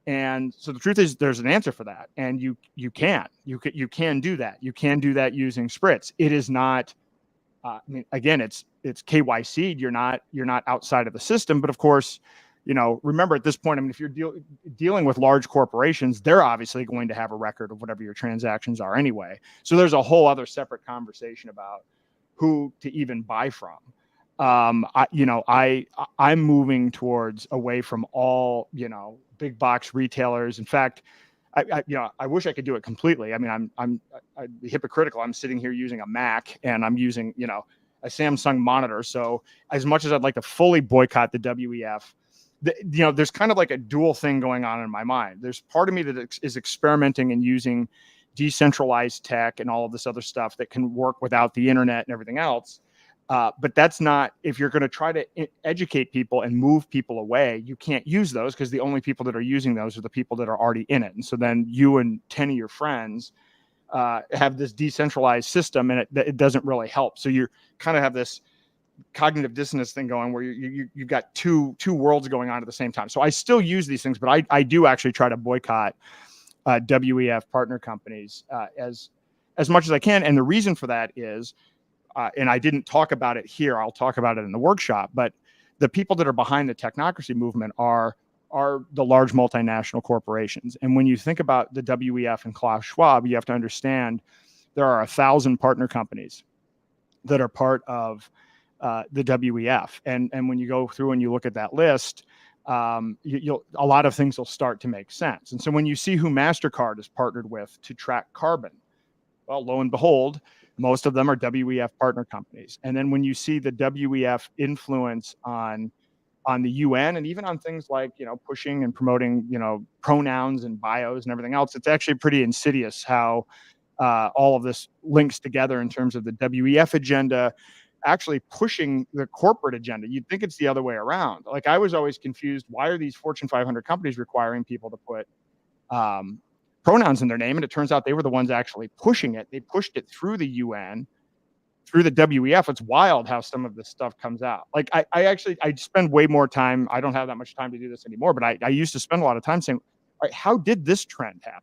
And so the truth is there's an answer for that. And you can do that. You can do that using Spritz. It is not, again, it's KYC. You're not outside of the system, but of course, remember at this point, if you're dealing with large corporations, they're obviously going to have a record of whatever your transactions are anyway. So there's a whole other separate conversation about who to even buy from. I'm moving towards away from all, big box retailers. In fact, I wish I could do it completely. I'm hypocritical. I'm sitting here using a Mac and I'm using, a Samsung monitor. So as much as I'd like to fully boycott the WEF, there's kind of like a dual thing going on in my mind. There's part of me that is experimenting and using decentralized tech and all of this other stuff that can work without the internet and everything else. But that's not, if you're going to try to educate people and move people away, you can't use those because the only people that are using those are the people that are already in it. And so then you and 10 of your friends have this decentralized system and it doesn't really help. So you kind of have this cognitive dissonance thing going where you've got two worlds going on at the same time. So I still use these things, but I do actually try to boycott WEF partner companies as much as I can. And the reason for that is, and I didn't talk about it here, I'll talk about it in the workshop, but the people that are behind the technocracy movement are the large multinational corporations. And when you think about the WEF and Klaus Schwab, you have to understand there are 1,000 partner companies that are part of the WEF. And when you go through and you look at that list, a lot of things will start to make sense. And so when you see who MasterCard is partnered with to track carbon, well, lo and behold, most of them are WEF partner companies. And then when you see the WEF influence on the UN and even on things like, pushing and promoting, pronouns and bios and everything else, it's actually pretty insidious how all of this links together in terms of the WEF agenda actually pushing the corporate agenda. You'd think it's the other way around. Like, I was always confused. Why are these Fortune 500 companies requiring people to put pronouns in their name? And it turns out they were the ones actually pushing it. They pushed it through the UN, through the WEF. It's wild how some of this stuff comes out. Like, I spend way more time. I don't have that much time to do this anymore, but I used to spend a lot of time saying, all right, how did this trend happen?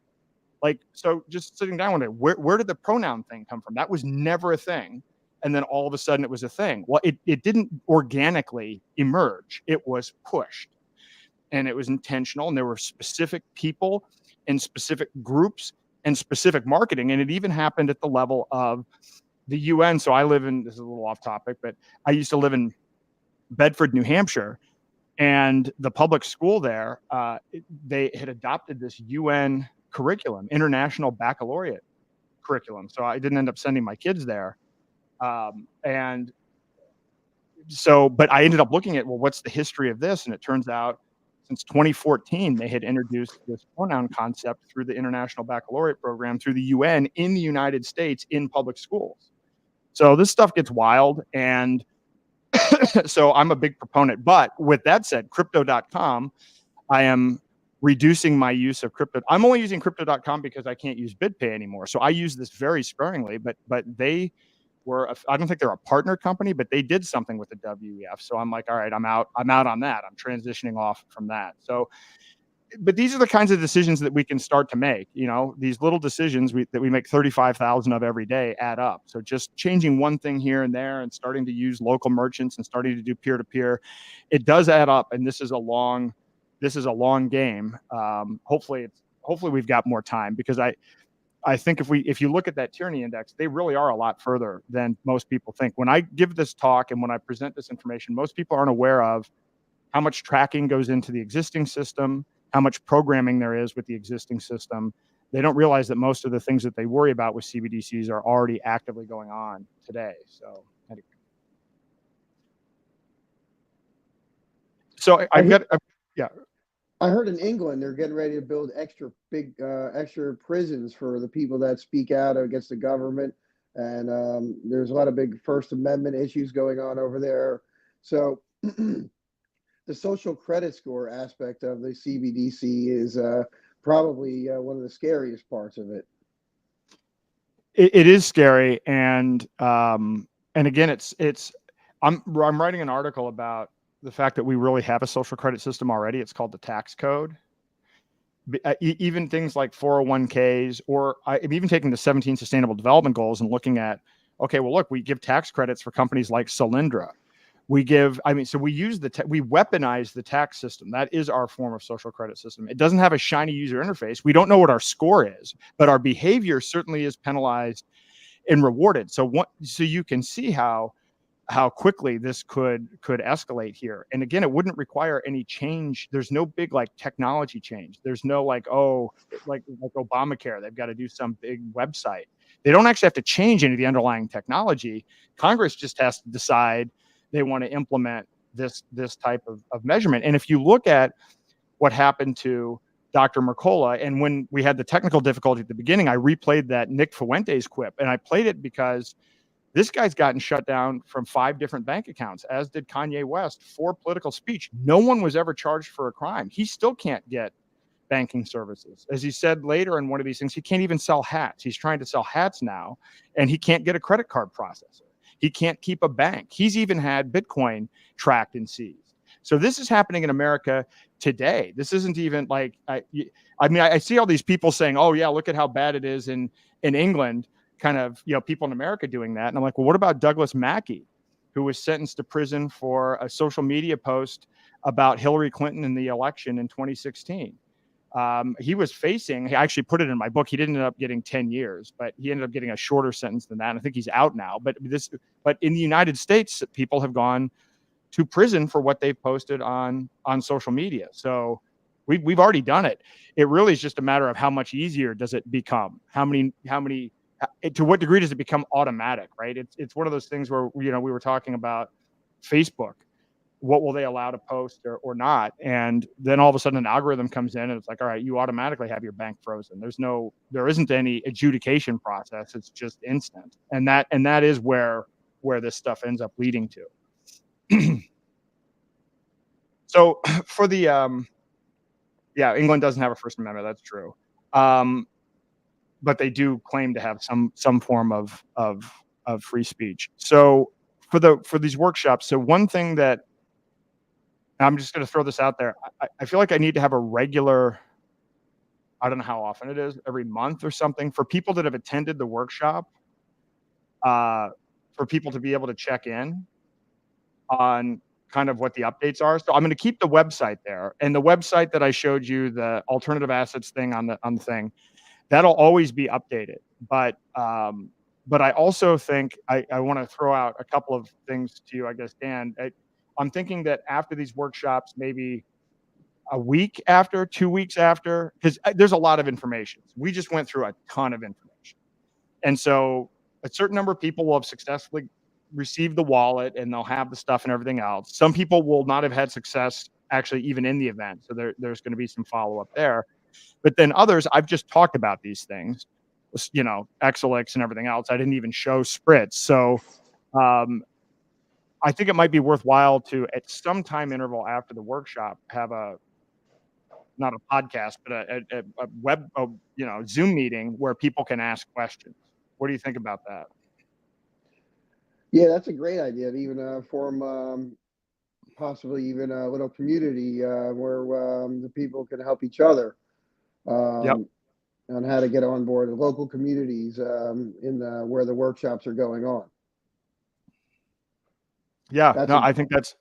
Like, so just sitting down with it, where did the pronoun thing come from? That was never a thing. And then all of a sudden it was a thing. Well, it didn't organically emerge. It was pushed, and it was intentional. And there were specific people and specific groups and specific marketing. And it even happened at the level of the UN. So this is a little off topic, but I used to live in Bedford, New Hampshire, and the public school there, they had adopted this UN curriculum, International Baccalaureate curriculum. So I didn't end up sending my kids there. And so, but I ended up looking at, well, what's the history of this? And it turns out since 2014, they had introduced this pronoun concept through the International Baccalaureate program through the UN in the United States in public schools. So this stuff gets wild. And so I'm a big proponent. But with that said, crypto.com, I am reducing my use of crypto. I'm only using crypto.com because I can't use BitPay anymore. So I use this very sparingly, but they were, I don't think they're a partner company, but they did something with the WEF. So I'm like, all right, I'm out on that. I'm transitioning off from that. So, but these are the kinds of decisions that we can start to make. These little decisions that we make 35,000 of every day add up. So just changing one thing here and there and starting to use local merchants and starting to do peer-to-peer, it does add up. And this is a long game. Hopefully we've got more time, because I think if you look at that tyranny index, they really are a lot further than most people think. When I give this talk and when I present this information, most people aren't aware of how much tracking goes into the existing system, how much programming there is with the existing system. They don't realize that most of the things that they worry about with CBDCs are already actively going on today. So I heard in England they're getting ready to build extra prisons for the people that speak out against the government, and there's a lot of big First Amendment issues going on over there. So the social credit score aspect of the CBDC is probably one of the scariest parts of it. It is scary, and again, I'm writing an article about the fact that we really have a social credit system already. It's called the tax code. Even things like 401ks, or I'm even taking the 17 Sustainable Development Goals and looking at, okay, well, look, we give tax credits for companies like Solyndra. We weaponize the tax system. That is our form of social credit system. It doesn't have a shiny user interface. We don't know what our score is, but our behavior certainly is penalized and rewarded. So you can see how quickly this could escalate here. And again, it wouldn't require any change. There's no big technology change. There's no like Obamacare, they've got to do some big website. They don't actually have to change any of the underlying technology. Congress just has to decide they want to implement this type of measurement. And if you look at what happened to Dr. Mercola, and when we had the technical difficulty at the beginning, I replayed that Nick Fuentes quip, and I played it because this guy's gotten shut down from 5 different bank accounts, as did Kanye West, for political speech. No one was ever charged for a crime. He still can't get banking services. As he said later in one of these things, he can't even sell hats. He's trying to sell hats now, and he can't get a credit card processor. He can't keep a bank. He's even had Bitcoin tracked and seized. So this is happening in America today. This isn't even like, I mean, I see all these people saying, oh yeah, look at how bad it is in England, kind of, people in America doing that. And I'm like, well, what about Douglas Mackey, who was sentenced to prison for a social media post about Hillary Clinton in the election in 2016? He actually put it in my book. He didn't end up getting 10 years, but he ended up getting a shorter sentence than that. And I think he's out now. But in the United States, people have gone to prison for what they've posted on social media. So we've already done it. It really is just a matter of how much easier does it become? To what degree does it become automatic, right? It's one of those things where, we were talking about Facebook. What will they allow to post or not? And then all of a sudden an algorithm comes in and it's like, all right, you automatically have your bank frozen. There isn't any adjudication process. It's just instant. And that is where this stuff ends up leading to. So for the, England doesn't have a First Amendment. That's true. But they do claim to have some form of free speech. So for these workshops, so one thing that I'm just going to throw this out there, I feel like I need to have a regular, I don't know how often it is, every month or something, for people that have attended the workshop, for people to be able to check in on kind of what the updates are. So I'm going to keep the website there, and the website that I showed you, the alternative assets thing on the thing, that'll always be updated. But I also think I want to throw out a couple of things to you, I guess, Dan. I'm thinking that after these workshops, maybe a week after, 2 weeks after, because there's a lot of information. We just went through a ton of information. And so a certain number of people will have successfully received the wallet and they'll have the stuff and everything else. Some people will not have had success actually even in the event. So there's going to be some follow-up there. But then others, I've just talked about these things, Xlix and everything else. I didn't even show Spritz. So I think it might be worthwhile to, at some time interval after the workshop, have not a podcast, but a web, Zoom meeting where people can ask questions. What do you think about that? Yeah, that's a great idea to even form possibly even a little community where the people can help each other on how to get on board local communities where the workshops are going on. Yeah, I think that's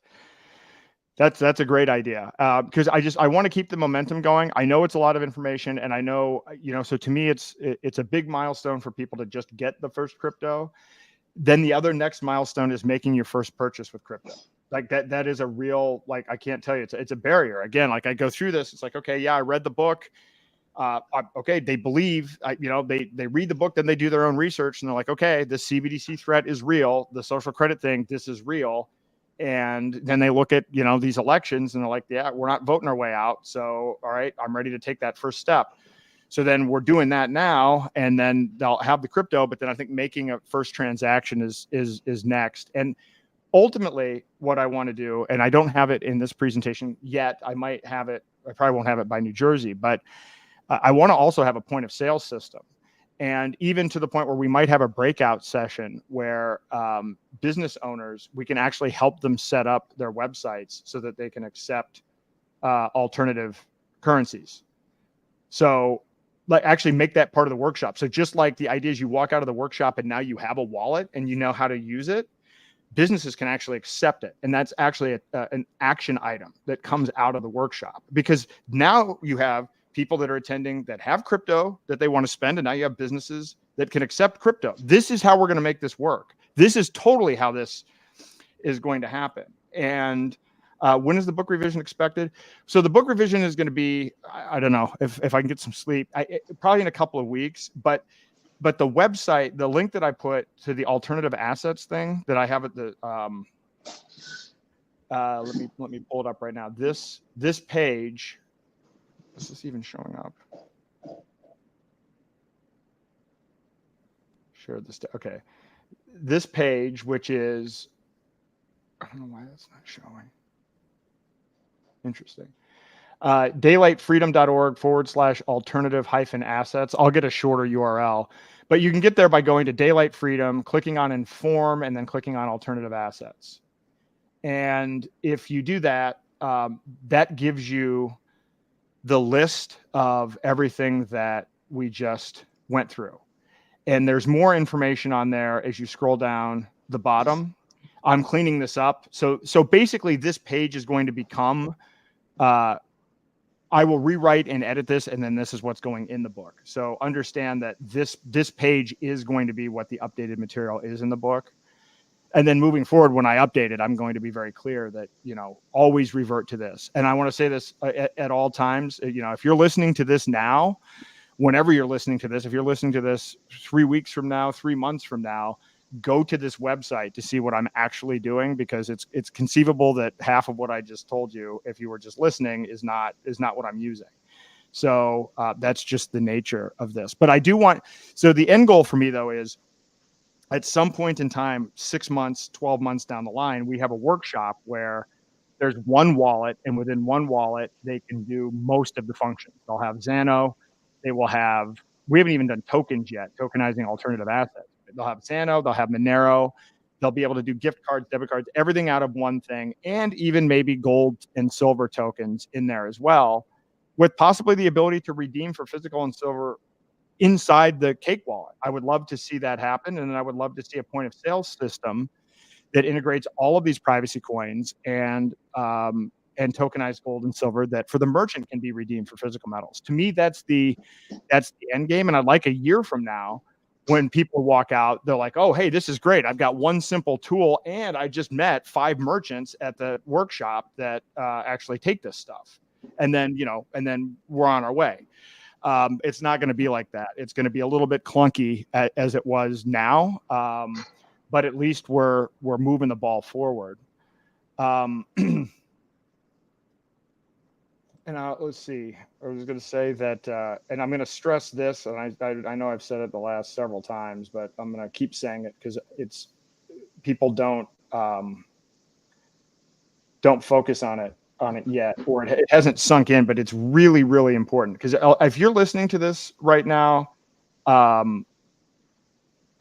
a great idea, because I want to keep the momentum going. I know it's a lot of information, and I know, so to me, it's a big milestone for people to just get the first crypto. Then the other next milestone is making your first purchase with crypto. Like that is a real, like, I can't tell you, it's a barrier. Again, like I go through this, it's like, okay, yeah, I read the book. Okay, they believe, they read the book, then they do their own research, and they're like, okay, the CBDC threat is real. The social credit thing, this is real. And then they look at, these elections and they're like, yeah, we're not voting our way out. So, all right, I'm ready to take that first step. So then we're doing that now, and then they'll have the crypto, but then I think making a first transaction is next. And ultimately what I want to do, and I don't have it in this presentation yet, I might have it, I probably won't have it by New Jersey, but I want to also have a point of sale system. And even to the point where we might have a breakout session where business owners, we can actually help them set up their websites so that they can accept alternative currencies. So like actually make that part of the workshop. So just like the idea is you walk out of the workshop and now you have a wallet and you know how to use it, businesses can actually accept it. And that's actually an action item that comes out of the workshop, because now you have people that are attending that have crypto that they want to spend, and now you have businesses that can accept crypto. This is how we're going to make this work. This is totally how this is going to happen. And when is the book revision expected? So the book revision is going to be, I don't know if I can get some sleep, probably in a couple of weeks, but the website, the link that I put to the alternative assets thing that I have at the, let me pull it up right now. This page, is this even showing up? Share this. Okay. This page, which is, I don't know why that's not showing. Interesting. daylightfreedom.org/alternative-assets. I'll get a shorter URL, but you can get there by going to Daylight Freedom, clicking on Inform, and then clicking on Alternative Assets. And if you do that, that gives you the list of everything that we just went through. And there's more information on there as you scroll down the bottom. I'm cleaning this up. So basically this page is going to become, I will rewrite and edit this, and then this is what's going in the book. So understand that this page is going to be what the updated material is in the book. And then moving forward, when I update it, I'm going to be very clear that, always revert to this. And I want to say this at all times. If you're listening to this now, whenever you're listening to this, if you're listening to this 3 weeks from now, 3 months from now, go to this website to see what I'm actually doing, because it's conceivable that half of what I just told you, if you were just listening, is not what I'm using. So that's just the nature of this. But I do want, so the end goal for me though is at some point in time, 6 months, 12 months down the line, we have a workshop where there's one wallet, and within one wallet, they can do most of the functions. They'll have Zano, they will have, we haven't even done tokens yet, tokenizing alternative assets. They'll have Zano, they'll have Monero, they'll be able to do gift cards, debit cards, everything out of one thing, and even maybe gold and silver tokens in there as well, with possibly the ability to redeem for physical and silver inside the Cake wallet. I would love to see that happen, and I would love to see a point of sale system that integrates all of these privacy coins and tokenized gold and silver that for the merchant can be redeemed for physical metals. To me, that's the end game. And I'd like a year from now, when people walk out, they're like, oh, hey, this is great. I've got one simple tool, and I just met 5 merchants at the workshop that actually take this stuff. And then, we're on our way. It's not going to be like that. It's going to be a little bit clunky as it was now. But at least we're moving the ball forward. And let's see. I was going to say that, and I'm going to stress this, and I know I've said it the last several times, but I'm going to keep saying it because people don't focus on it yet, or it hasn't sunk in, but it's really, really important. Because if you're listening to this right now,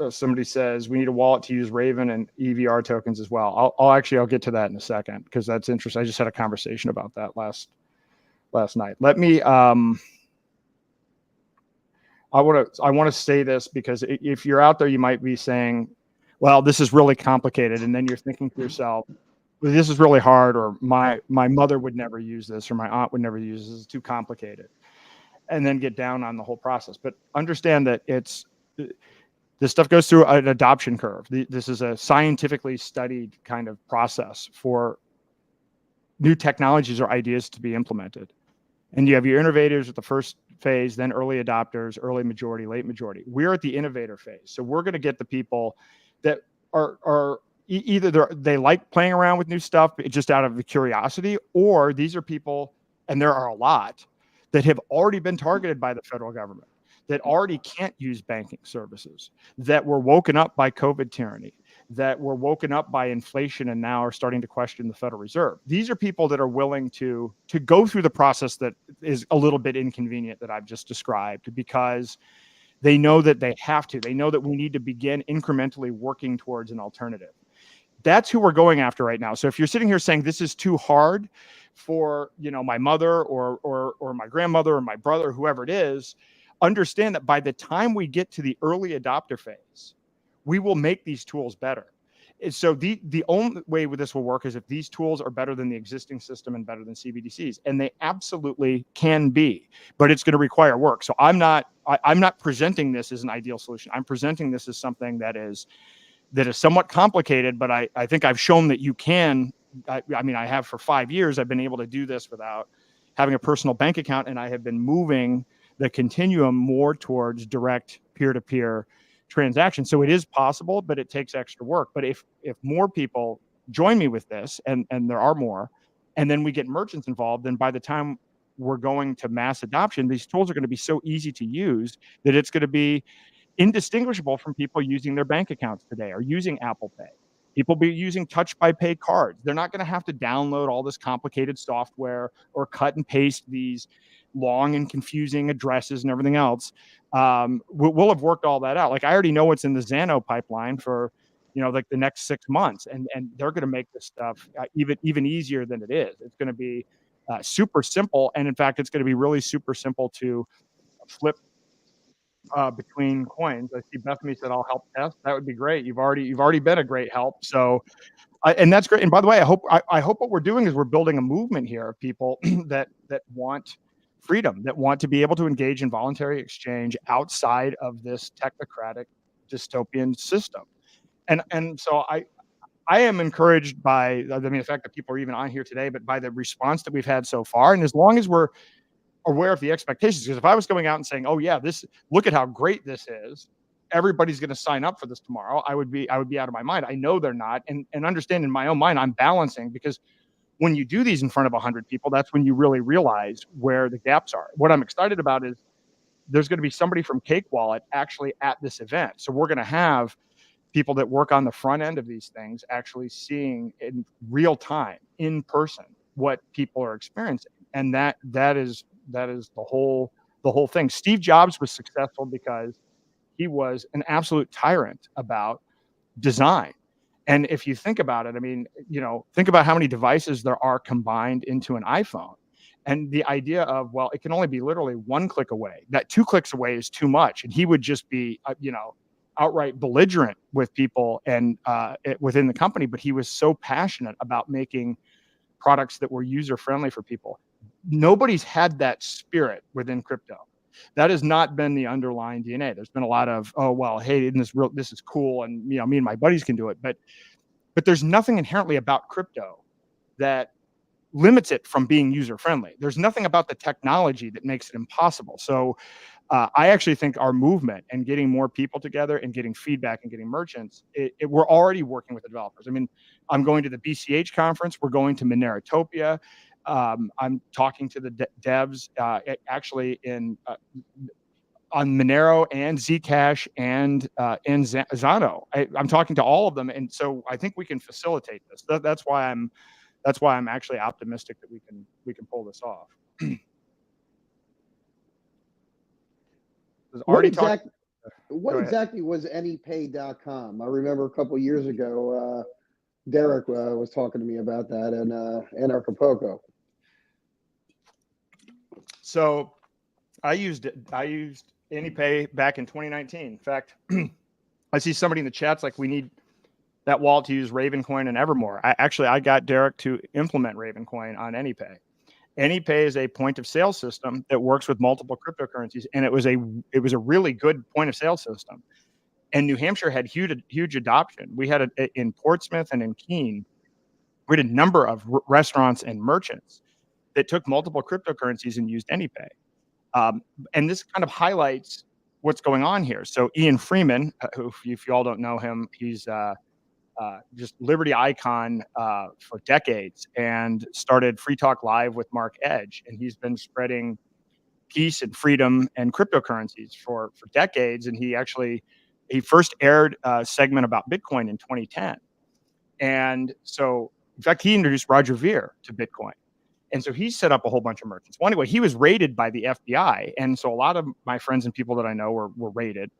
somebody says we need a wallet to use Raven and EVR tokens as well. I'll get to that in a second, because that's interesting. I just had a conversation about that last night. Let me I want to say this, because if you're out there, you might be saying, well, this is really complicated, and then you're thinking to yourself, well, this is really hard, or my mother would never use this, or my aunt would never use this, it's too complicated, and then get down on the whole process. But understand that this stuff goes through an adoption curve. This is a scientifically studied kind of process for new technologies or ideas to be implemented. And you have your innovators at the first phase, then early adopters, early majority, late majority. We're at the innovator phase. So we're going to get the people that are either they like playing around with new stuff just out of the curiosity, or these are people, and there are a lot, that have already been targeted by the federal government, that already can't use banking services, that were woken up by COVID tyranny, that were woken up by inflation and now are starting to question the Federal Reserve. These are people that are willing to go through the process that is a little bit inconvenient that I've just described, because they know that they have to. They know that we need to begin incrementally working towards an alternative. That's who we're going after right now. So if you're sitting here saying this is too hard for, my mother or my grandmother or my brother, whoever it is, understand that by the time we get to the early adopter phase, we will make these tools better. And so the only way this will work is if these tools are better than the existing system and better than CBDCs, and they absolutely can be, but it's going to require work. So I'm not presenting this as an ideal solution. I'm presenting this as something that is somewhat complicated, but I think I've shown that you can. I have for 5 years. I've been able to do this without having a personal bank account, and I have been moving the continuum more towards direct peer-to-peer transactions. So it is possible, but it takes extra work. But if more people join me with this, and there are more, and then we get merchants involved, then by the time we're going to mass adoption, these tools are going to be so easy to use that it's going to be indistinguishable from people using their bank accounts today or using Apple Pay. People be using touch by pay cards. They're not going to have to download all this complicated software or cut and paste these long and confusing addresses and everything else. We'll have worked all that out. Like I already know what's in the Zano pipeline for, like the next 6 months, and they're going to make this stuff even easier than it is. It's going to be super simple, and in fact, it's going to be really super simple to flip between coins. I see Bethany said I'll help test. That would be great. You've already been a great help. So, and that's great. And by the way, I hope what we're doing is we're building a movement here of people that want freedom, that want to be able to engage in voluntary exchange outside of this technocratic dystopian system. And so I am encouraged by, the fact that people are even on here today, but by the response that we've had so far. And as long as we're aware of the expectations, because if I was going out and saying, oh yeah, look at how great this is, everybody's going to sign up for this tomorrow, I would be out of my mind. I know they're not. And understand in my own mind, I'm balancing, because when you do these in front of 100 people, that's when you really realize where the gaps are. What I'm excited about is there's going to be somebody from Cake Wallet actually at this event. So we're going to have people that work on the front end of these things actually seeing in real time, in person, what people are experiencing. And that is the whole thing. Steve Jobs was successful because he was an absolute tyrant about design. And if you think about it, think about how many devices there are combined into an iPhone. And the idea of, well, it can only be literally 1 click away. That 2 clicks away is too much. And he would just be, outright belligerent with people and within the company. But he was so passionate about making products that were user-friendly for people. Nobody's had that spirit within crypto. That has not been the underlying DNA. There's been a lot of, oh, well, hey, this is cool, and me and my buddies can do it. But there's nothing inherently about crypto that limits it from being user-friendly. There's nothing about the technology that makes it impossible. So I actually think our movement and getting more people together and getting feedback and getting merchants, we're already working with the developers. I'm going to the BCH conference. We're going to Moneratopia. I'm talking to the devs actually on Monero and Zcash and Zano. I'm talking to all of them, and so I think we can facilitate this. That's why I'm actually optimistic that we can pull this off. What exactly was anypay.com? I remember a couple years ago, Derek was talking to me about that in Acapulco. So I used AnyPay back in 2019. In fact, I see somebody in the chats like we need that wallet to use Ravencoin and Evermore. I got Derek to implement Ravencoin on AnyPay. AnyPay is a point of sale system that works with multiple cryptocurrencies, and it was a really good point of sale system. And New Hampshire had huge adoption. We had in Portsmouth and in Keene, we had a number of restaurants and merchants that took multiple cryptocurrencies and used AnyPay. And this kind of highlights what's going on here. So Ian Freeman, who, if you all don't know him, he's just Liberty icon for decades, and started Free Talk Live with Mark Edge. And he's been spreading peace and freedom and cryptocurrencies for decades. And he first aired a segment about Bitcoin in 2010. And so, in fact, he introduced Roger Ver to Bitcoin. And so he set up a whole bunch of merchants. Well, anyway, he was raided by the FBI. And so a lot of my friends and people that I know were raided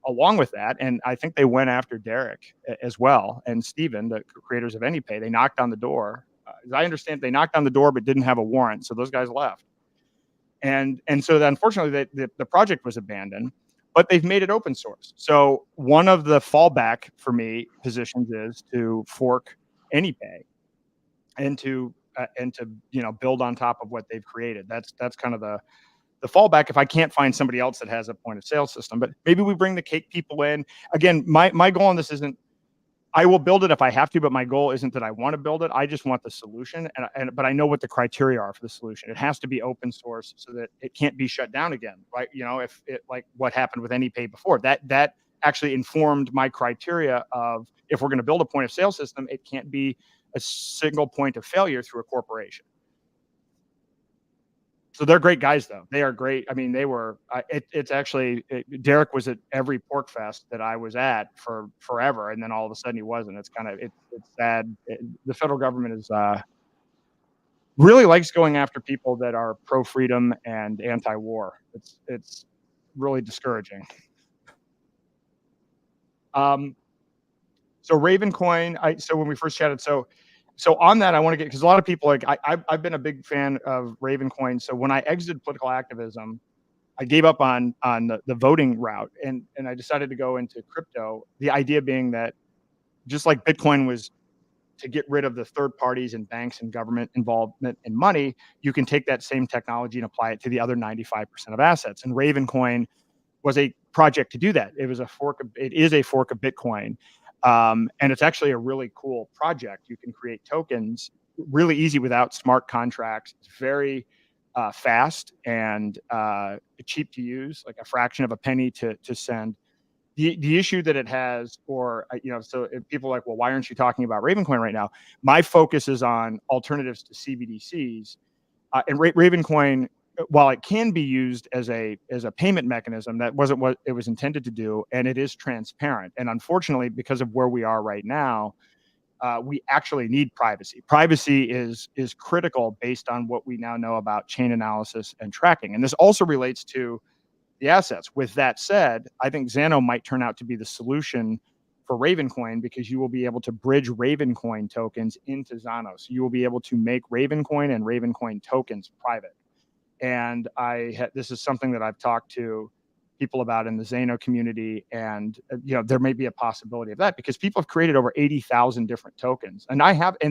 along with that. And I think they went after Derek as well. And Steven, the creators of AnyPay, they knocked on the door. As I understand, they knocked on the door but didn't have a warrant. So those guys left. And so unfortunately, the project was abandoned, but they've made it open source. So one of the fallback for me positions is to fork AnyPay and to build on top of what they've created. That's kind of the fallback if I can't find somebody else that has a point of sale system. But maybe we bring the Cake people in. Again, my goal on this isn't, I will build it if I have to, but my goal isn't that I want to build it. I just want the solution. But I know what the criteria are for the solution. It has to be open source so that it can't be shut down again, right? If it, like what happened with AnyPay before, that actually informed my criteria of, if we're going to build a point of sale system, it can't be a single point of failure through a corporation. So they're great guys, though. They are great. I mean, they were. It's actually Derek was at every Pork Fest that I was at for forever, and then all of a sudden he wasn't. It's kind of it's sad. The federal government is really likes going after people that are pro freedom and anti-war. It's really discouraging. So Ravencoin. So when we first chatted, so on that, I want to get, because a lot of people, like I've been a big fan of Ravencoin. So when I exited political activism, I gave up on the voting route, and I decided to go into crypto. The idea being that just like Bitcoin was to get rid of the third parties and banks and government involvement in money, you can take that same technology and apply it to the other 95% of assets. And Ravencoin was a project to do that. It is a fork of Bitcoin. And it's actually a really cool project. You can create tokens really easy without smart contracts. It's very fast and cheap to use, like a fraction of a penny to send. The issue that it has, or so if people are like, well, why aren't you talking about Ravencoin right now? My focus is on alternatives to CBDCs, and Ravencoin, while it can be used as a payment mechanism, that wasn't what it was intended to do, and it is transparent. And unfortunately, because of where we are right now, we actually need privacy. Privacy is critical based on what we now know about chain analysis and tracking. And this also relates to the assets. With that said, I think Zano might turn out to be the solution for Ravencoin, because you will be able to bridge Ravencoin tokens into Zano. So you will be able to make Ravencoin and Ravencoin tokens private. And this is something that I've talked to people about in the Zano community, and there may be a possibility of that, because people have created over 80,000 different tokens, and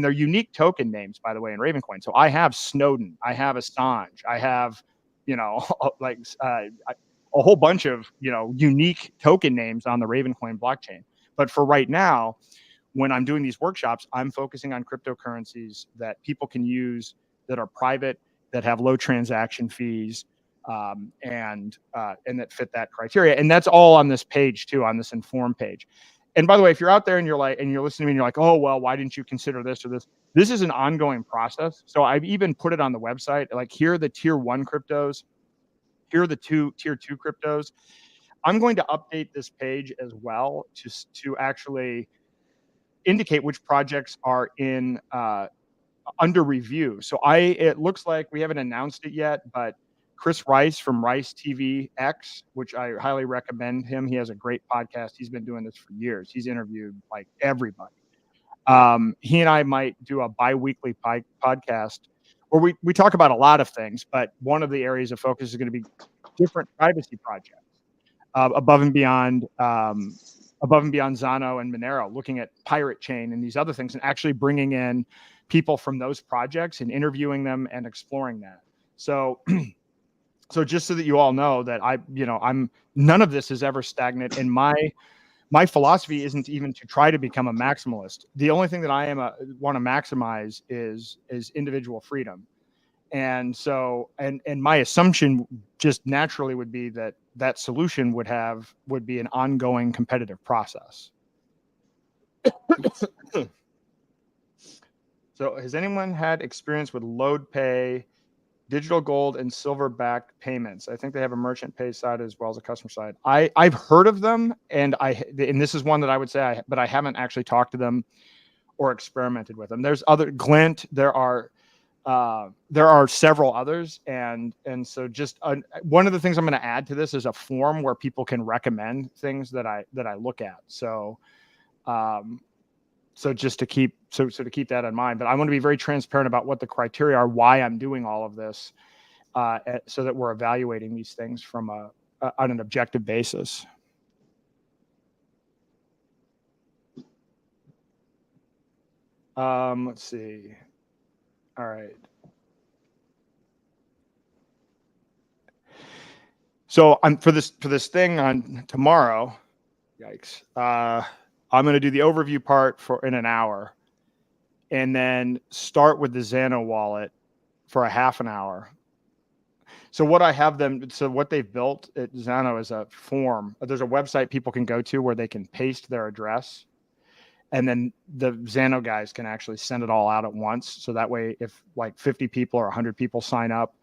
they're unique token names, by the way, in Ravencoin. So I have Snowden, I have Assange, I have a whole bunch of unique token names on the Ravencoin blockchain. But for right now, when I'm doing these workshops, I'm focusing on cryptocurrencies that people can use, that are private, that have low transaction fees, and that fit that criteria. And that's all on this page too, on this Inform page. And by the way, if you're out there and you're listening to me and you're like, oh, well, why didn't you consider this or this? This is an ongoing process. So I've even put it on the website. Like, here are the tier 1 cryptos. Here are the tier 2 cryptos. I'm going to update this page as well to actually indicate which projects are in under review. So it looks like we haven't announced it yet, but Chris Rice from Rice TV X, which I highly recommend him. He has a great podcast. He's been doing this for years. He's interviewed like everybody. He and I might do a bi-weekly podcast where we talk about a lot of things, but one of the areas of focus is going to be different privacy projects above and beyond Zano and Monero, looking at Pirate Chain and these other things, and actually bringing in people from those projects and interviewing them and exploring that. So just so that you all know that I'm none of this is ever stagnant, and my philosophy isn't even to try to become a maximalist. The only thing that I want to maximize is individual freedom. And so, and my assumption just naturally would be that solution would be an ongoing competitive process. So has anyone had experience with load pay, digital gold, and silver-backed payments? I think they have a merchant pay side as well as a customer side. I've heard of them, and this is one that I would say, but I haven't actually talked to them or experimented with them. There's other Glint. There are several others, and so just one of the things I'm going to add to this is a form where people can recommend things that I look at. So just to keep that in mind, but I want to be very transparent about what the criteria are, why I'm doing all of this, so that we're evaluating these things from on an objective basis. Let's see. All right. So for this thing on tomorrow, yikes. I'm going to do the overview part in an hour, and then start with the Zano wallet for a half an hour. So what they've built at Zano is a form. There's a website people can go to where they can paste their address, And then the Zano guys can actually send it all out at once. So that way, if like 50 people or 100 people sign up,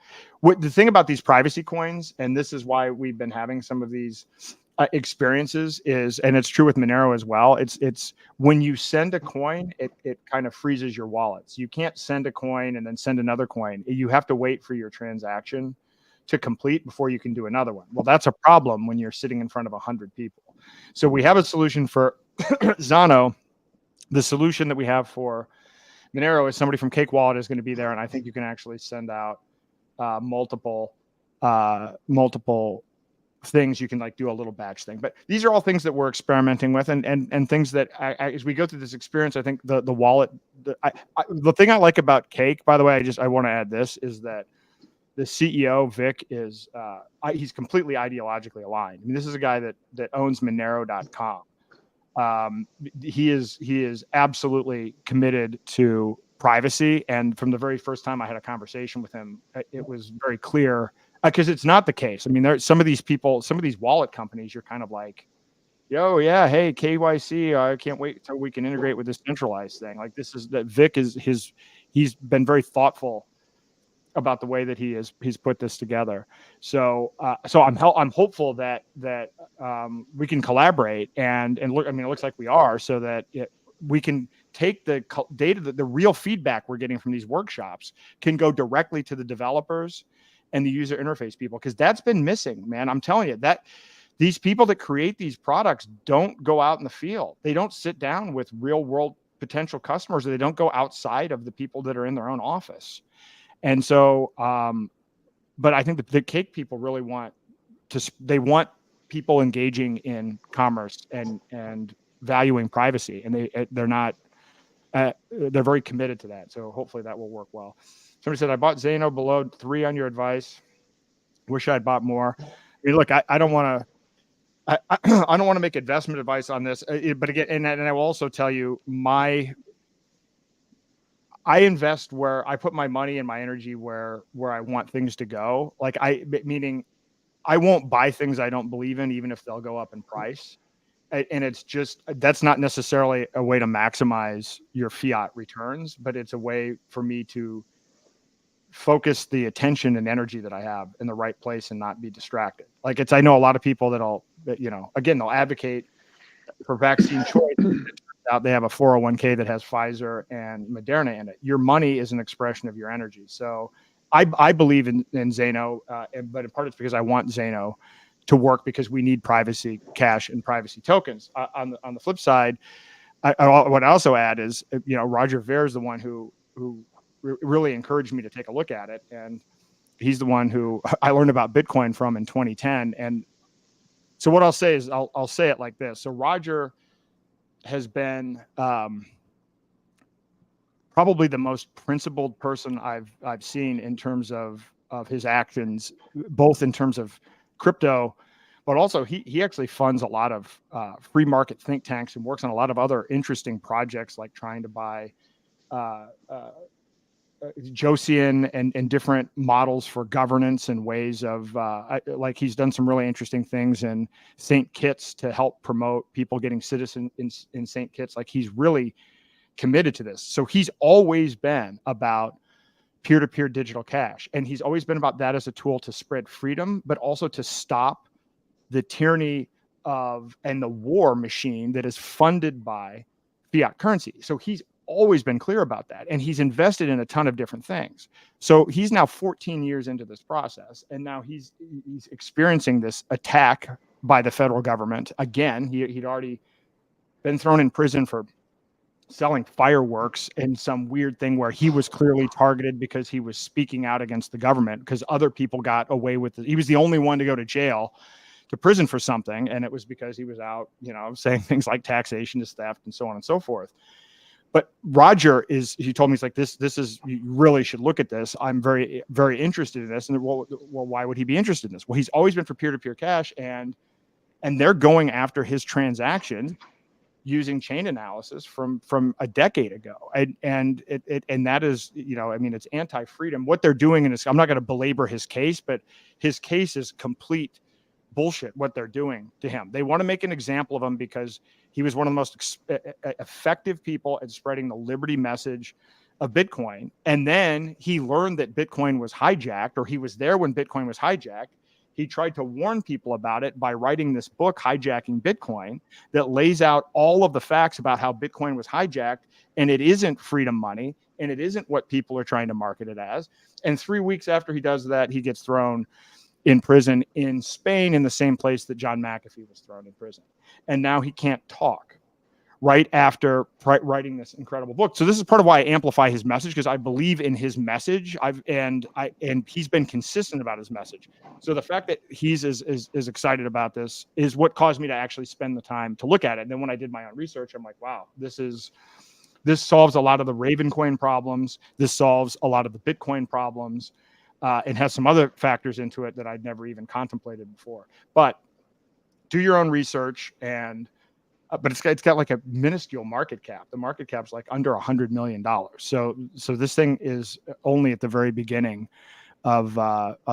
the thing about these privacy coins, and this is why we've been having some of these experiences is, and it's true with Monero as well. It's when you send a coin, it kind of freezes your wallets. You can't send a coin and then send another coin. You have to wait for your transaction to complete before you can do another one. Well, that's a problem when you're sitting in front of 100 people. So we have a solution for Zano. The solution that we have for Monero is somebody from Cake Wallet is going to be there, and I think you can actually send out multiple things. You can like do a little batch thing. But these are all things that we're experimenting with, and things that as we go through this experience, I think the wallet. The thing I like about Cake, by the way, I want to add this, is that the CEO Vic is he's completely ideologically aligned. I mean, this is a guy that owns Monero.com. He is absolutely committed to privacy. And from the very first time I had a conversation with him, it was very clear, because it's not the case. I mean, there's some of these people, some of these wallet companies, you're kind of like, yo, yeah, hey, KYC, I can't wait until we can integrate with this centralized thing. Like Vic he's been very thoughtful about the way that he's put this together. So I'm hopeful that we can collaborate and look. I mean, it looks like we are, so that we can take the data, the real feedback we're getting from these workshops can go directly to the developers and the user interface people, because that's been missing, man. I'm telling you that these people that create these products don't go out in the field. They don't sit down with real world potential customers, or they don't go outside of the people that are in their own office. And so, but I think the Cake people really want people engaging in commerce and valuing privacy, and they're very committed to that. So hopefully that will work well. Somebody said, I bought Zano below 3 on your advice. Wish I'd bought more. I mean, look, I don't want to, I don't want to make investment advice on this, but again, and I will also tell you, I invest where I put my money and my energy where I want things to go. Like meaning I won't buy things I don't believe in, even if they'll go up in price. And it's just, that's not necessarily a way to maximize your fiat returns, but it's a way for me to focus the attention and energy that I have in the right place and not be distracted. Like I know a lot of people they'll advocate for vaccine choice. Out they have a 401k that has Pfizer and Moderna in it. Your money is an expression of your energy. So I believe in Zano, but in part it's because I want Zano to work, because we need privacy cash and privacy tokens. On the flip side, what I also add is, Roger Ver is the one who really encouraged me to take a look at it, and he's the one who I learned about Bitcoin from in 2010. And so what I'll say is I'll say it like this. So Roger has been probably the most principled person I've seen in terms of his actions, both in terms of crypto, but also he actually funds a lot of free market think tanks and works on a lot of other interesting projects, like trying to buy Josian and different models for governance and ways of like he's done some really interesting things in St. Kitts to help promote people getting citizen in St. Kitts. Like he's really committed to this. So he's always been about peer-to-peer digital cash. And he's always been about that as a tool to spread freedom, but also to stop the tyranny of and the war machine that is funded by fiat currency. So he's always been clear about that. And he's invested in a ton of different things. So he's now 14 years into this process. And now he's experiencing this attack by the federal government. Again, he'd already been thrown in prison for selling fireworks in some weird thing where he was clearly targeted because he was speaking out against the government, because other people got away with it. He was the only one to go to jail, to prison for something. And it was because he was out, saying things like taxation is theft and so on and so forth. But Roger he told me, he's like, this is, you really should look at this. I'm very, very interested in this. And well, why would he be interested in this? Well, he's always been for peer-to-peer cash, and they're going after his transaction using chain analysis from a decade ago. And that is, it's anti-freedom. What they're doing in this, I'm not going to belabor his case, but his case is complete bullshit what they're doing to him. They want to make an example of him because He was one of the most effective people at spreading the liberty message of Bitcoin. And then he learned that Bitcoin was hijacked, or he was there when Bitcoin was hijacked. He tried to warn people about it by writing this book, Hijacking Bitcoin, that lays out all of the facts about how Bitcoin was hijacked, and it isn't freedom money, and it isn't what people are trying to market it as. And 3 weeks after he does that, he gets thrown in prison in Spain, in the same place that John McAfee was thrown in prison. And now he can't talk right after writing this incredible book. So this is part of why I amplify his message, because I believe in his message. And he's been consistent about his message. So the fact that he's as excited about this is what caused me to actually spend the time to look at it. And then when I did my own research, I'm like, wow, this solves a lot of the Ravencoin problems. This solves a lot of the Bitcoin problems, and has some other factors into it that I'd never even contemplated before. But do your own research, and but it's got like a minuscule market cap. The market cap's like under $100 million. So this thing is only at the very beginning of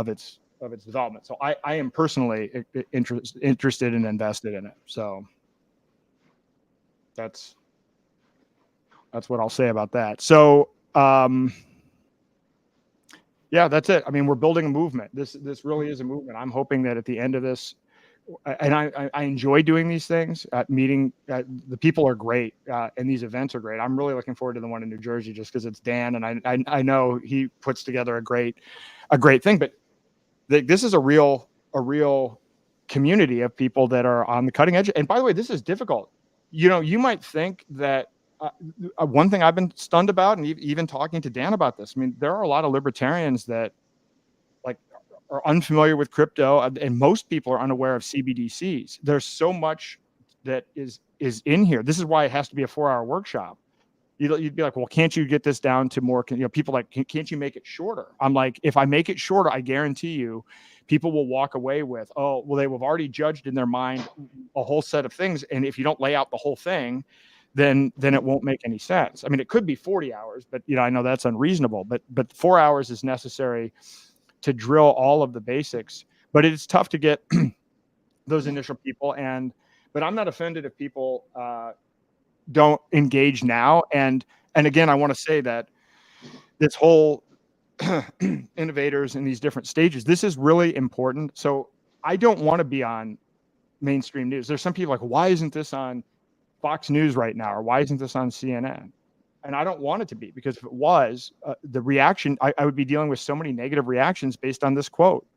its development. So I am personally interested and invested in it. So that's what I'll say about that. So yeah, that's it. I mean, we're building a movement. This really is a movement. I'm hoping that at the end of this, and I enjoy doing these things. Meeting the people are great, and these events are great. I'm really looking forward to the one in New Jersey just because it's Dan, and I know he puts together a great thing. But this is a real community of people that are on the cutting edge. And by the way, this is difficult. You know, you might think that one thing I've been stunned about, and even talking to Dan about this. I mean, there are a lot of libertarians that are unfamiliar with crypto, and most people are unaware of CBDCs. There's so much that is in here. This is why it has to be a 4-hour workshop. You'd be like, well, can't you get this down to more? People like, can't you make it shorter? I'm like, if I make it shorter, I guarantee you, people will walk away with, oh, well, they have already judged in their mind a whole set of things, and if you don't lay out the whole thing, then it won't make any sense. I mean, it could be 40 hours, but I know that's unreasonable. But 4 hours is necessary to drill all of the basics, but it's tough to get those initial people. But I'm not offended if people don't engage now. And again, I want to say that this whole innovators in these different stages, this is really important. So I don't want to be on mainstream news. There's some people like, why isn't this on Fox News right now? Or why isn't this on CNN? And I don't want it to be, because if it was, the reaction, I would be dealing with so many negative reactions based on this quote.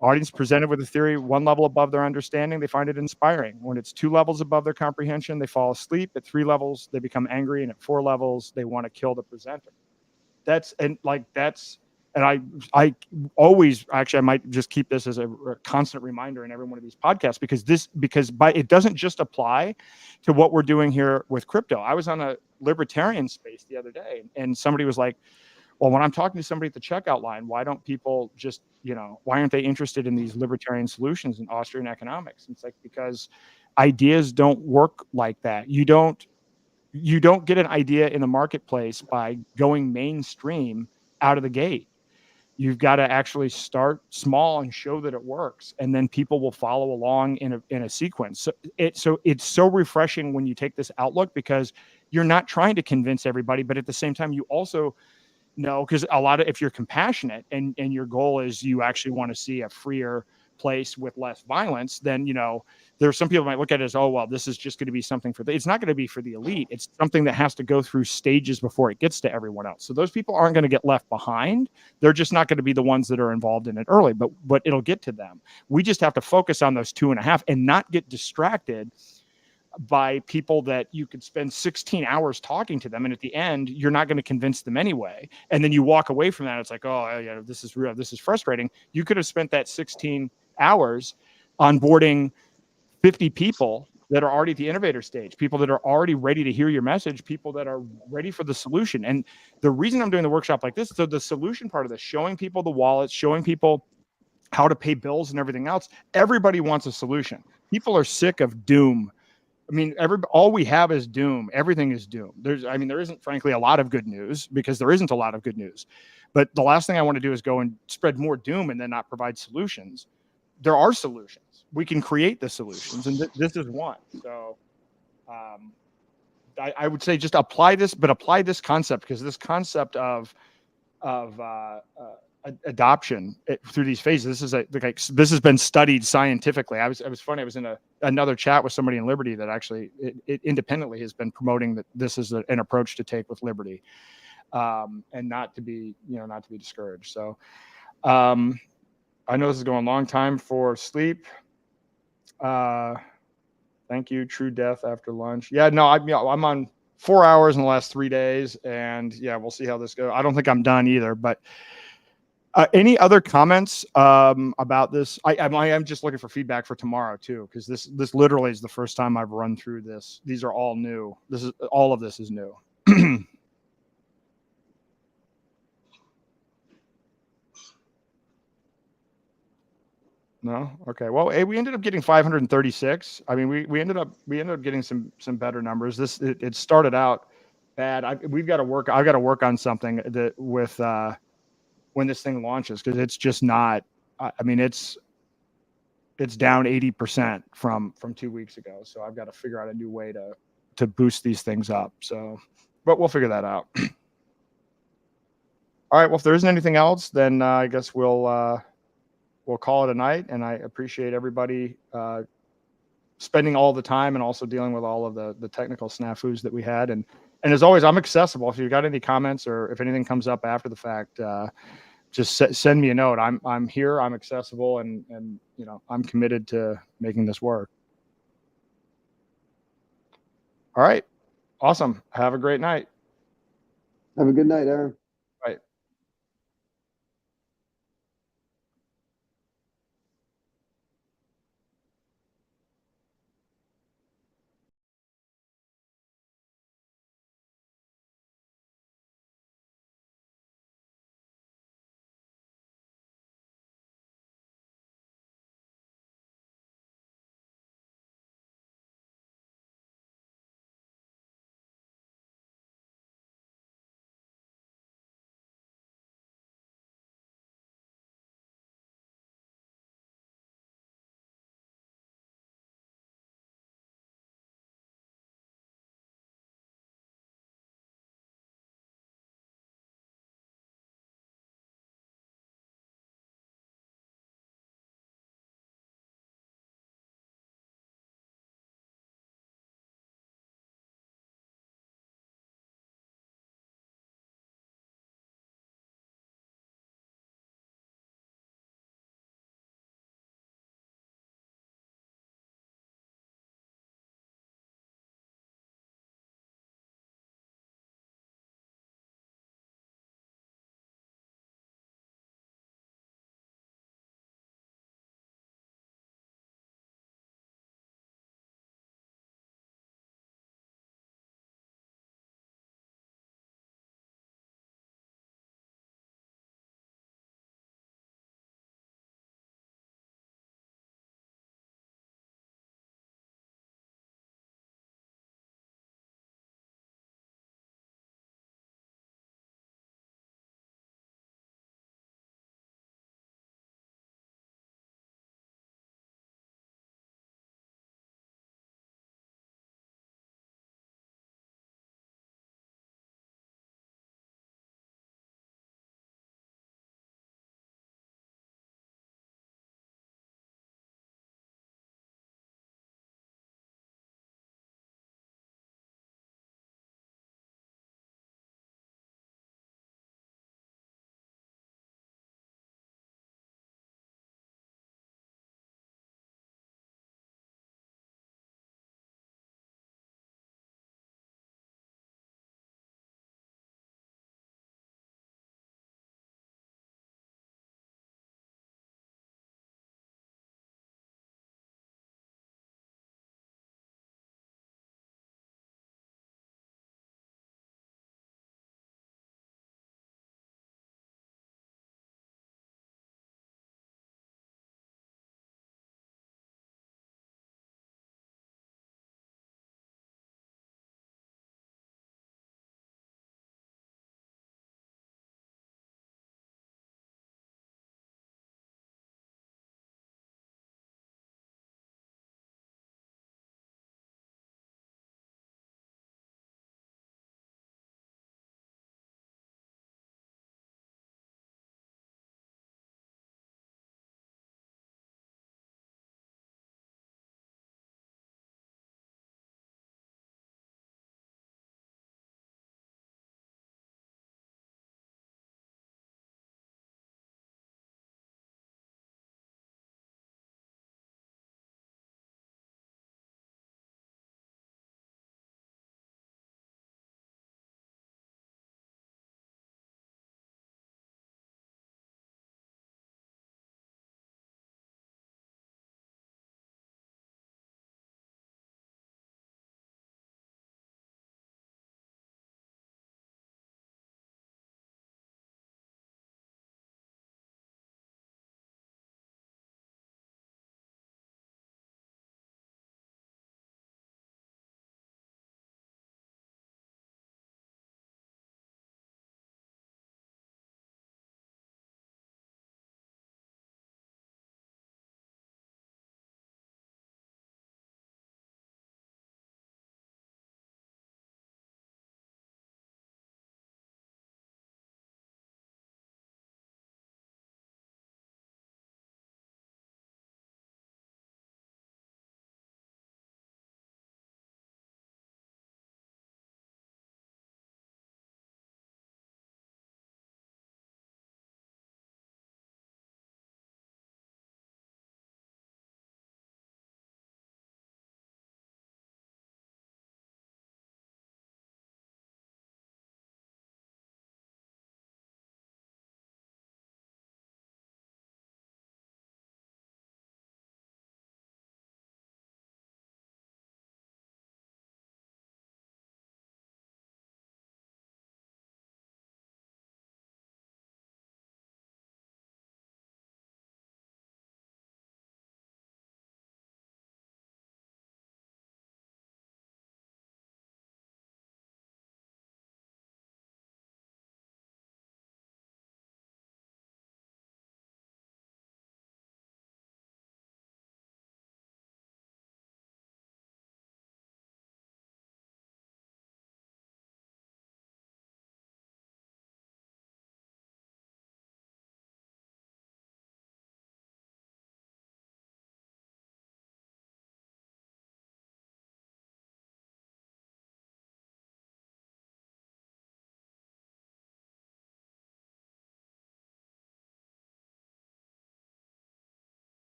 Audience presented with a theory 1 level above their understanding, they find it inspiring. When it's 2 levels above their comprehension, they fall asleep. At 3 levels, they become angry. And at 4 levels, they want to kill the presenter. And I always, actually, I might just keep this as a constant reminder in every one of these podcasts, because it doesn't just apply to what we're doing here with crypto. I was on a libertarian space the other day, and somebody was like, well, when I'm talking to somebody at the checkout line, why don't people just, why aren't they interested in these libertarian solutions in Austrian economics? And it's like, because ideas don't work like that. You don't get an idea in the marketplace by going mainstream out of the gate. You've got to actually start small and show that it works, and then people will follow along in a sequence. So it's so refreshing when you take this outlook, because you're not trying to convince everybody, but at the same time, you also know, because if you're compassionate and your goal is you actually want to see a freer place with less violence, then there are some people might look at it as, oh, well, this is just going to be something it's not going to be for the elite. It's something that has to go through stages before it gets to everyone else. So those people aren't going to get left behind. They're just not going to be the ones that are involved in it early, but it'll get to them. We just have to focus on those 2.5 and not get distracted by people that you could spend 16 hours talking to them, and at the end you're not going to convince them anyway, and then you walk away from that. It's like, oh yeah, this is real, this is frustrating. You could have spent that 16 hours onboarding 50 people that are already at the innovator stage, people that are already ready to hear your message, people that are ready for the solution. And the reason I'm doing the workshop like this, so the solution part of this, showing people the wallets, showing people how to pay bills and everything else, everybody wants a solution. People are sick of doom. I mean, all we have is doom. Everything is doom. There isn't, frankly, a lot of good news, because there isn't a lot of good news. But the last thing I want to do is go and spread more doom and then not provide solutions. There are solutions. We can create the solutions, and this is one. So I would say just apply this, but apply this concept, because this concept of adoption through these phases, this has been studied scientifically. I was funny. I was in another chat with somebody in Liberty that actually it independently has been promoting that this is an approach to take with Liberty, and not to be discouraged. So I know this is going a long time for sleep. Thank you. True death after lunch. Yeah, no, I'm on 4 hours in the last 3 days, and yeah, we'll see how this goes. I don't think I'm done either, but any other comments about this? I am just looking for feedback for tomorrow too, because this literally is the first time I've run through this. These are all new. All of this is new. No? Okay. Well, hey, we ended up getting 536. I mean, we ended up getting some better numbers. It started out bad. I've got to work on something that with when this thing launches, because it's just not. I mean, it's down 80% from 2 weeks ago. So I've got to figure out a new way to boost these things up. So, but we'll figure that out. All right. Well, if there isn't anything else, then I guess we'll call it a night. And I appreciate everybody spending all the time and also dealing with all of the technical snafus that we had. And as always, I'm accessible. If you've got any comments or if anything comes up after the fact, just send me a note. I'm here. I'm accessible, and I'm committed to making this work. All right. Awesome. Have a great night. Have a good night, Aaron.